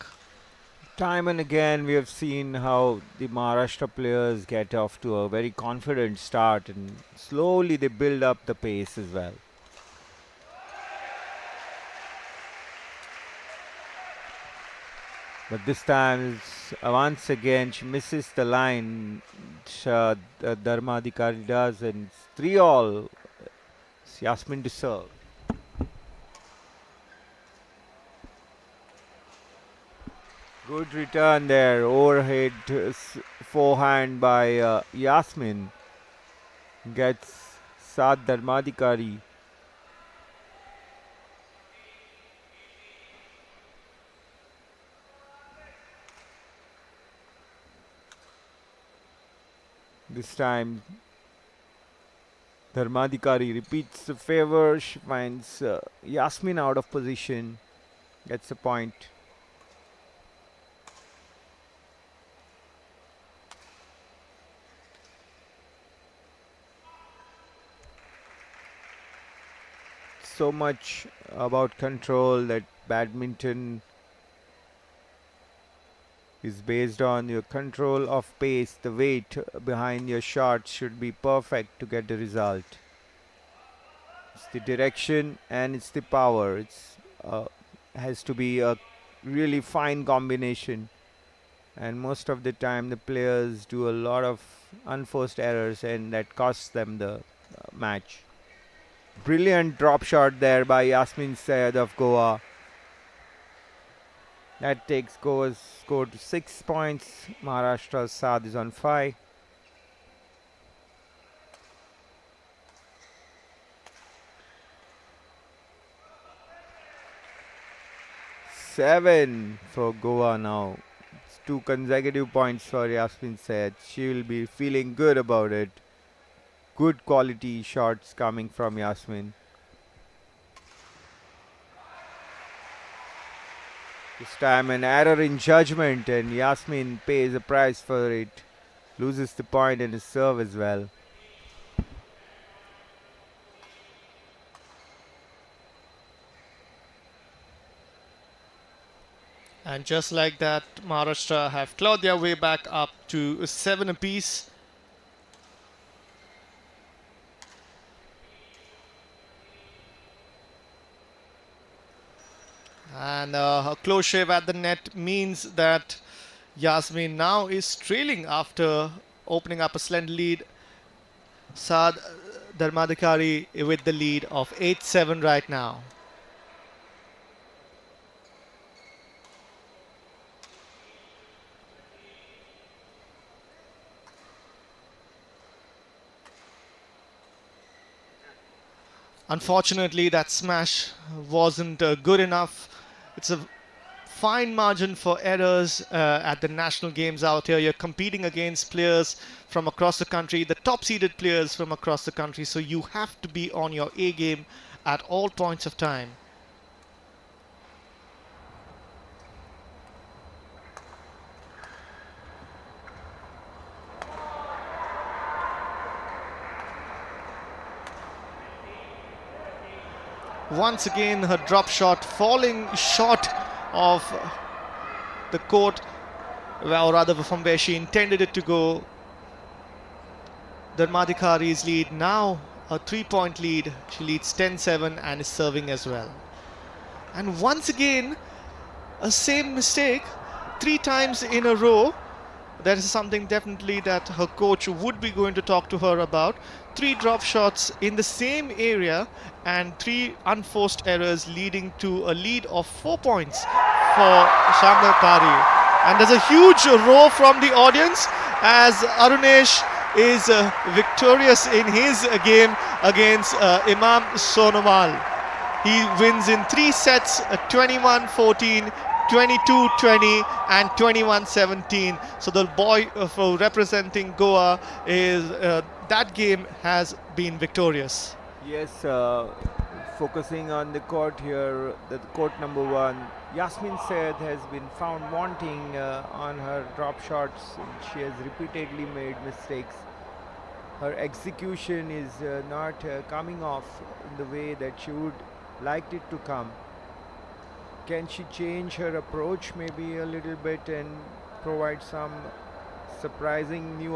Time and again we have seen how the Maharashtra players get off to a very confident start, and slowly they build up the pace as well. But this time, once again, she misses the line. Dharmadikari does, and it's 3-all. It's Yasmin to serve. Good return there. Overhead forehand by Yasmin. Gets Saad Dharmadikari. This time Dharmadikari repeats the favor. She finds Yasmin out of position. Gets a point. So much about control that badminton is based on your control of pace. The weight behind your shots should be perfect to get the result. It's the direction and it's the power. It's has to be a really fine combination, and most of the time the players do a lot of unforced errors and that costs them the match. Brilliant drop shot there by Yasmin Syed of Goa. That takes Goa's score to 6 points. Maharashtra's Saad is on 5. Seven for Goa now. It's 2 consecutive points for Yasmin Syed. She will be feeling good about it. Good quality shots coming from Yasmin. This time an error in judgment and Yasmin pays a price for it. Loses the point and his serve as well. And just like that, Maharashtra have clawed their way back up to 7 apiece. And a close shave at the net means that Yasmin now is trailing after opening up a slender lead. Saad Dharmadikari with the lead of 8-7 right now. Unfortunately, that smash wasn't good enough. It's a fine margin for errors at the national games out here. You're competing against players from across the country, the top-seeded players from across the country, so you have to be on your A game at all points of time. Once again, her drop shot falling short of the court, or rather from where she intended it to go. Dharmadikari's lead now a 3-point lead. She leads 10-7 and is serving as well. And once again, a same mistake 3 times in a row. That is something definitely that her coach would be going to talk to her about. 3 drop shots in the same area and 3 unforced errors leading to a lead of 4 points for Shamdar Pari. And there's a huge roar from the audience as Arunesh is victorious in his game against Imam Sonomal. He wins in 3 sets, 21-14, 22-20 and 21-17. So the boy for representing Goa is that game has been victorious. Yes, focusing on the court here, the court number 1, Yasmin Syed has been found wanting on her drop shots. She has repeatedly made mistakes. Her execution is not coming off in the way that she would like it to come. Can she change her approach maybe a little bit and provide some surprising new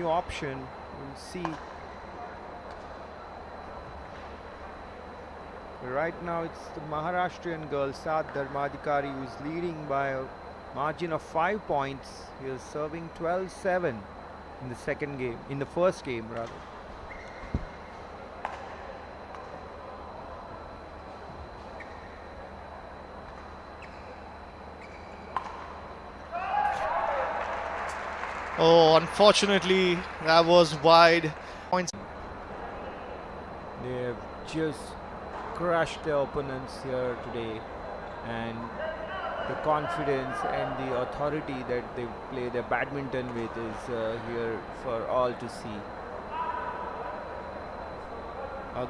option? We'll see. Right now it's the Maharashtrian girl Saad Dharmadikari who is leading by a margin of 5 points. He is serving 12-7 in the second game, in the first game rather. Oh, unfortunately, that was wide. Points. They have just crushed their opponents here today, and the confidence and the authority that they play their badminton with is here for all to see.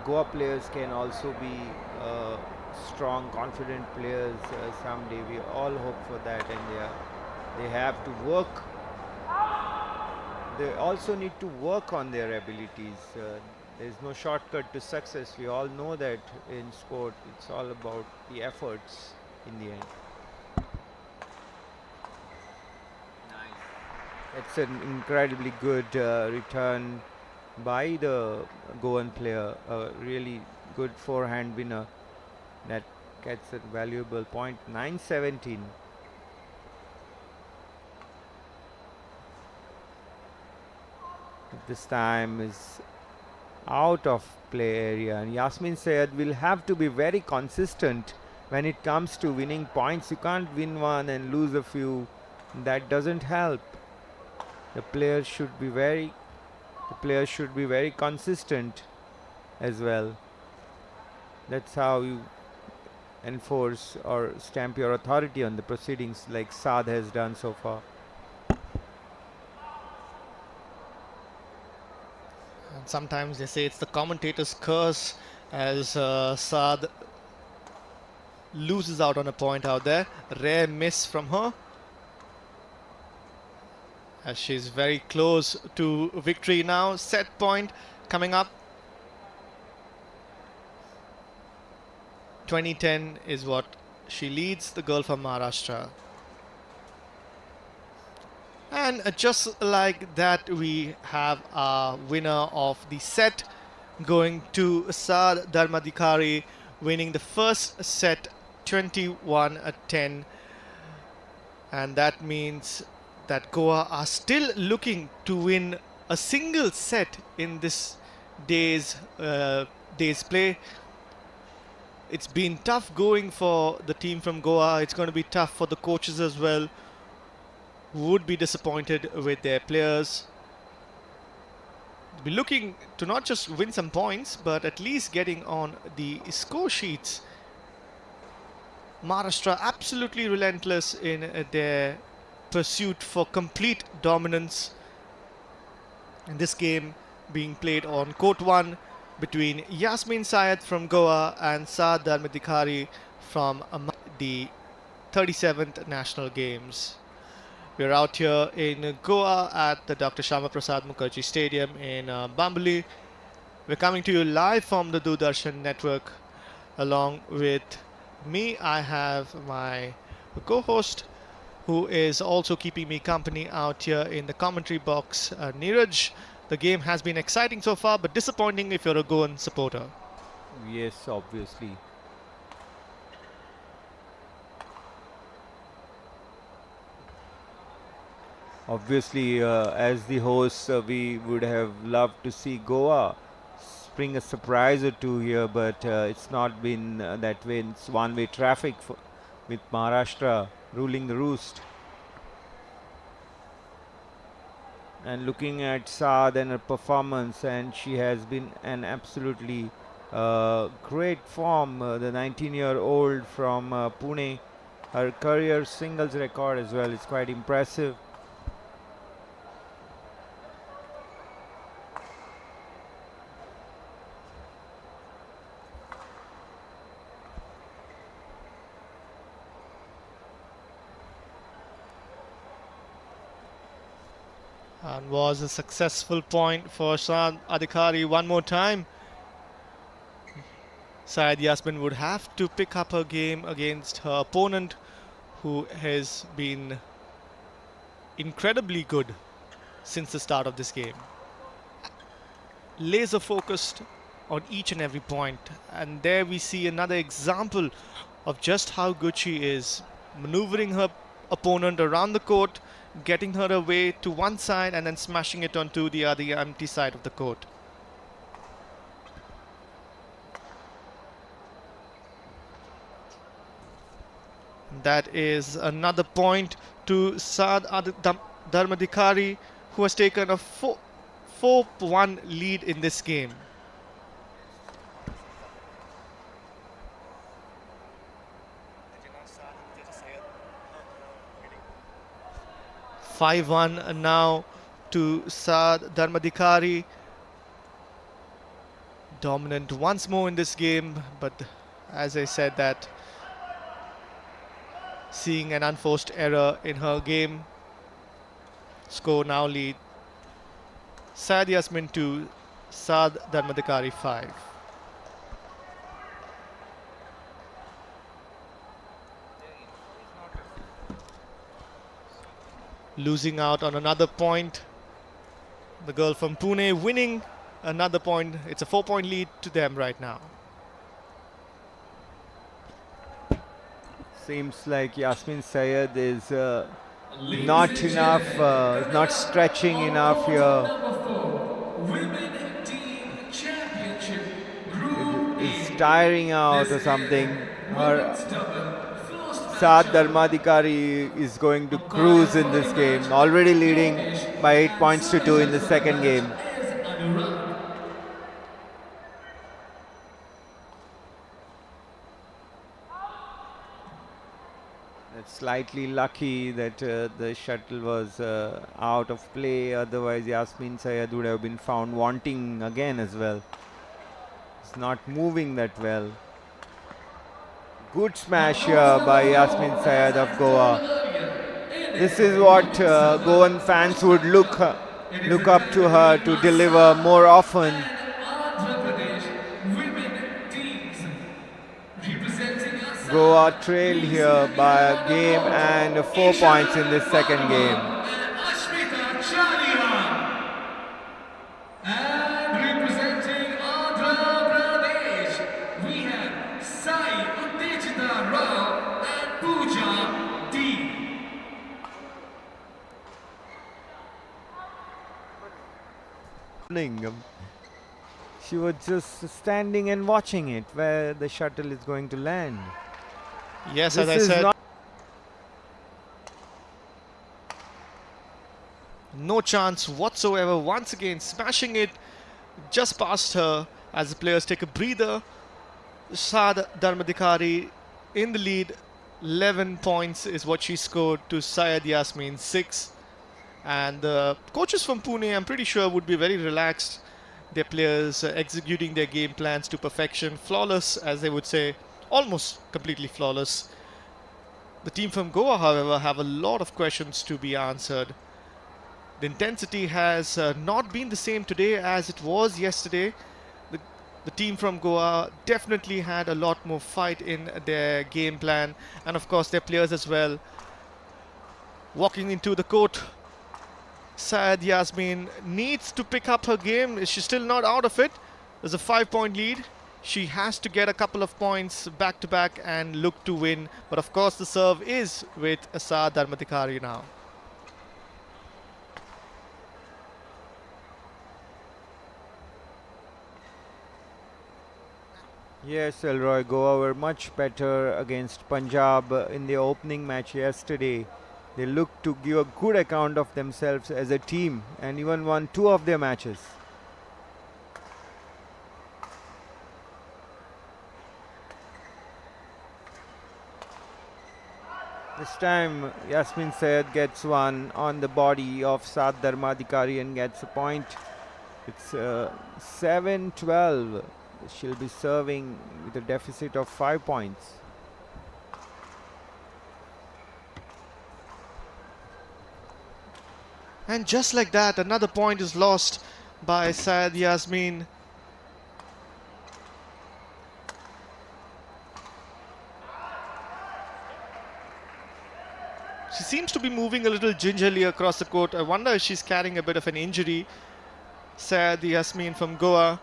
Goa players can also be strong, confident players someday. We all hope for that, and they have to work. They also need to work on their abilities. There's no shortcut to success. We all know that in sport, it's all about the efforts in the end. It's an incredibly good return by the Goan player. A really good forehand winner that gets a valuable point. 9-17. This time is out of play area, and Yasmin Sayed will have to be very consistent when it comes to winning points. You can't win one and lose a few. That doesn't help. The player should be very consistent as well. That's how you enforce or stamp your authority on the proceedings, like Saad has done so far. And sometimes they say it's the commentator's curse as Saad loses out on a point out there. Rare miss from her, as she's very close to victory now. Set point coming up. 2010 is what she leads, the girl from Maharashtra. And just like that, we have a winner of the set going to Saad Dharmadhikari, winning the first set 21-10. And that means that Goa are still looking to win a single set in this day's play. It's been tough going for the team from Goa. It's going to be tough for the coaches as well, who would be disappointed with their players. They'll be looking to not just win some points, but at least getting on the score sheets. Maharashtra absolutely relentless in their pursuit for complete dominance. In this game being played on court 1 between Yasmin Sayed from Goa and Saad Dharmadhikari from the 37th National Games. We're out here in Goa at the Dr. Shama Prasad Mukherjee Stadium in Bambali. We're coming to you live from the Doordarshan network. Along with me, I have my co-host, who is also keeping me company out here in the commentary box, Neeraj. The game has been exciting so far, but disappointing if you're a Goan supporter. Yes, obviously. Obviously, as the hosts, we would have loved to see Goa spring a surprise or two here, but it's not been that way. It's one-way traffic with Maharashtra ruling the roost. And looking at Saad and her performance, and she has been an absolutely great form. The 19-year-old from Pune, her career singles record as well is quite impressive. And was a successful point for Saad Adhikari one more time. Syed Yasmin would have to pick up her game against her opponent, who has been incredibly good since the start of this game. Laser focused on each and every point, and there we see another example of just how good she is, maneuvering her opponent around the court, getting her away to one side and then smashing it onto the other empty side of the court. That is another point to Saad Dharmadhikari, who has taken a 4-1 lead in this game. (5-1) now to Saad Dharmadhikari. dominant once more in this game, but as I said that, seeing an unforced error in her game. Score now lead Syed Yasmin 2, Saad Dharmadhikari 5. Losing out on another point. The girl from Pune winning another point. It's a 4-point lead to them right now. Seems like Yasmin Syed is not enough, not stretching enough here. Is tiring out or something. Her Saad Dharmadhikari is going to cruise in this game, already leading by 8 points to 2 in the second game. It's slightly lucky that the shuttle was out of play, otherwise Yasmin Syed would have been found wanting again as well. It's not moving that well. Good smash here by Yasmin Syed of Goa. This is what Goan fans would look up to her to deliver more often. Goa trailed here by a game and 4 points in this second game. She was just standing and watching it, where the shuttle is going to land. Yes, as I said, no chance whatsoever. Once again, smashing it just past her as the players take a breather. Saad Dharmadhikari in the lead. 11 points is what she scored to Syed Yasmin 6. And the coaches from Pune, I'm pretty sure, would be very relaxed. Their players executing their game plans to perfection. Flawless, as they would say. Almost completely flawless. The team from Goa, however, have a lot of questions to be answered. The intensity has not been the same today as it was yesterday. The team from Goa definitely had a lot more fight in their game plan, and of course their players as well. Walking into the court, Syed Yasmin needs to pick up her game. She's still not out of it. There's a 5-point lead. She has to get a couple of points back to back and look to win. But of course the serve is with Saad Dharmadhikari now. Yes, Elroy, Goa were much better against Punjab in the opening match yesterday. They looked to give a good account of themselves as a team and even won 2 of their matches. This time Yasmin Syed gets one on the body of Saad Dharmadhikari and gets a point. It's 7-12. She'll be serving with a deficit of 5 points. And just like that, another point is lost by Syed Yasmin. She seems to be moving a little gingerly across the court. I wonder if she's carrying a bit of an injury. Syed Yasmin from Goa.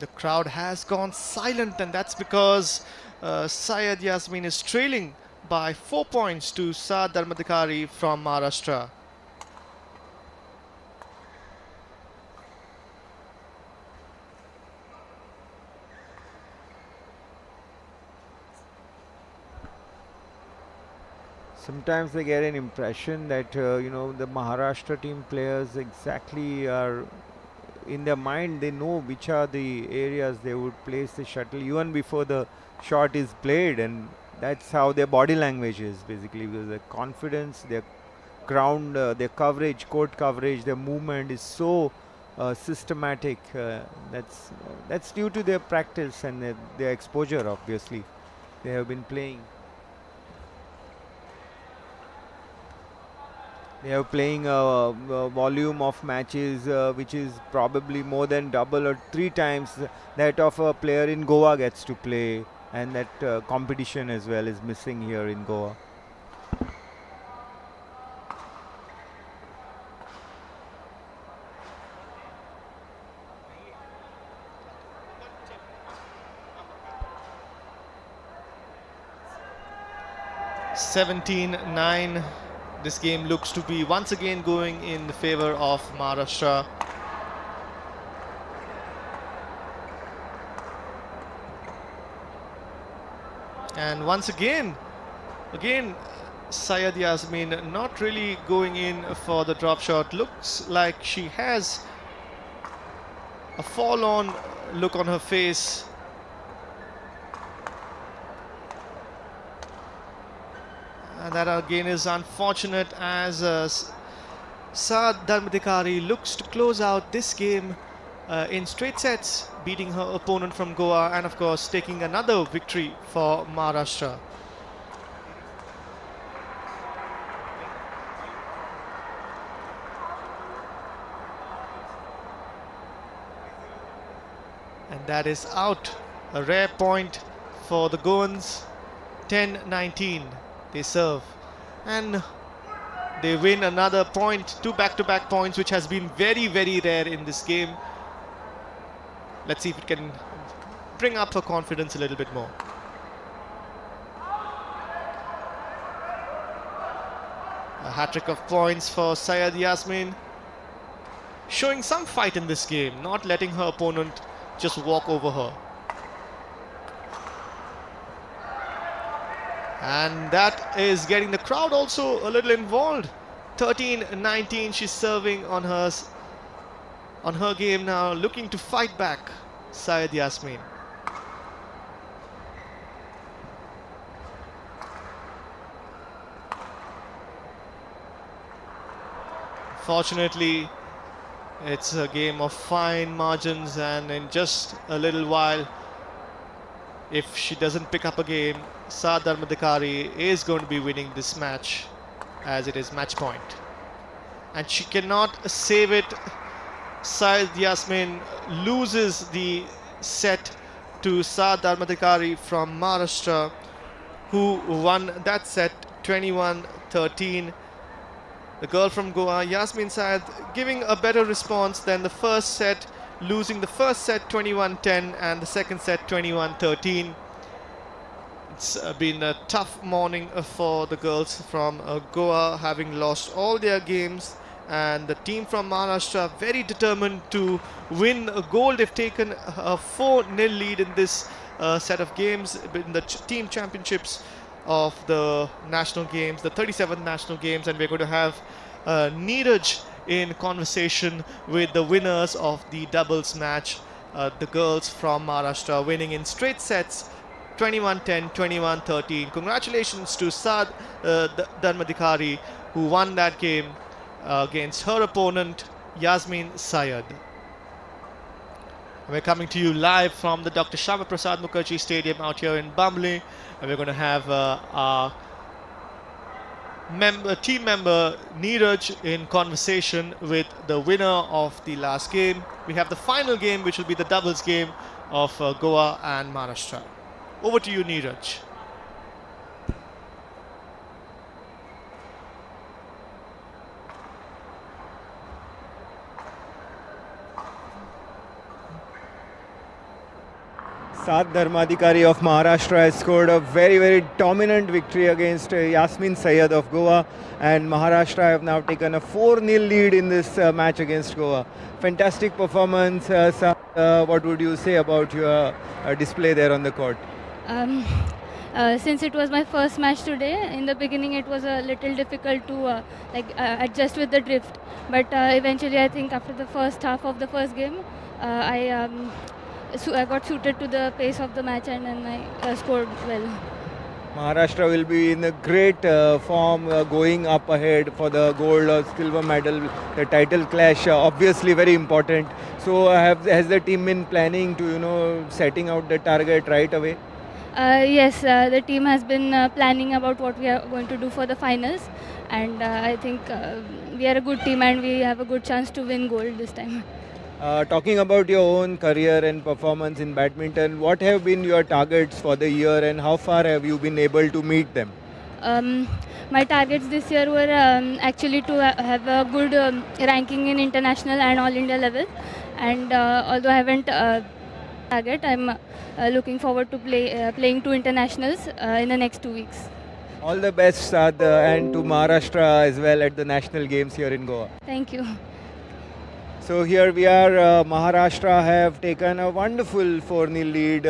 The crowd has gone silent, and that's because Syed Yasmin is trailing by 4 points to Saad Dharmadhikari from Maharashtra. Sometimes they get an impression that the Maharashtra team players exactly are in their mind. They know which are the areas they would place the shuttle even before the shot is played, and that's how their body language is basically, because their confidence, their ground, their coverage, court coverage, their movement is so systematic. That's due to their practice and their exposure. Obviously, they have been playing. They are playing a volume of matches which is probably more than double or 3 times that of a player in Goa gets to play, and that competition as well is missing here in Goa. (17-9). This game looks to be once again going in the favor of Maharashtra. And once again, Syed Yasmin not really going in for the drop shot. Looks like she has a forlorn look on her face. And that again is unfortunate, as Saad Dharmadhikari looks to close out this game in straight sets, beating her opponent from Goa and of course taking another victory for Maharashtra. And that is out. A rare point for the Goans. 10-19. They serve and they win another point, 2 back-to-back points, which has been very, very rare in this game. Let's see if it can bring up her confidence a little bit more. A hat-trick of points for Syed Yasmin, showing some fight in this game, not letting her opponent just walk over her. And that is getting the crowd also a little involved. 13-19, she's serving on her game now, looking to fight back, Syed Yasmin. Fortunately, it's a game of fine margins, and in just a little while, if she doesn't pick up a game, Saad Dharmadhikari is going to be winning this match, as it is match point. And she cannot save it. Syed Yasmin loses the set to Saad Dharmadhikari from Maharashtra, who won that set 21-13. The girl from Goa, Yasmin Syed, giving a better response than the first set, losing the first set 21-10 and the second set 21-13. It's been a tough morning for the girls from Goa, having lost all their games, and the team from Maharashtra very determined to win a gold. They've taken a 4-0 lead in this set of games in the team championships of the national games, the 37th national games, and we're going to have Neeraj in conversation with the winners of the doubles match, the girls from Maharashtra winning in straight sets 21-10, 21-13. Congratulations to Saad Dharmadhikari, who won that game against her opponent Yasmin Syed. We're coming to you live from the Dr. Shyama Prasad Mukherjee Stadium out here in Bamble, and we're going to have our team member Neeraj in conversation with the winner of the last game. We have the final game, which will be the doubles game of Goa and Maharashtra. Over to you, Neeraj. Saad Dharmadhikari of Maharashtra has scored a very, very dominant victory against Yasmin Syed of Goa, and Maharashtra have now taken a 4-0 lead in this match against Goa. Fantastic performance. Saad, what would you say about your display there on the court? since it was my first match today, in the beginning it was a little difficult to adjust with the drift. But eventually, I think after the first half of the first game, I got suited to the pace of the match and then I scored well. Maharashtra will be in a great form going up ahead for the gold or silver medal. The title clash obviously very important. So has the team been planning to setting out the target right away? Yes, the team has been planning about what we are going to do for the finals, and I think we are a good team and we have a good chance to win gold this time. Talking about your own career and performance in badminton, what have been your targets for the year and how far have you been able to meet them? My targets this year were actually to have a good ranking in international and all India level, and although I haven't target, I'm looking forward to playing two internationals in the next 2 weeks. All the best, Saad, and to Maharashtra as well at the national games here in Goa. Thank you. So here we are, Maharashtra have taken a wonderful 4-0 lead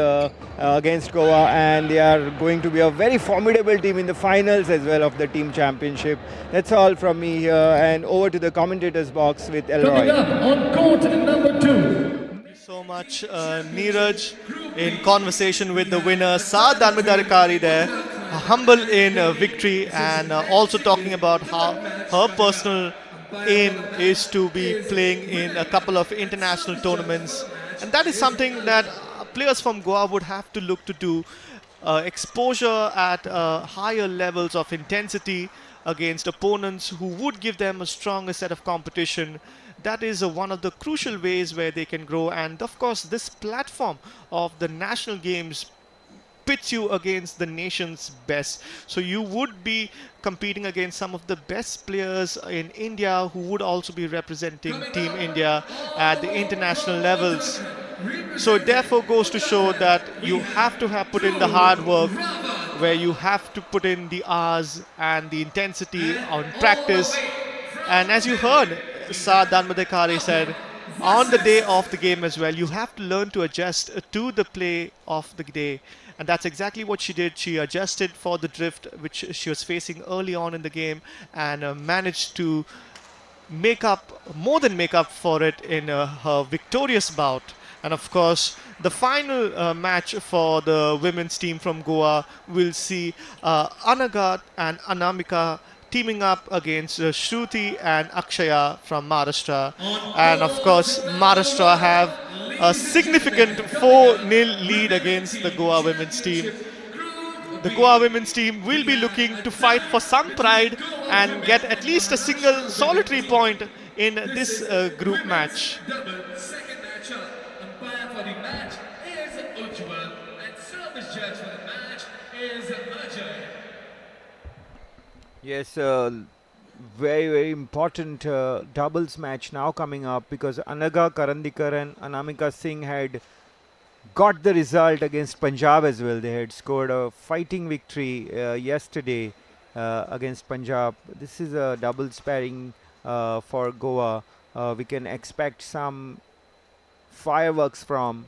against Goa, and they are going to be a very formidable team in the finals as well of the team championship. That's all from me here, and over to the commentators box with Elroy. Coming up on court number 2. Thank you so much, Neeraj, in conversation with the winner, Saad Danmidarikari there, humble in victory, and also talking about how her personal aim is to be playing in a couple of international tournaments, and that is something that players from Goa would have to look to do. Exposure at higher levels of intensity against opponents who would give them a stronger set of competition. That is one of the crucial ways where they can grow, and of course this platform of the national games pits you against the nation's best. So you would be competing against some of the best players in India who would also be representing Team India at the international levels. So it therefore goes to show that you have to have put in the hard work, where you have to put in the hours and the intensity on practice. And as you heard, Saad Danmadekari said, on the day of the game as well, you have to learn to adjust to the play of the day. And that's exactly what she did. She adjusted for the drift which she was facing early on in the game, and managed to more than make up for it in her victorious bout. And of course, the final match for the women's team from Goa will see Anagat and Anamika teaming up against Shruti and Akshaya from Maharashtra. And of course, Maharashtra have a significant 4-0 lead against the Goa women's team. The Goa women's team will be looking to fight for some pride and get at least a single solitary point in this group match. Second matchup, umpire for the match is Ujjwal, and service judge for the match is Ajay. Yes, very, very important doubles match now coming up, because Anaga Karandikar and Anamika Singh had got the result against Punjab as well. They had scored a fighting victory yesterday against Punjab. This is a doubles pairing for Goa. We can expect some fireworks from,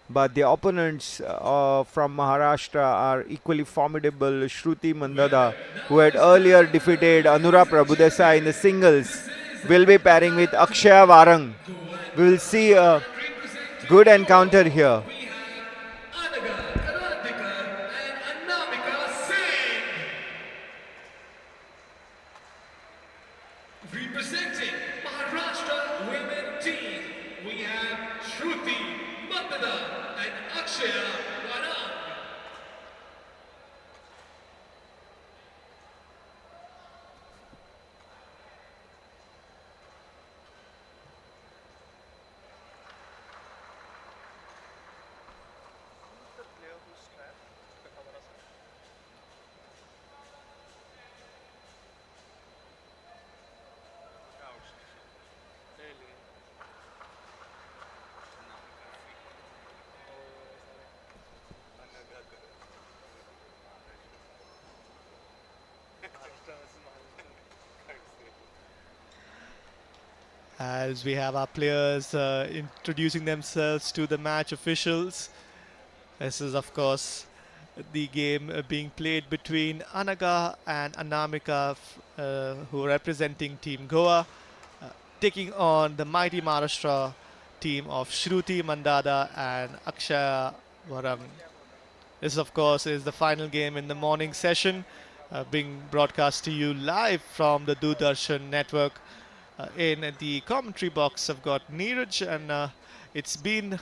but the opponents from Maharashtra are equally formidable. Shruti Mandada, who had earlier defeated Anura Prabhudesai in the singles, will be pairing with Akshaya Varang. We will see a good encounter here. Representing Maharashtra women team, we have Shruti Mandada and Akshaya Varang. As we have our players introducing themselves to the match officials. This is, of course, the game being played between Anaga and Anamika, who are representing Team Goa, taking on the mighty Maharashtra team of Shruti Mandada and Akshaya Varam. This, of course, is the final game in the morning session, being broadcast to you live from the Doordarshan network. In the commentary box, I've got Neeraj, and it's been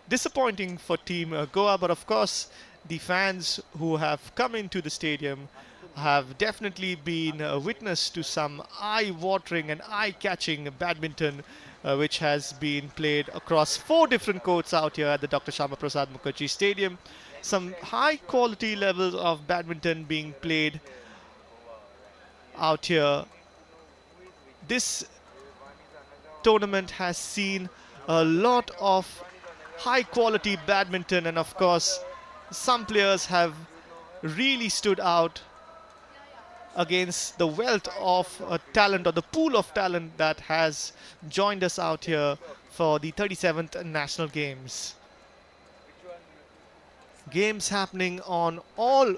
disappointing for Team Goa, but of course, the fans who have come into the stadium have definitely been witness to some eye-watering and eye-catching badminton, which has been played across 4 different courts out here at the Dr. Shama Prasad Mukherjee Stadium. Some high-quality levels of badminton being played out here. This tournament has seen a lot of high-quality badminton, and of course, some players have really stood out against the wealth of talent, or the pool of talent that has joined us out here for the 37th National Games. Games happening on all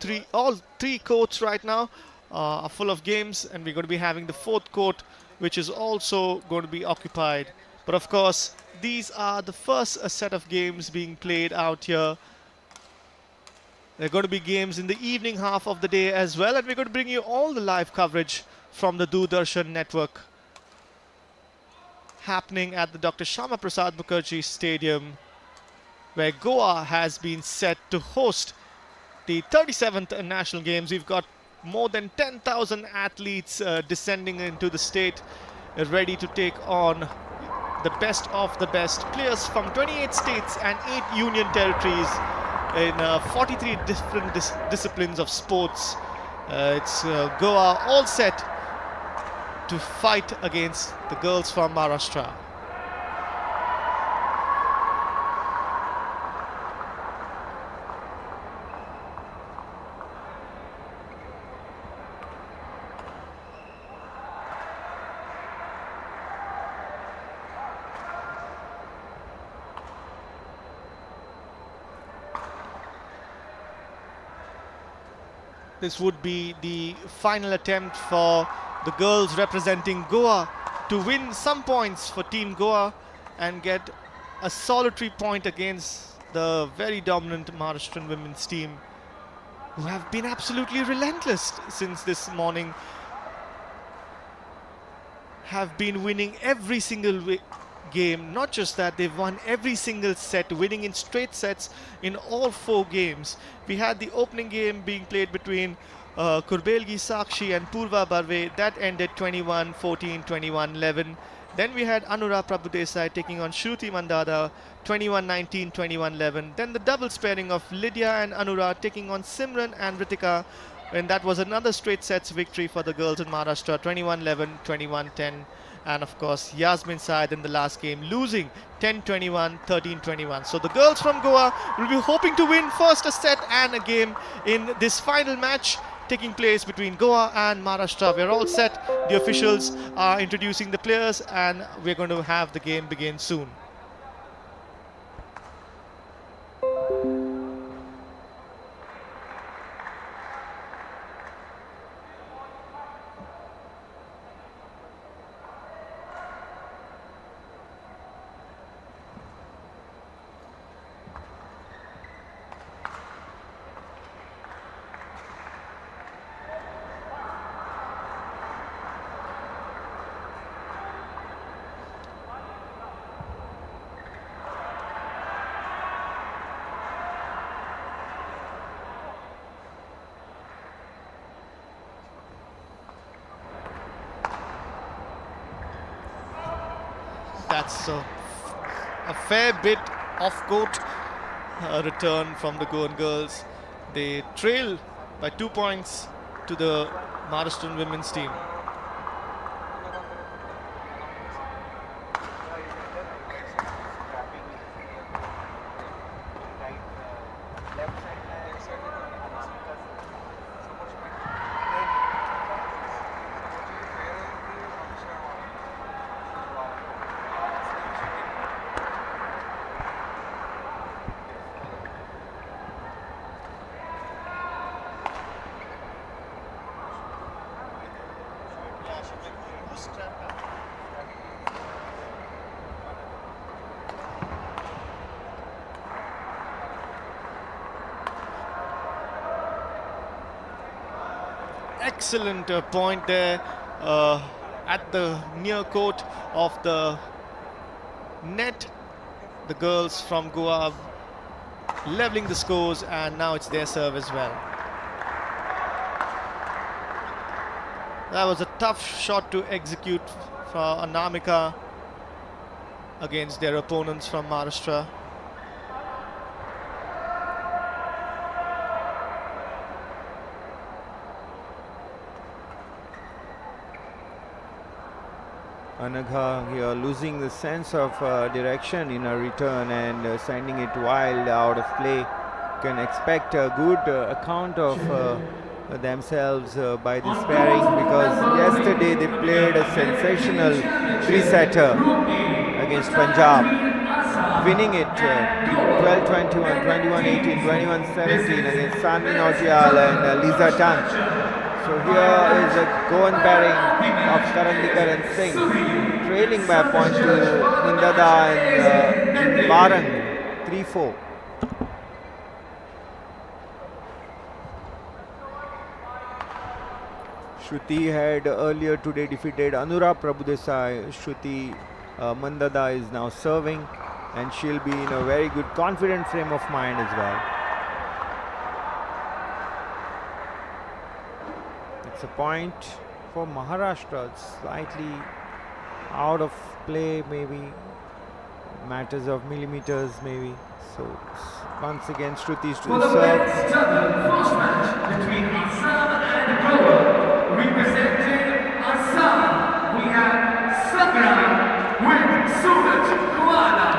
three courts right now are full of games, and we're going to be having the 4th court, which is also going to be occupied. But of course, these are the first set of games being played out here. There are going to be games in the evening half of the day as well, and we're going to bring you all the live coverage from the Doordarshan network happening at the Dr. Shama Prasad Mukherjee Stadium, where Goa has been set to host the 37th National Games. We've got more than 10,000 athletes descending into the state, ready to take on the best of the best players from 28 states and 8 union territories in 43 different disciplines of sports. It's Goa all set to fight against the girls from Maharashtra. This would be the final attempt for the girls representing Goa to win some points for Team Goa and get a solitary point against the very dominant Maharashtrian women's team, who have been absolutely relentless since this morning, have been winning every single game. Not just that, they've won every single set, winning in straight sets in all 4 games. We had the opening game being played between Kurbelgi Sakshi and Purva Barve. That ended 21-14, 21-11. Then we had Anura Prabhudesai taking on Shruti Mandada, 21-19, 21-11. Then the doubles pairing of Lydia and Anura taking on Simran and Ritika, and that was another straight sets victory for the girls in Maharashtra, 21-11, 21-10. And of course, Yasmin Said in the last game losing 10-21, 13-21. So the girls from Goa will be hoping to win first a set and a game in this final match taking place between Goa and Maharashtra. We're all set. The officials are introducing the players, and we're going to have the game begin soon. That's a fair bit off-court return from the Goan girls. They trail by 2 points to the Maharashtrian women's team. excellent point there at the near court of the net. The girls from Goa leveling the scores, and now it's their serve as well. That was a tough shot to execute for Anamika against their opponents from Maharashtra. Anagha here losing the sense of direction in her return and sending it wild out of play. Can expect a good account of themselves by this pairing, because yesterday they played a sensational three-setter against Punjab, winning it 12-21, 21-18, 21-17 against Sanvi Nautiyal and Lisa Tan. So here is a Goan pairing of Karandikar and Singh, trailing by a point to Mundada and Barang, 3-4. Shruti had earlier today defeated Anura Prabhudesai. Shruti Mandada is now serving, and she'll be in a very good confident frame of mind as well. It's a point for Maharashtra. It's slightly out of play, maybe matters of millimeters, maybe. So once again, Shruti's to the serve. First match between Assam and Goa. Representing Assam, we have Sangram with Suraj Kuala.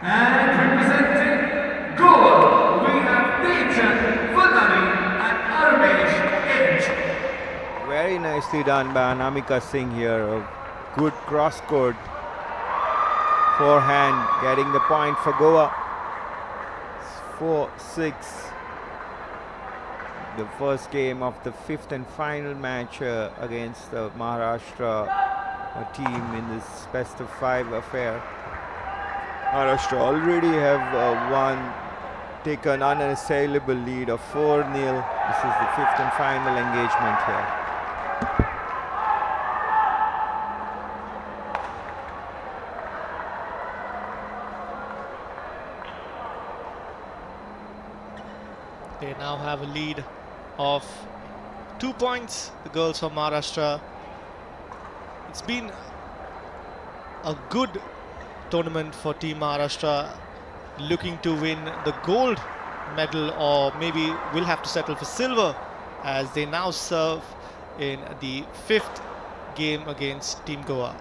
And representing Goa, we have Tejan Valari and RDXGOA. Very nicely done by Anamika Singh here. A good cross-court forehand, getting the point for Goa. 4-6. The first game of the fifth and final match against the Maharashtra team in this best of 5 affair. Maharashtra already have taken unassailable lead of 4-0. This is the fifth and final engagement here. They now have a lead of 2 points, the girls from Maharashtra. It's been a good tournament for Team Maharashtra, looking to win the gold medal, or maybe will have to settle for silver, as they now serve in the 5th game against Team Goa.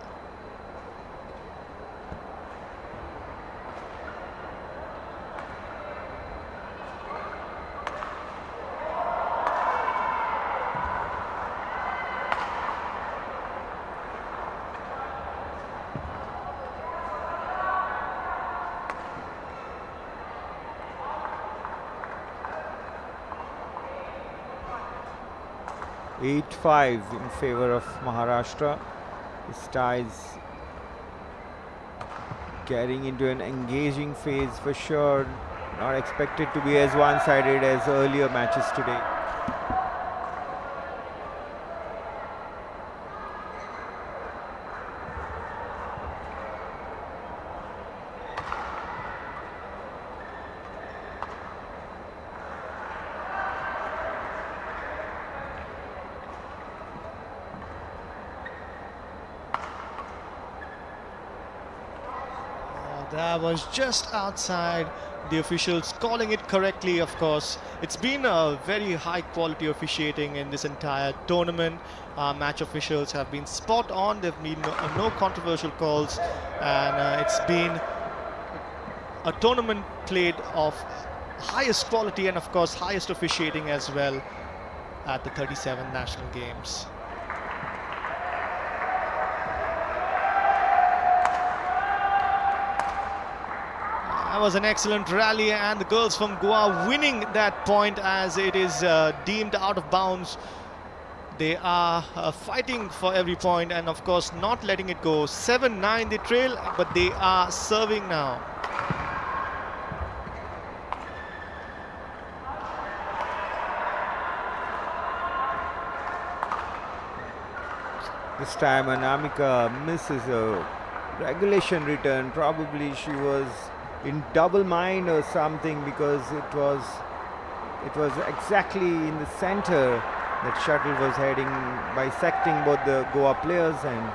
(8-5) in favor of Maharashtra. This ties getting into an engaging phase for sure. Not expected to be as one-sided as earlier matches today. That was just outside. The officials calling it correctly, of course. It's been a very high quality officiating in this entire tournament. Match officials have been spot on. There have been no controversial calls, and it's been a tournament played of highest quality and of course highest officiating as well at the 37 national games. That was an excellent rally, and the girls from Goa winning that point as it is deemed out of bounds. They are fighting for every point and of course not letting it go. 7-9 they trail, but they are serving now. This time Anamika misses a regulation return. Probably she was in double mind or something, because it was exactly in the center that shuttle was heading, bisecting both the Goa players, and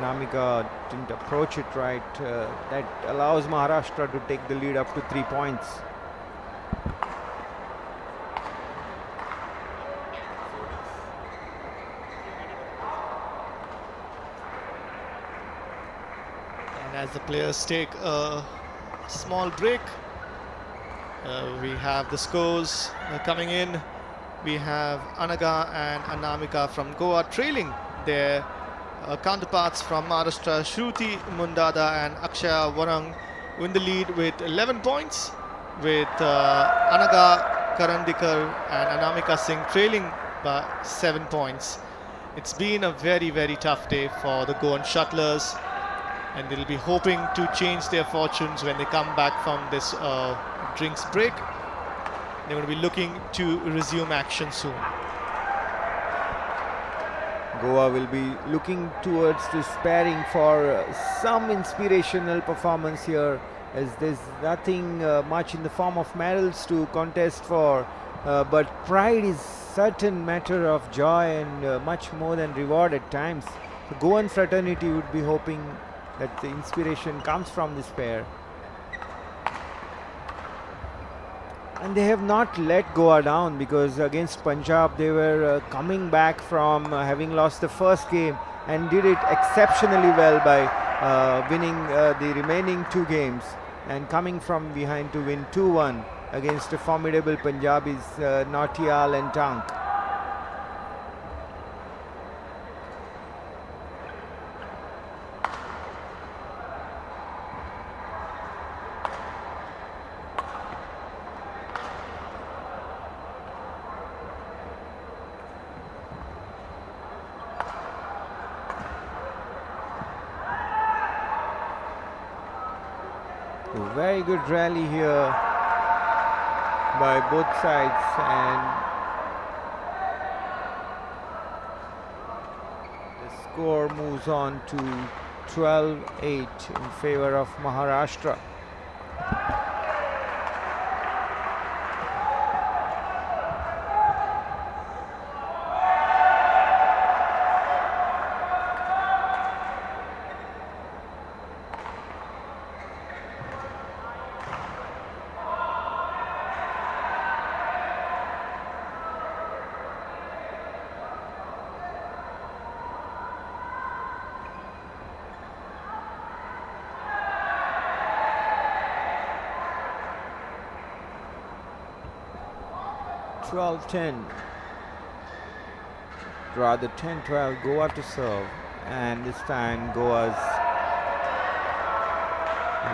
Anamika didn't approach it right. That allows Maharashtra to take the lead up to 3 points. And as the players take a small break, we have the scores coming in. We have Anaga and Anamika from Goa trailing their counterparts from Maharashtra, Shruti Mundada and Akshaya Warang, in the lead with 11 points, with Anaga Karandikar and Anamika Singh trailing by 7 points. It's been a very, very tough day for the Goan shuttlers, and they'll be hoping to change their fortunes when they come back from this drinks break. They're going to be looking to resume action soon. Goa will be looking towards this pairing for some inspirational performance here, as there's nothing much in the form of medals to contest for, but pride is certain matter of joy and much more than reward at times. The Goan fraternity would be hoping that the inspiration comes from this pair. And they have not let Goa down, because against Punjab they were coming back from having lost the first game and did it exceptionally well by winning the remaining 2 games and coming from behind to win 2-1 against the formidable Punjabis Nautiyal and Tank. Very good rally here by both sides, and the score moves on to 12-8 in favor of Maharashtra. Rather 10-12, Goa to serve, and this time Goa's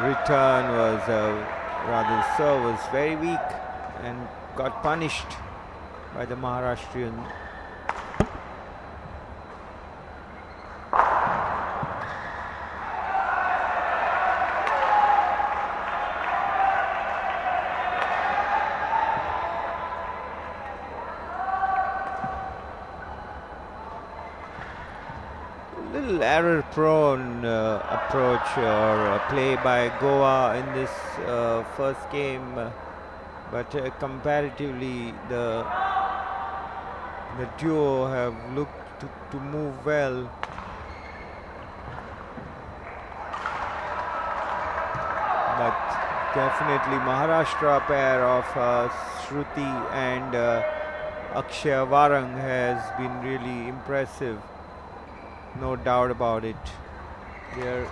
return was rather the serve was very weak and got punished by the Maharashtrian. Little error-prone approach or play by Goa in this first game, but comparatively the duo have looked to move well. But definitely Maharashtra pair of Shruti and Akshaya Warang has been really impressive. No doubt about it. Their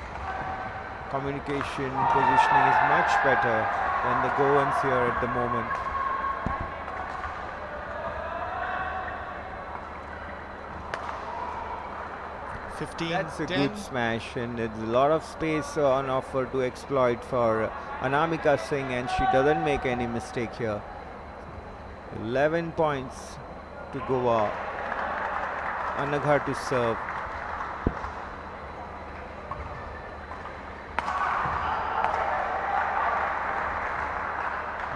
communication positioning is much better than the Goans here at the moment. That's a good smash, and there's a lot of space on offer to exploit for Anamika Singh, and she doesn't make any mistake here. 11 points to Goa. Anagha to serve.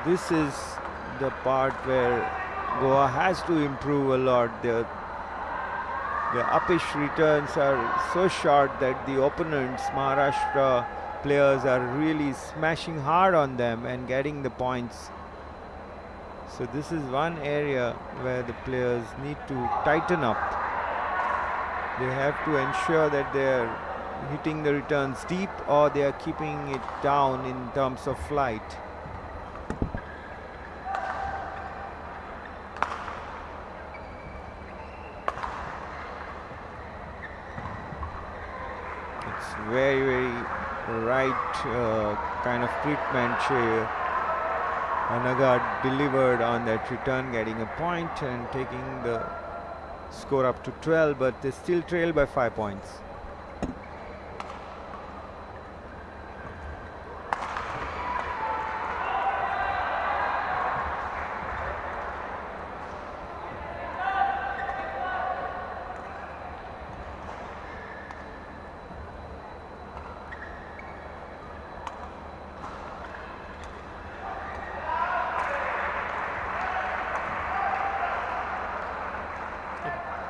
This is the part where Goa has to improve a lot. The The uppish returns are so short that the opponents, Maharashtra players, are really smashing hard on them and getting the points. So this is one area where the players need to tighten up. They have to ensure that they are hitting the returns deep, or they are keeping it down in terms of flight. It's very right kind of treatment. Anaga delivered on that return, getting a point and taking the score up to 12, but they still trail by 5 points.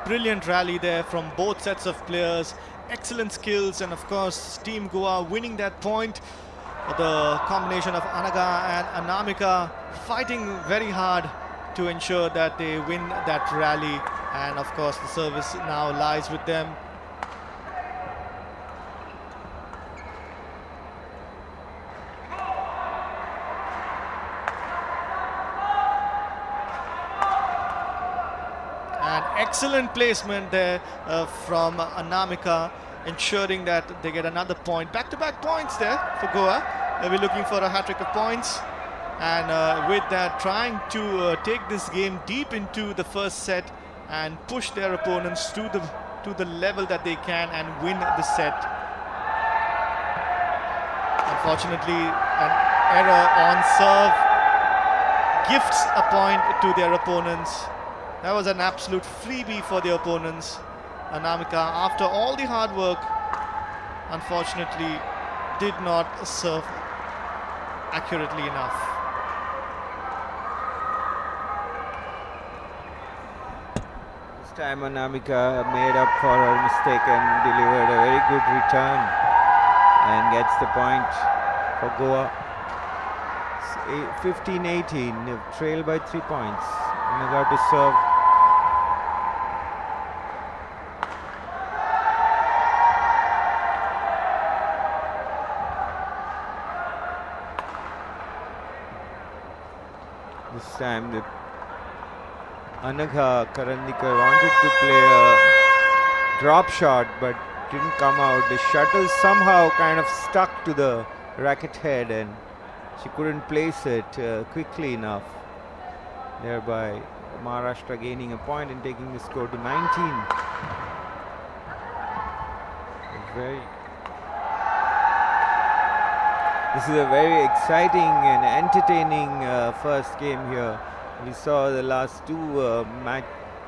Brilliant rally there from both sets of players, excellent skills, and of course Team Goa winning that point. The combination of Anaga and Anamika fighting very hard to ensure that they win that rally, and of course the service now lies with them. Excellent placement there from Anamika, ensuring that they get another point. Back-to-back points there for Goa. They'll be looking for a hat-trick of points, and with that trying to take this game deep into the first set and push their opponents to the level that they can and win the set. Unfortunately, an error on serve gifts a point to their opponents. That was an absolute freebie for the opponents. Anamika, after all the hard work, unfortunately did not serve accurately enough. This time Anamika made up for her mistake and delivered a very good return and gets the point for Goa. 15-18, trail by 3 points. Anaga to serve. This time the Anagha Karandikar wanted to play a drop shot but didn't come out. The shuttle somehow kind of stuck to the racket head and she couldn't place it quickly enough. Thereby Maharashtra gaining a point and taking the score to 19. This is a very exciting and entertaining first game here. We saw the last two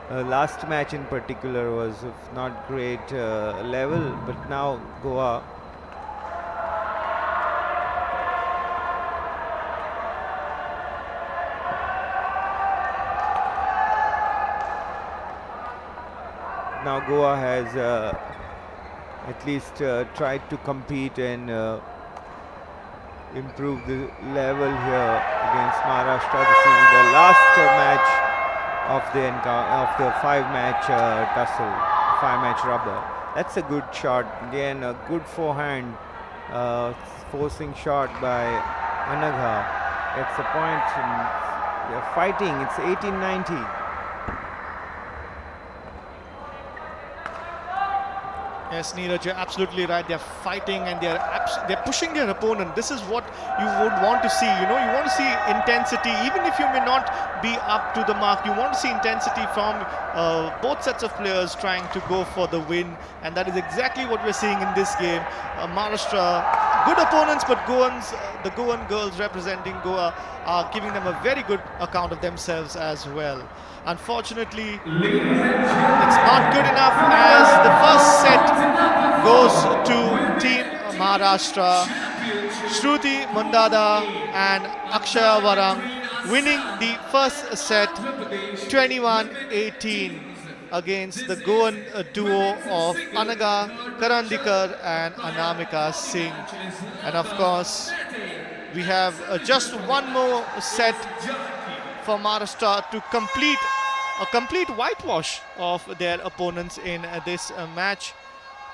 last match in particular was of not great level, but now Goa has at least tried to compete and improve the level here against Maharashtra. This is the last match of the 5-match tussle, 5-match rubber. That's a good shot. Again, a good forehand forcing shot by Anagha. That's the point. They're fighting. It's 18-19. Yes, Neeraj, you're absolutely right. They're fighting and they're pushing their opponent. This is what you would want to see. You know, you want to see intensity, even if you may not be up to the mark. You want to see intensity from both sets of players trying to go for the win, and that is exactly what we're seeing in this game. Maharashtra, good opponents, but the Goan girls representing Goa are giving them a very good account of themselves as well. Unfortunately, it's not good enough as the first set goes to Team Maharashtra. Shruti Mandada and Akshaya Varang winning the first set 21-18. against the Goan duo of Anaga Karandikar and Anamika Singh. And of course, we have just one more set for Maharashtra to complete a complete whitewash of their opponents in this match.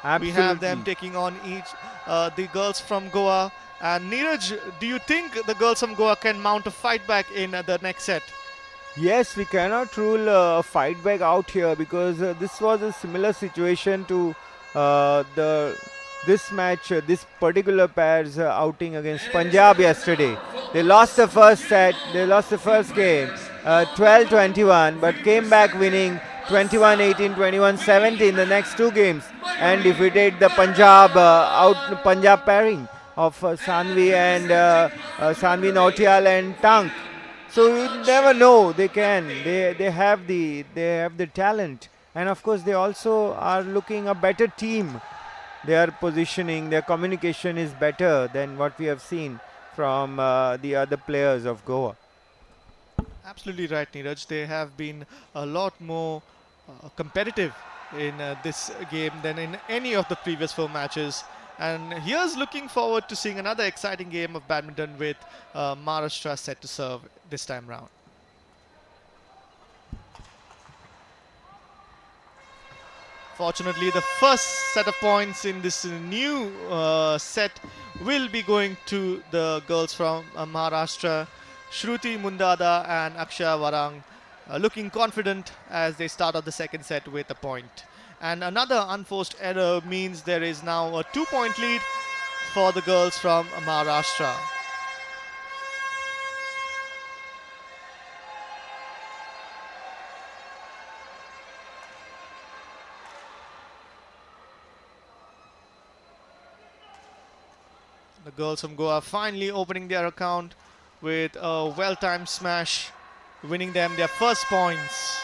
Absolutely. We have them taking on the girls from Goa. And Neeraj, do you think the girls from Goa can mount a fight back in the next set? Yes, we cannot rule a fight back out here, because this was a similar situation to this match, this particular pair's outing against Punjab yesterday. They lost the first set, they lost the first game 12-21, but came back winning 21-18, 21-17 the next two games, and defeated the Punjab pairing of Sanvi and Sanvi Nautiyal and Tank. So you never know. They can. They have the talent, and of course they also are looking a better team. Their positioning, their communication is better than what we have seen from the other players of Goa. Absolutely right, Neeraj. They have been a lot more competitive in this game than in any of the previous 4 matches. And here's looking forward to seeing another exciting game of badminton with Maharashtra set to serve this time round. Fortunately, the first set of points in this new set will be going to the girls from Maharashtra. Shruti Mundada and Akshay Warang looking confident as they start off the second set with a point. And another unforced error means there is now a 2-point lead for the girls from Maharashtra. The girls from Goa finally opening their account with a well-timed smash, winning them their first points.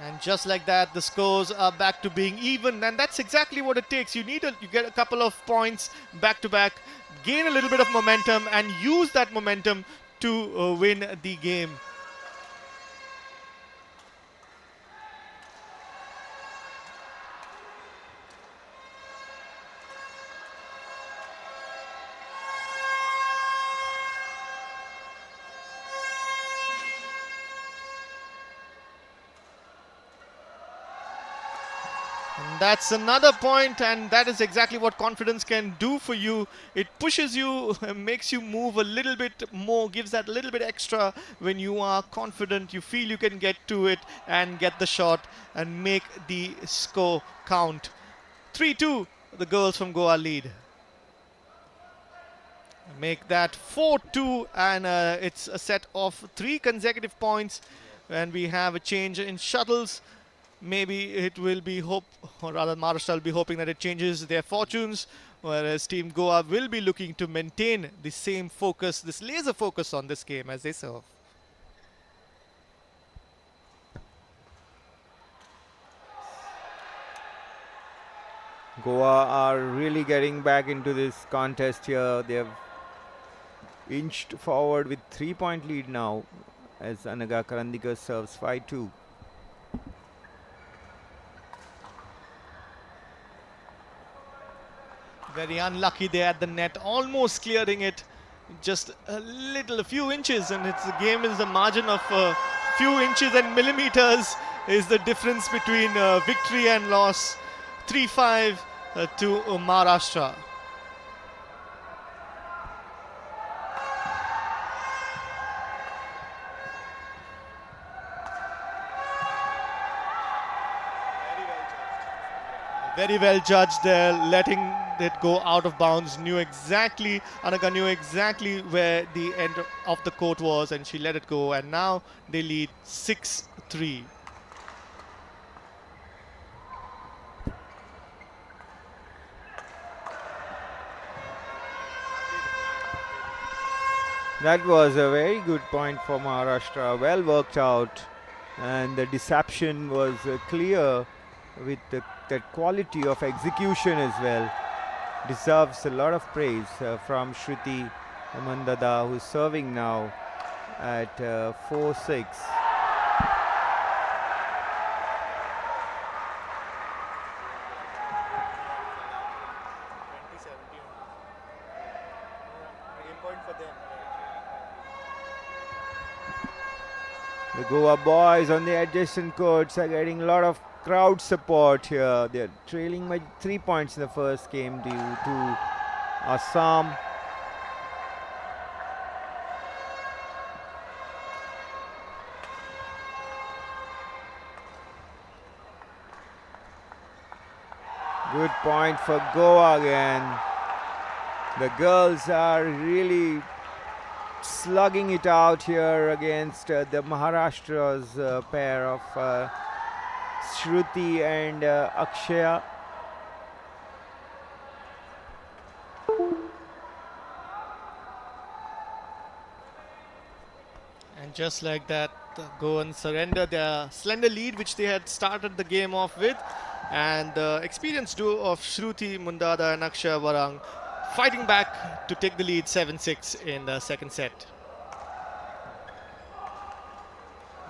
And just like that, the scores are back to being even, and that's exactly what it takes. You get a couple of points back to back, gain a little bit of momentum, and use that momentum to win the game. And that's another point, and that is exactly what confidence can do for you. It pushes you, makes you move a little bit more, gives that little bit extra when you are confident. You feel you can get to it and get the shot and make the score count. 3-2, the girls from Goa lead. Make that 4-2, and it's a set of 3 consecutive points, and we have a change in shuttles. Maybe it will be Maharashtra will be hoping that it changes their fortunes, whereas Team Goa will be looking to maintain the same focus, this laser focus on this game as they serve. Goa are really getting back into this contest here. They have inched forward with 3-point lead now as Anaga Karandikar serves 5-2. Very unlucky there at the net, almost clearing it, just a few inches, and the game is a margin of a few inches and millimeters is the difference between victory and loss. 3-5 to Maharashtra. Very well judged there, letting it go out of bounds. Anaga knew exactly where the end of the court was, and she let it go, and now they lead 6-3. That was a very good point for Maharashtra, well worked out, and the deception was clear with that quality of execution as well. Deserves a lot of praise from Shruti Amandada, who's serving now at 4-6. The Goa boys on the adjacent courts are getting a lot of crowd support here. They're trailing by 3 points in the first game due to Assam. Good point for Goa again. The girls are really slugging it out here against the Maharashtra's pair of Shruti and Akshaya. And just like that, the Goans surrender their slender lead which they had started the game off with. And the experienced duo of Shruti Mundada and Akshaya Varang fighting back to take the lead 7-6 in the second set.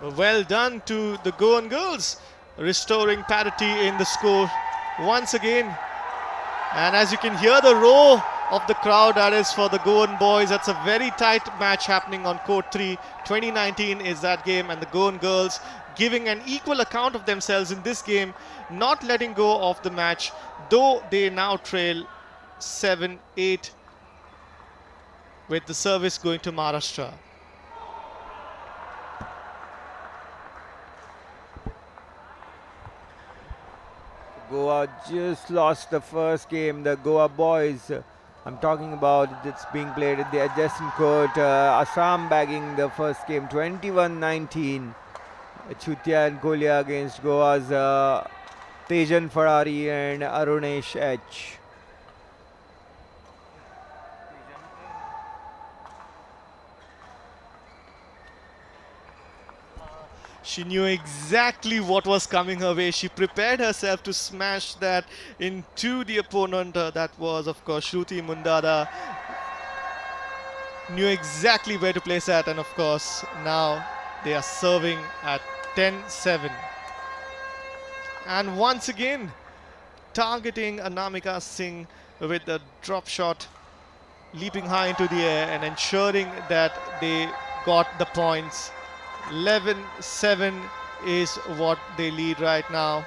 Well done to the Goan girls, restoring parity in the score once again. And as you can hear the roar of the crowd that is for the Goan boys, that's a very tight match happening on court 3. 2019 is that game, and the Goan girls giving an equal account of themselves in this game, not letting go of the match, though they now trail 7-8 with the service going to Maharashtra. Goa just lost the first game. The Goa boys, I'm talking about, it's being played at the adjacent court. Assam bagging the first game 21-19. Chutia and Kolia against Goa's Tejan Ferrari and Arunesh H. She knew exactly what was coming her way. She prepared herself to smash that into the opponent. That was, of course, Shruti Mundada. Knew exactly where to place that, and of course, now they are serving at 10-7. And once again, targeting Anamika Singh with a drop shot, leaping high into the air and ensuring that they got the points. 11-7 is what they lead right now.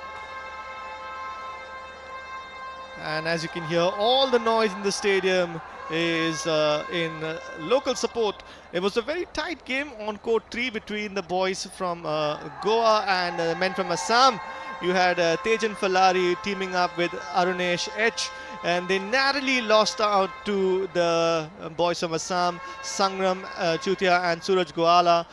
And as you can hear, all the noise in the stadium is in local support. It was a very tight game on court 3 between the boys from Goa and the men from Assam. You had Tejan Falari teaming up with Arunesh H, and they narrowly lost out to the boys from Assam, Sangram Chutia and Suraj Goala.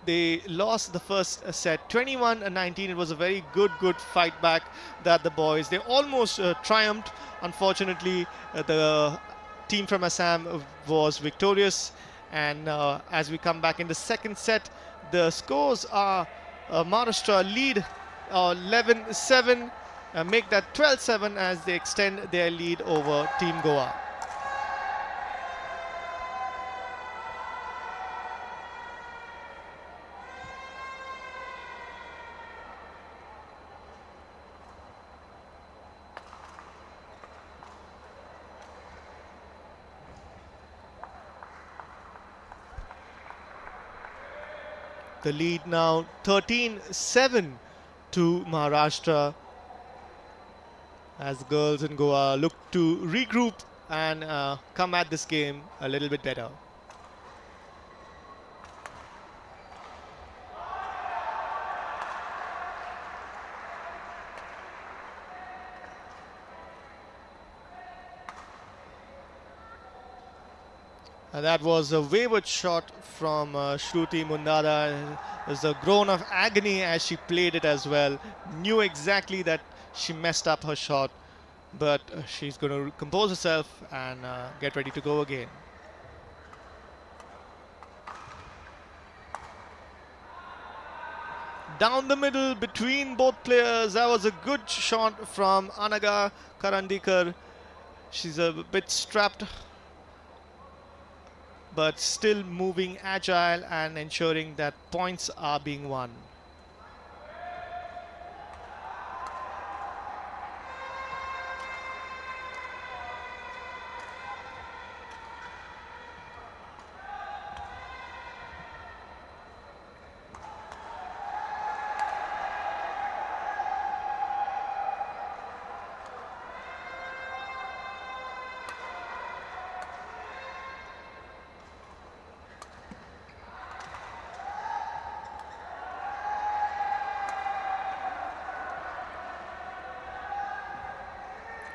They lost the first set 21-19. It was a very good fight back that the boys, they almost triumphed. Unfortunately, the team from Assam was victorious. And as we come back in the second set, the scores are Maharashtra lead 11-7, make that 12-7 as they extend their lead over Team Goa. The lead now 13-7 to Maharashtra as the girls in Goa look to regroup and come at this game a little bit better. That was a wayward shot from Shruti Mundada. There's a groan of agony as she played it as well. Knew exactly that she messed up her shot, but she's going to compose herself and get ready to go again. Down the middle between both players, that was a good shot from Anaga Karandikar. She's a bit strapped but still moving agile and ensuring that points are being won.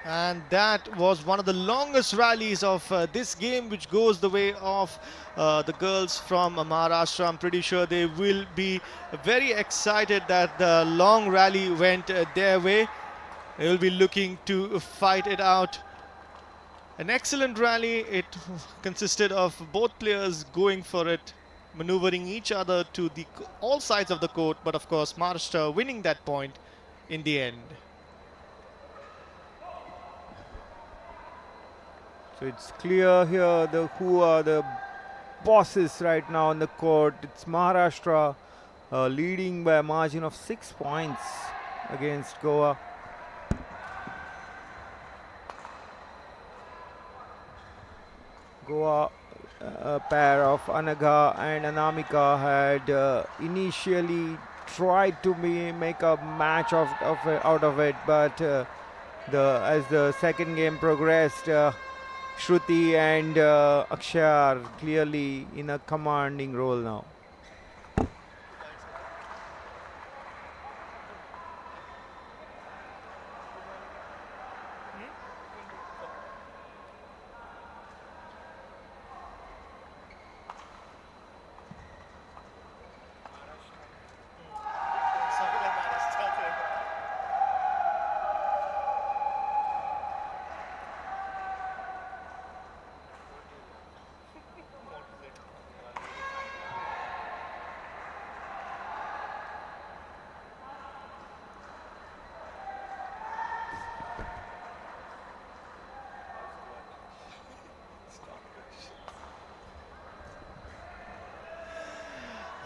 And that was one of the longest rallies of this game, which goes the way of the girls from Maharashtra. I'm pretty sure they will be very excited that the long rally went their way. They will be looking to fight it out. An excellent rally. It consisted of both players going for it, maneuvering each other to all sides of the court, but of course Maharashtra winning that point in the end. So it's clear here who are the bosses right now on the court. It's Maharashtra leading by a margin of 6 points against Goa. Goa, a pair of Anagha and Anamika had initially tried to make a match out of it, but as the second game progressed, Shruti and Akshay are clearly in a commanding role now.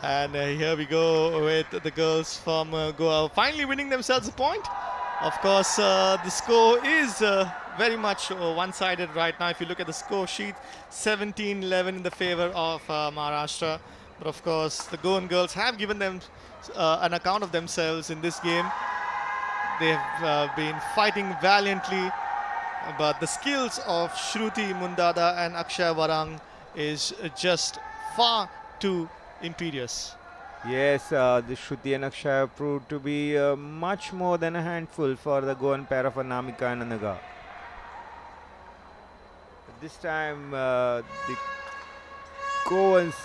And here we go with the girls from Goa finally winning themselves a point. Of course, the score is very much one-sided right now. If you look at the score sheet, 17-11 in the favor of Maharashtra. But of course, the Goan girls have given them an account of themselves in this game. They have been fighting valiantly, but the skills of Shruti Mundada and Akshay Varang is just far too imperious. Yes, the Shruti and Akshay have proved to be much more than a handful for the Goan pair of Anamika and Anagha. This time the Goans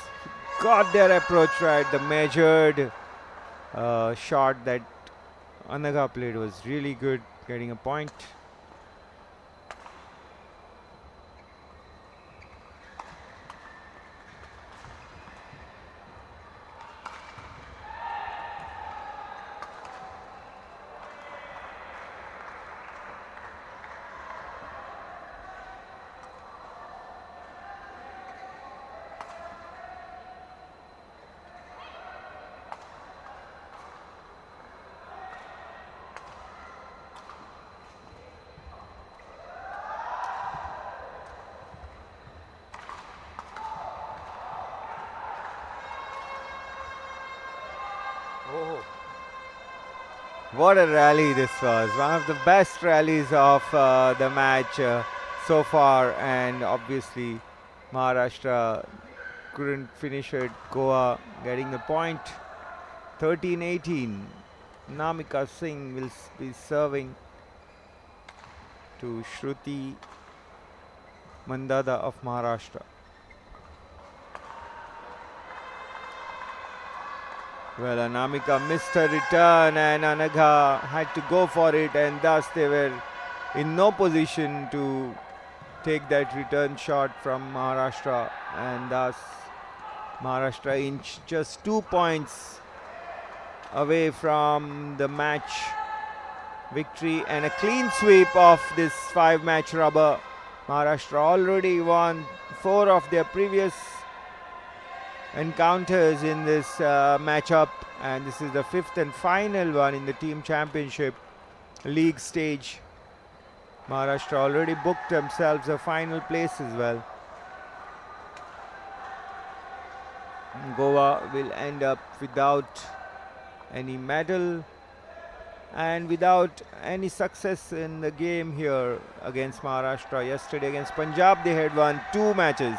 got their approach right. The measured shot that Anagha played was really good, getting a point. Oh, what a rally this was. One of the best rallies of the match so far, and obviously Maharashtra couldn't finish it. Goa getting the point. 13-18. Namika Singh will be serving to Shruti Mandada of Maharashtra. Well, Anamika missed her return and Anagha had to go for it, and thus they were in no position to take that return shot from Maharashtra, and thus Maharashtra inched just 2 points away from the match victory and a clean sweep of this 5-match rubber. Maharashtra already won 4 of their previous encounters in this matchup, and this is the 5th and final one in the team championship league stage. Maharashtra already booked themselves a final place as well. Goa will end up without any medal and without any success in the game here against Maharashtra. Yesterday against Punjab they had won 2 matches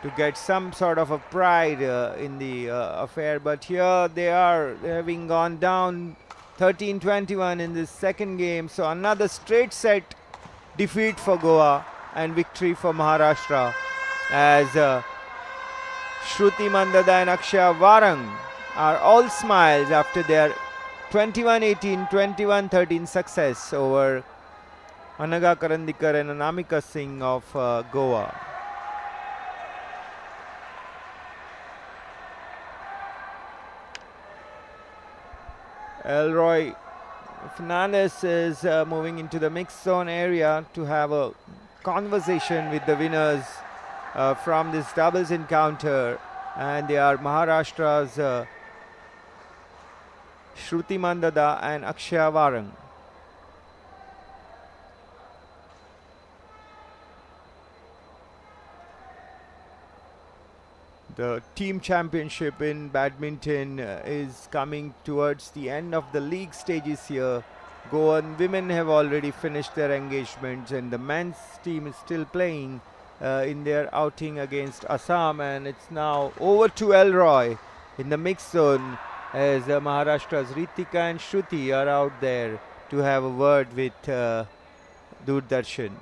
to get some sort of a pride in the affair, but here they are having gone down 13-21 in this second game, so another straight set defeat for Goa and victory for Maharashtra, as Shruti Mandada and Akshaya Varang are all smiles after their 21-18, 21-13 success over Anaga Karandikar and Anamika Singh of Goa. Elroy Fernandez is moving into the mixed zone area to have a conversation with the winners from this doubles encounter, and they are Maharashtra's Shruti Mandada and Akshaya Varang. The team championship in badminton is coming towards the end of the league stages here. Goan women have already finished their engagements, and the men's team is still playing in their outing against Assam, and it's now over to Elroy in the mixed zone as Maharashtra's Ritika and Shruti are out there to have a word with Doordarshan.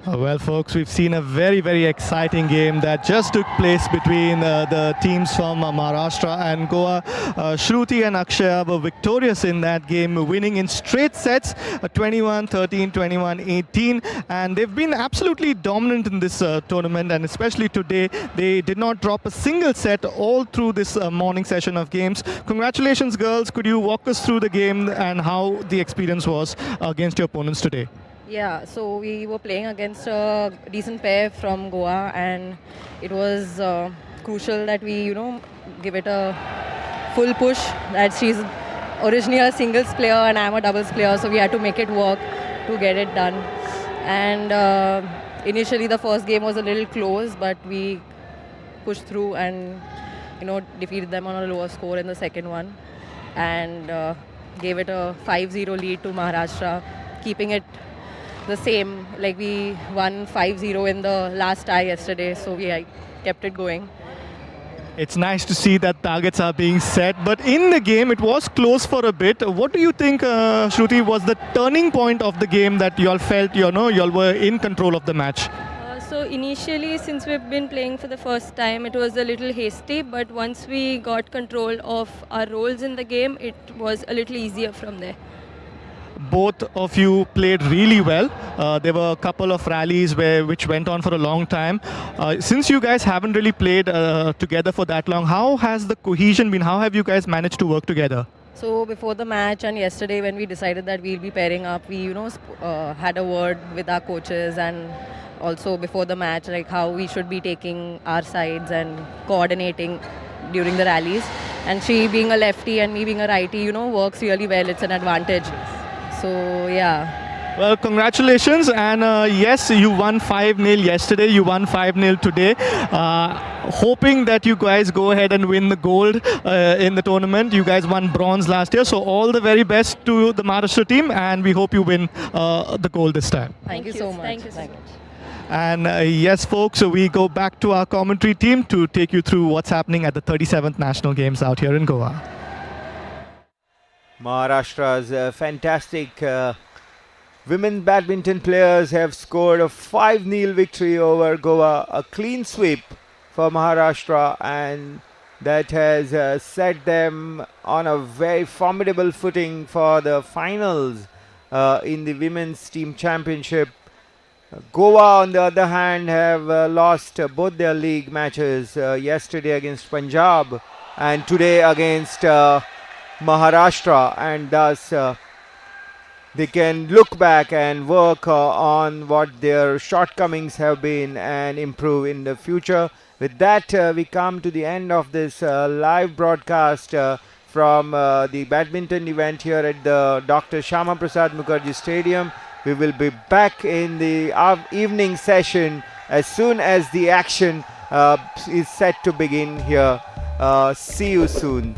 Well, folks, we've seen a very, very exciting game that just took place between the teams from Maharashtra and Goa. Shruti and Akshaya were victorious in that game, winning in straight sets, 21-13, 21-18, and they've been absolutely dominant in this tournament, and especially today, they did not drop a single set all through this morning session of games. Congratulations, girls. Could you walk us through the game and how the experience was against your opponents today? Yeah, so we were playing against a decent pair from Goa, and it was crucial that we, give it a full push. That she's originally a singles player and I'm a doubles player, so we had to make it work to get it done. And initially the first game was a little close, but we pushed through and, defeated them on a lower score in the second one, and gave it a 5-0 lead to Maharashtra, keeping it the same, like we won 5-0 in the last tie yesterday, so we kept it going. It's nice to see that targets are being set, but in the game it was close for a bit. What do you think, Shruti, was the turning point of the game that you all felt, you all were in control of the match? So initially, since we've been playing for the first time, it was a little hasty, but once we got control of our roles in the game, it was a little easier from there. Both of you played really well. There were a couple of rallies which went on for a long time. Since you guys haven't really played together for that long, how has the cohesion been? How have you guys managed to work together? So before the match and yesterday when we decided that we'll be pairing up, we had a word with our coaches, and also before the match, like how we should be taking our sides and coordinating during the rallies. And she being a lefty and me being a righty, works really well. It's an advantage. So, yeah. Well, congratulations. And yes, you won 5-0 yesterday. You won 5-0 today. Hoping that you guys go ahead and win the gold in the tournament. You guys won bronze last year. So all the very best to the Maharashtra team. And we hope you win the gold this time. Thank you so much. Thank you so much. And yes, folks, so we go back to our commentary team to take you through what's happening at the 37th National Games out here in Goa. Maharashtra's fantastic women badminton players have scored a 5-0 victory over Goa, a clean sweep for Maharashtra, and that has set them on a very formidable footing for the finals in the women's team championship. Goa, on the other hand, have lost both their league matches yesterday against Punjab and today against Maharashtra, and thus they can look back and work on what their shortcomings have been and improve in the future. With that, we come to the end of this live broadcast from the badminton event here at the Dr. Shama Prasad Mukherjee Stadium. We will be back in the evening session as soon as the action is set to begin here. See you soon.